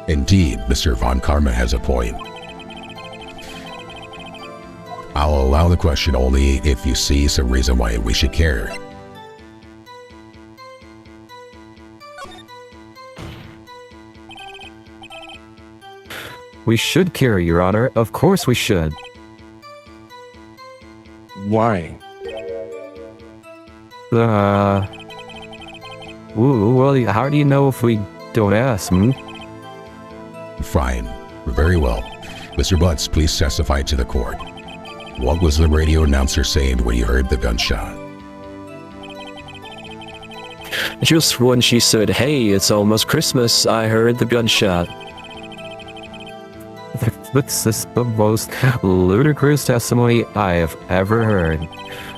Indeed, Mr. Von Karma has a point. I'll allow the question only if you see some reason why we should care. We should care, Your Honor. Of course we should. Why? Well, how do you know if we don't ask, hmm? Fine. Very well. Mr. Butts, please testify to the court. What was the radio announcer saying when you heard the gunshot? Just when she said, "Hey, it's almost Christmas," I heard the gunshot. This is the most ludicrous testimony I have ever heard.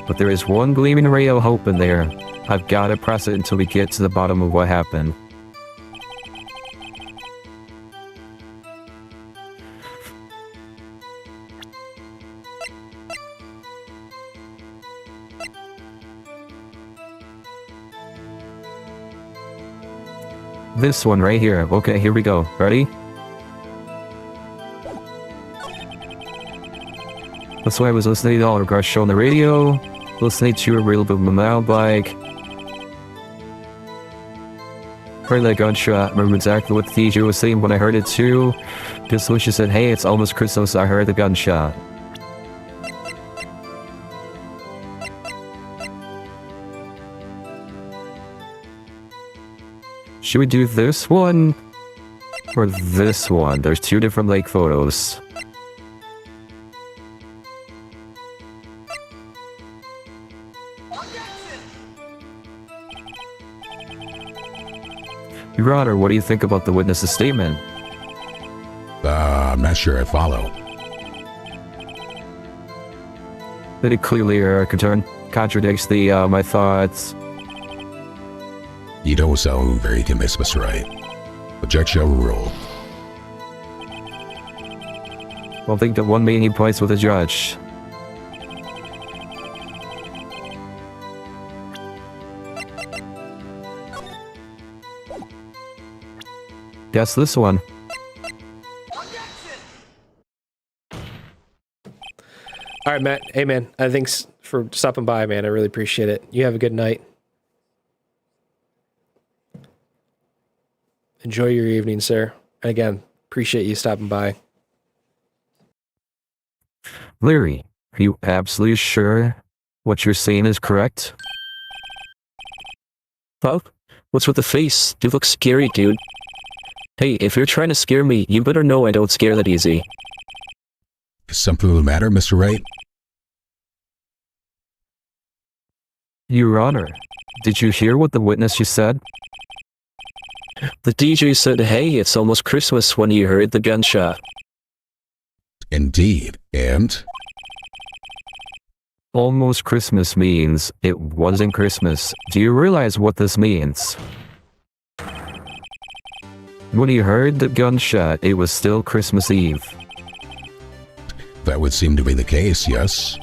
But there is one gleaming ray of hope in there. I've got to press it until we get to the bottom of what happened. This one right here. Okay, here we go. Ready? That's why I was listening to the All-Request show on the radio, listening to a real boom loud bike. Heard that gunshot, remember exactly what the DJ was saying when I heard it too. Just when she said, "Hey, it's almost Christmas," I heard the gunshot. Should we do this one? Or this one? There's two different lake photos. Your Honor, what do you think about the witness's statement? I'm not sure I follow. That it clearly contradicts my thoughts. You don't sound very convinced, Mr. Wright. Objection overruled. Well, I think that one main points with the judge. Guess this one. All right, Matt. Hey, man. Thanks for stopping by, man. I really appreciate it. You have a good night. Enjoy your evening, sir. And again, appreciate you stopping by. Larry, are you absolutely sure what you're saying is correct? Huh? What's with the face? You look scary, dude. Hey, if you're trying to scare me, you better know I don't scare that easy. Is something the matter, Mr. Wright? Your Honor, did you hear what the witness just said? The DJ said, hey, it's almost Christmas when you heard the gunshot. Indeed. And? Almost Christmas means it wasn't Christmas. Do you realize what this means? When he heard the gunshot, it was still Christmas Eve. That would seem to be the case, yes.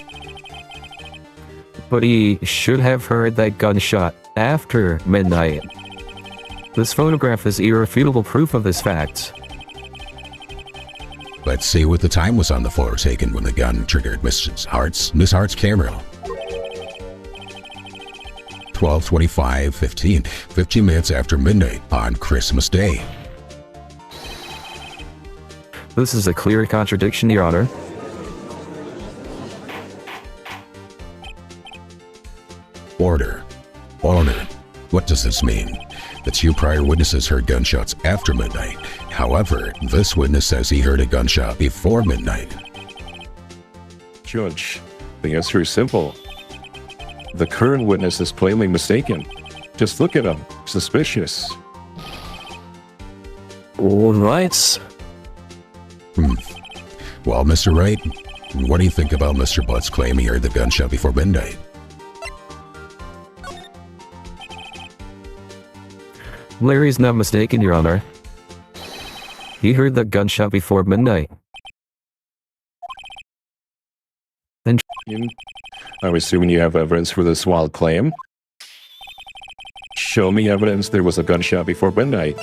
But he should have heard that gunshot after midnight. This photograph is irrefutable proof of this fact. Let's see what the time was on the floor taken when the gun triggered Miss Hart's camera. 12:25, 15 minutes after midnight on Christmas Day. This is a clear contradiction, Your Honor. Order. What does this mean? The two prior witnesses heard gunshots after midnight. However, this witness says he heard a gunshot before midnight. Judge, the answer is simple. The current witness is plainly mistaken. Just look at him. Suspicious. All right. Well, Mr. Wright, what do you think about Mr. Butt's claim he heard the gunshot before midnight? Larry's not mistaken, Your Honor. He heard the gunshot before midnight. Then I'm assuming you have evidence for this wild claim. Show me evidence there was a gunshot before midnight.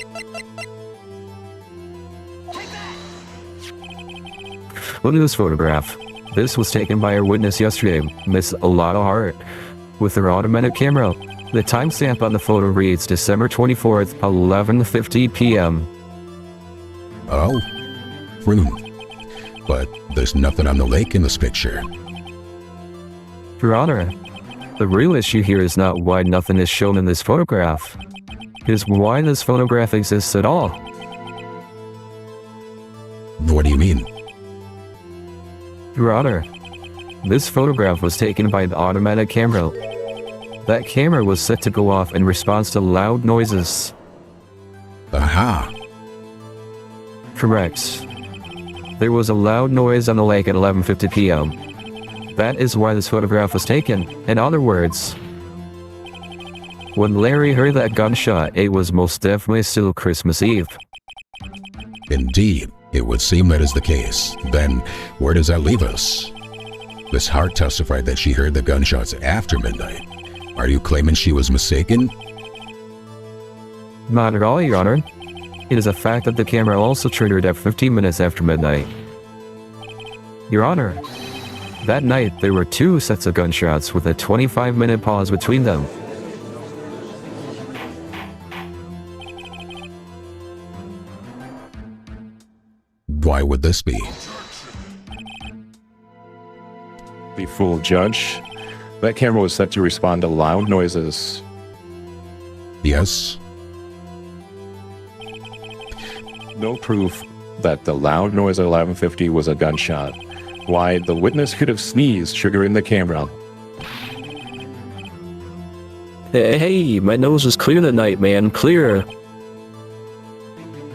look at this photograph. This was taken by our witness yesterday, Miss Alana Hart, with her automatic camera. The timestamp on the photo reads December 24th, 11:50 p.m. Oh, but there's nothing on the lake in this picture. Your Honor, the real issue here is not why nothing is shown in this photograph. It is why this photograph exists at all. What do you mean? Your Honor, this photograph was taken by an automatic camera. That camera was set to go off in response to loud noises. Aha! Correct. There was a loud noise on the lake at 11:50 p.m. That is why this photograph was taken. In other words, when Larry heard that gunshot, it was most definitely still Christmas Eve. Indeed, it would seem that is the case. Then, where does that leave us? Miss Hart testified that she heard the gunshots after midnight. Are you claiming she was mistaken? Not at all, Your Honor. It is a fact that the camera also triggered at 15 minutes after midnight. Your Honor, that night there were 2 sets of gunshots with a 25-minute pause between them. Why would this be? The fool judge. That camera was set to respond to loud noises. Yes. No proof that the loud noise at 11:50 was a gunshot. Why, the witness could have sneezed, triggering the camera. Hey, my nose was clear that night, man. Clear.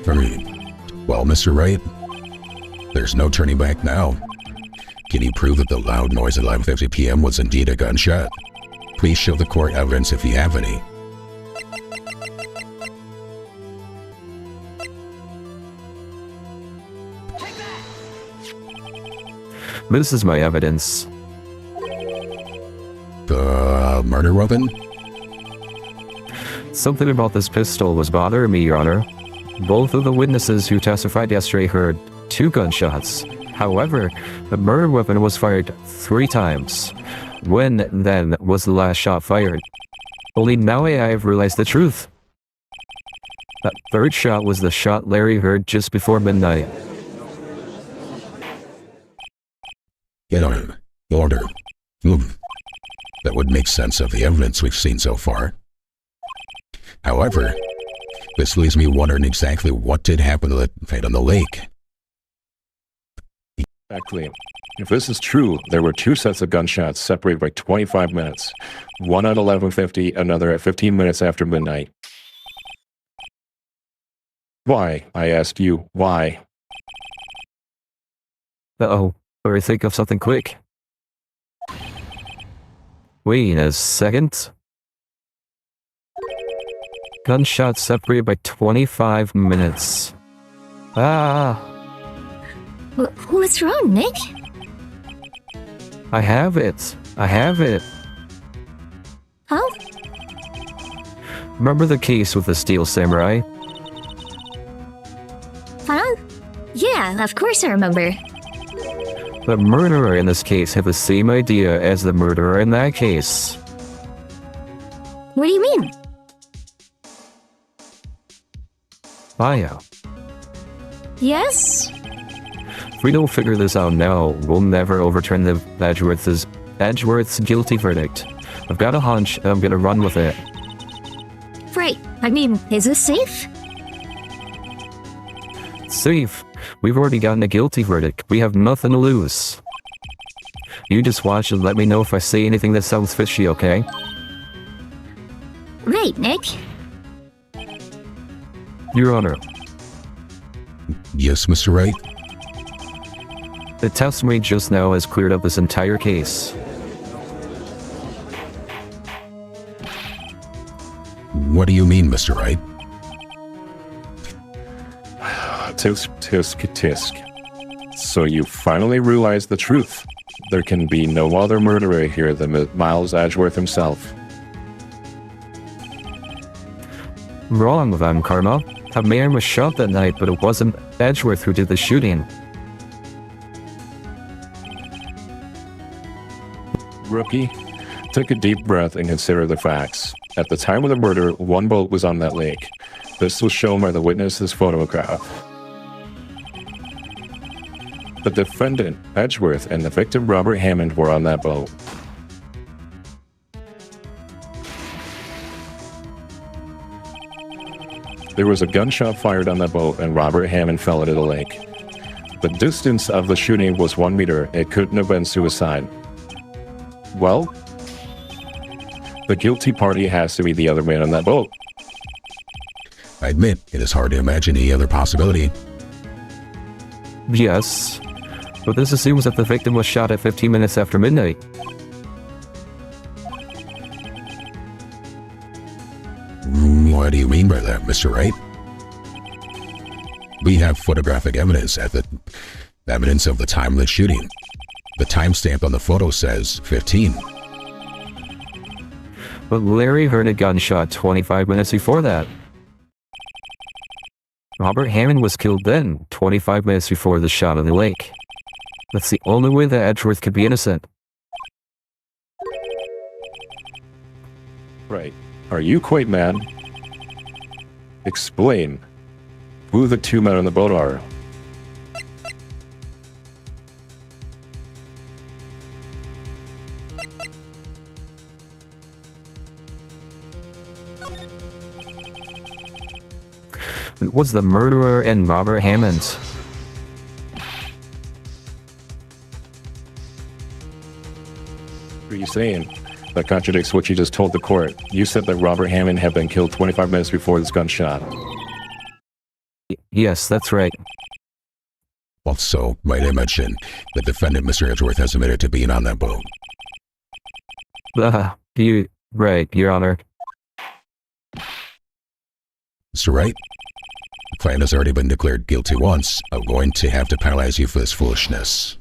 Well, Mr. Wright, there's no turning back now. Can you prove that the loud noise at 11:50 p.m. was indeed a gunshot? Please show the court evidence if you have any. This is my evidence. The murder weapon? Something about this pistol was bothering me, Your Honor. Both of the witnesses who testified yesterday heard 2 gunshots. However, the murder weapon was fired 3 times. When, then, was the last shot fired? Only now I have realized the truth. That 3rd shot was the shot Larry heard just before midnight. Get on him. Order. That would make sense of the evidence we've seen so far. However, this leaves me wondering exactly what did happen to the fight on the lake. Exactly. If this is true, there were 2 sets of gunshots separated by 25 minutes. One at 11:50, another at 15 minutes after midnight. Why? I asked you, why? Uh-oh. Better think of something quick. Wait a second. Gunshots separated by 25 minutes. What's wrong, Nick? I have it. Huh? Remember the case with the steel samurai? Huh? Yeah, of course I remember. The murderer in this case had the same idea as the murderer in that case. What do you mean? Maya, Yes? if we don't figure this out now, we'll never overturn the Edgeworth's guilty verdict. I've got a hunch, and I'm gonna run with it. Right. I mean, is this safe? Safe. We've already gotten a guilty verdict. We have nothing to lose. You just watch and let me know if I say anything that sounds fishy, okay? Right, Nick. Your Honor, Yes, Mr. Wright? the testimony just now has cleared up this entire case. What do you mean, Mr. Wright? Tisk, tisk, tisk. So you finally realized the truth. There can be no other murderer here than Miles Edgeworth himself. Wrong, Van Karma. A man was shot that night, but it wasn't Edgeworth who did the shooting. Rookie, take a deep breath and consider the facts. At the time of the murder, 1 boat was on that lake. This was shown by the witness's photograph. The defendant, Edgeworth, and the victim, Robert Hammond, were on that boat. There was a gunshot fired on that boat, and Robert Hammond fell into the lake. The distance of the shooting was 1 meter. It couldn't have been suicide. Well, the guilty party has to be the other man on that boat. I admit, it is hard to imagine any other possibility. Yes, but this assumes that the victim was shot at 15 minutes after midnight. What do you mean by that, Mr. Wright? We have photographic evidence of the time of the shooting. The timestamp on the photo says 15. But Larry heard a gunshot 25 minutes before that. Robert Hammond was killed then, 25 minutes before the shot in the lake. That's the only way that Edgeworth could be innocent. Right. Are you quite mad? Explain who the 2 men on the boat are. It was the murderer and Robert Hammond. What are you saying? That contradicts what you just told the court. You said that Robert Hammond had been killed 25 minutes before this gunshot. Yes, that's right. Also, might I mention, the defendant, Mr. Edgeworth, has admitted to being on that boat. Right, Your Honor. Mr. Wright, the client has already been declared guilty once. I'm going to have to penalize you for this foolishness.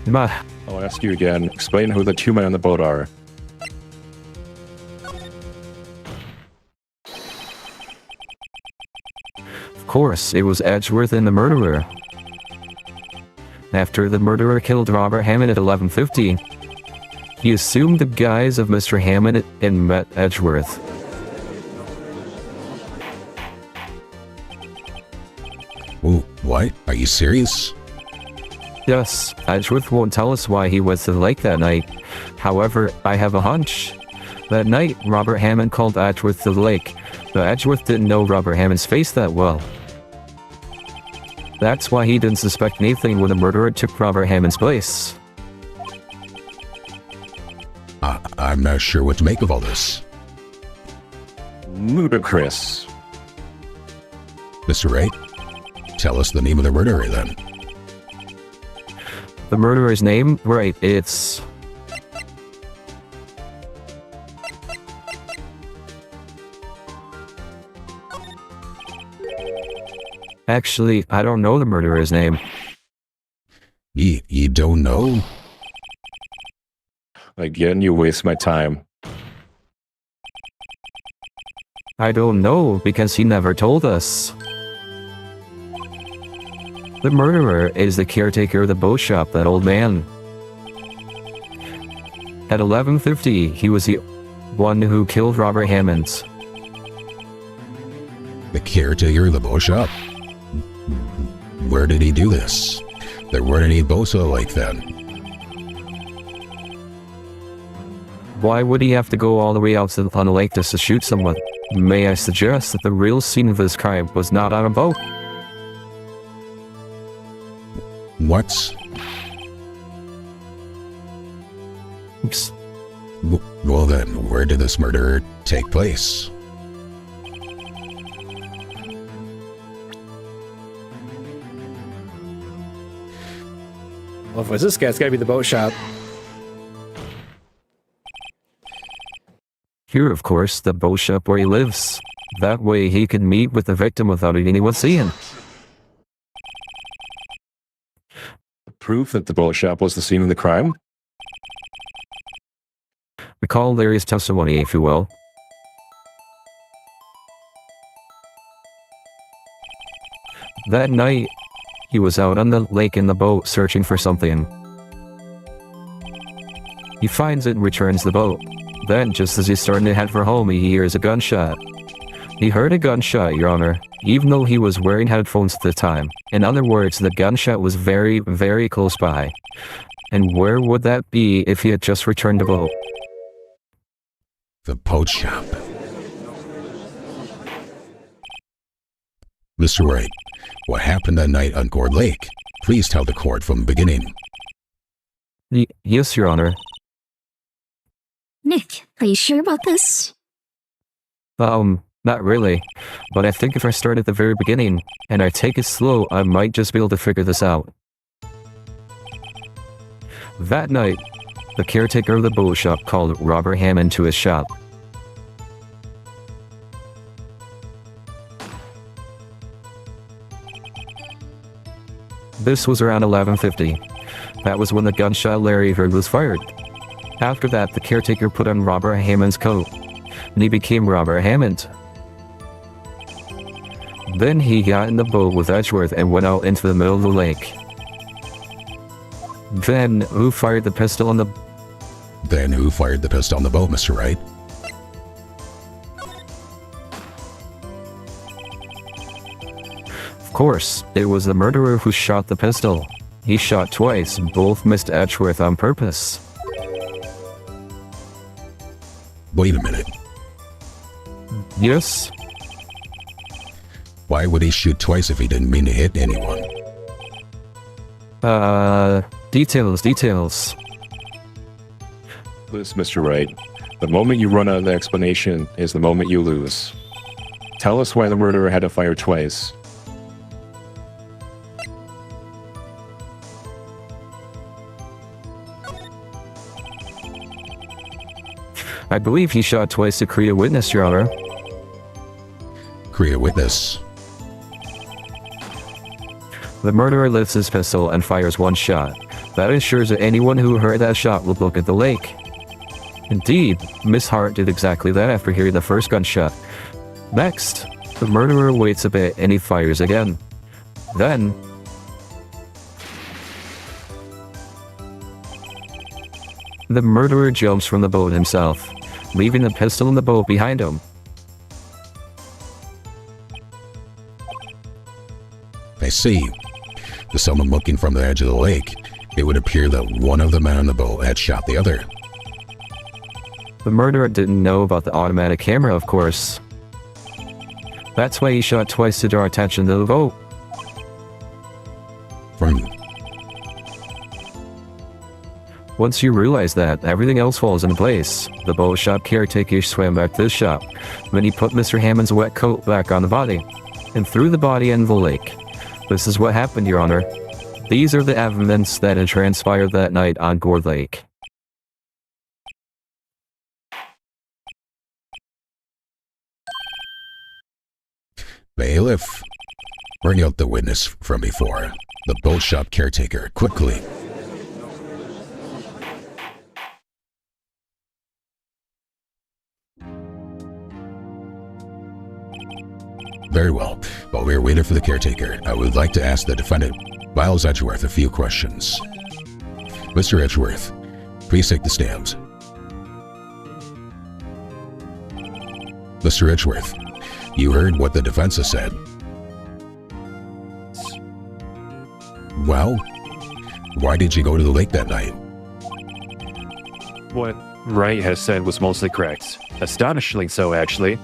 Ma. I'll ask you again. Explain who the two men on the boat are. Of course, it was Edgeworth and the murderer. After the murderer killed Robert Hammond at 11:50, he assumed the guise of Mr. Hammond and met Edgeworth. Ooh, what? Are you serious? Yes, Edgeworth won't tell us why he was to the lake that night. However, I have a hunch. That night, Robert Hammond called Edgeworth to the lake, but Edgeworth didn't know Robert Hammond's face that well. That's why he didn't suspect anything when the murderer took Robert Hammond's place. I'm not sure what to make of all this. Ludicrous. Mr. Wright, tell us the name of the murderer then. The murderer's name? Right, it's... Actually, I don't know the murderer's name. You don't know? Again, you waste my time. I don't know, because he never told us. The murderer is the caretaker of the boat shop, that old man. At 11:50, he was the one who killed Robert Hammond. The caretaker of the boat shop? Where did he do this? There weren't any boats of the lake then. Why would he have to go all the way out to the lake just to shoot someone? May I suggest that the real scene of this crime was not on a boat? What? Oops. Well then, where did this murder take place? Well, if it's this guy, it's gotta be the boat shop. Here, of course, the boat shop where he lives. That way he can meet with the victim without anyone seeing. Proof that the boat shop was the scene of the crime? Recall Larry's testimony, if you will. That night, he was out on the lake in the boat searching for something. He finds it and returns the boat. Then, just as he's starting to head for home, he hears a gunshot. He heard a gunshot, Your Honor, even though he was wearing headphones at the time. In other words, the gunshot was very, very close by. And where would that be if he had just returned the boat? The boat shop. Mr. Wright, what happened that night on Gourd Lake? Please tell the court from the beginning. Yes, Your Honor. Nick, are you sure about this? Not really. But I think if I start at the very beginning, and I take it slow, I might just be able to figure this out. That night, the caretaker of the boat shop called Robert Hammond to his shop. This was around 11:50. That was when the gunshot Larry heard was fired. After that, the caretaker put on Robert Hammond's coat, and he became Robert Hammond. Then he got in the boat with Edgeworth and went out into the middle of the lake. Then, who fired the pistol on the... Then who fired the pistol on the boat, Mr. Wright? Of course, it was the murderer who shot the pistol. He shot twice, both missed Edgeworth on purpose. Wait a minute. Yes? Why would he shoot twice if he didn't mean to hit anyone? Details. This, Mr. Wright. The moment you run out of the explanation is the moment you lose. Tell us why the murderer had to fire twice. I believe he shot twice to create a witness, Your Honor. Create a witness. The murderer lifts his pistol and fires one shot. That ensures that anyone who heard that shot will look at the lake. Indeed, Miss Hart did exactly that after hearing the first gunshot. Next, the murderer waits a bit and he fires again. Then, the murderer jumps from the boat himself, leaving the pistol in the boat behind him. I see. To someone looking from the edge of the lake, it would appear that one of the men on the boat had shot the other. The murderer didn't know about the automatic camera, of course. That's why he shot twice to draw attention to the boat. Once you realize that, everything else falls into place. The boat shop caretaker swam back to the shop. Then he put Mr. Hammond's wet coat back on the body, and threw the body into the lake. This is what happened, Your Honor. These are the events that had transpired that night on Gourd Lake. Bailiff, bring out the witness from before. The boat shop caretaker, quickly. Very well. While we are waiting for the caretaker, I would like to ask the defendant, Miles Edgeworth, a few questions. Mr. Edgeworth, please take the stand. Mr. Edgeworth, you heard what the defense has said. Well, why did you go to the lake that night? What Wright has said was mostly correct. Astonishingly so, actually.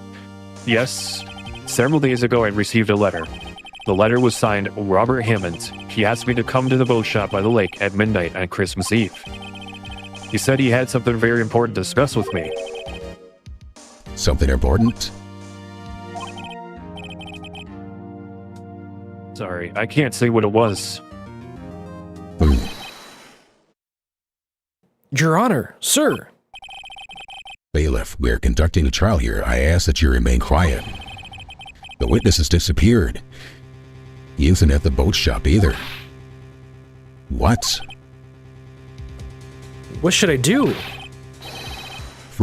Yes, several days ago I received a letter. The letter was signed Robert Hammond. He asked me to come to the boat shop by the lake at midnight on Christmas Eve. He said he had something very important to discuss with me. Something important? Sorry, I can't say what it was. Your Honor, sir. Bailiff, we are conducting a trial here. I ask that you remain quiet. The witness has disappeared. He isn't at the boat shop either. What? What should I do?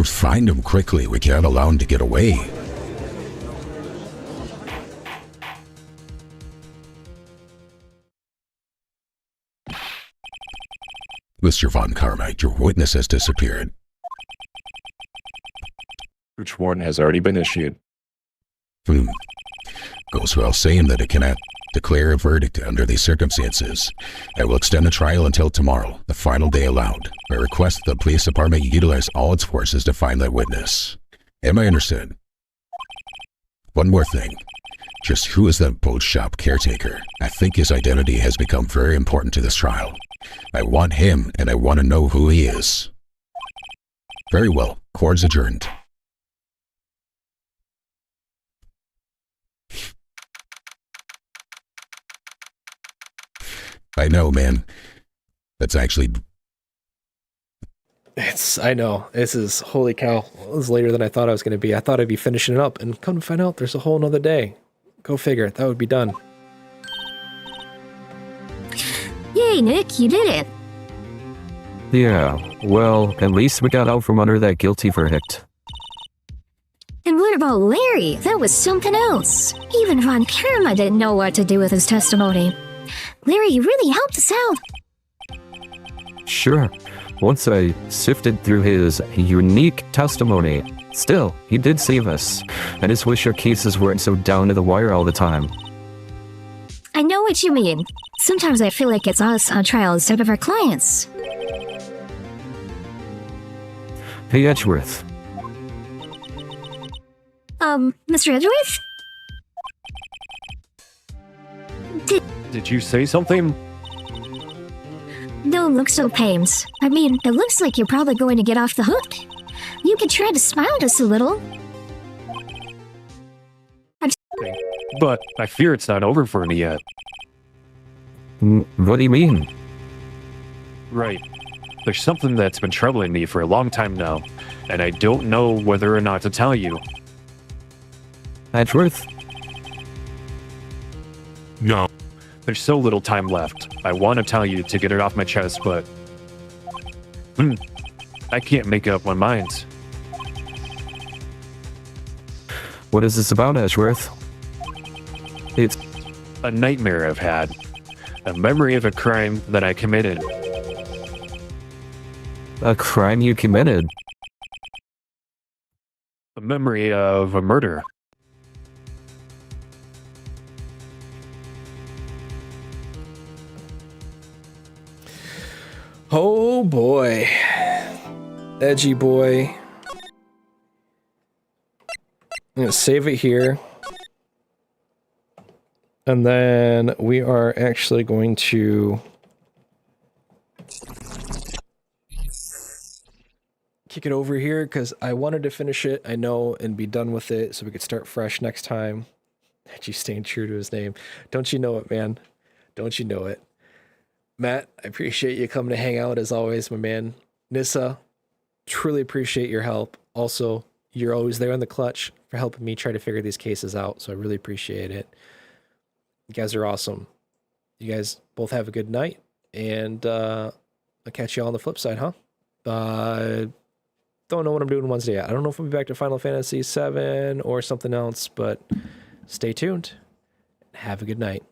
Find him quickly. We can't allow him to get away. Mr. Von Carmike, your witness has disappeared. Search warrant has already been issued. Goes without saying that it cannot declare a verdict under these circumstances. I will extend the trial until tomorrow, the final day allowed. I request that the police department utilize all its forces to find that witness. Am I understood? One more thing. Just who is that boat shop caretaker? I think his identity has become very important to this trial. I want him, and I want to know who he is. Very well. Court's adjourned. I know, man. That's actually... I know. This is, holy cow. It was later than I thought I was going to be. I thought I'd be finishing it up, and come to find out there's a whole nother day. Go figure. That would be done. Yay, Nick, you did it. Yeah, well, at least we got out from under that guilty verdict. And what about Larry? That was something else. Even Von Karma didn't know what to do with his testimony. Larry really helped us out. Sure, once I sifted through his unique testimony, still, he did save us. I just wish our cases weren't so down to the wire all the time. I know what you mean. Sometimes I feel like it's us on trial instead of our clients. Hey, Edgeworth. Mr. Edgeworth? Did you say something? Don't look so pained. I mean, it looks like you're probably going to get off the hook. You could try to smile just a little. But I fear it's not over for me yet. What do you mean? Right. There's something that's been troubling me for a long time now, and I don't know whether or not to tell you. Edgeworth? Yo, There's so little time left. I want to tell you to get it off my chest, but... I can't make up my mind. What is this about, Edgeworth? It's A nightmare I've had. A memory of a crime that I committed. a crime you committed. A memory of a murder. Oh boy. Edgy boy. I'm going to save it here. And then we are actually going to kick it over here because I wanted to finish it, I know, and be done with it so we could start fresh next time. Edgy staying true to his name. Don't you know it, man? Don't you know it? Matt, I appreciate you coming to hang out as always, my man. Nissa, truly appreciate your help. Also, you're always there in the clutch for helping me try to figure these cases out, so I really appreciate it. You guys are awesome. You guys both have a good night, and I'll catch you all on the flip side, huh? Don't know what I'm doing Wednesday yet. I don't know if I'll be back to Final Fantasy VII or something else, but stay tuned. Have a good night.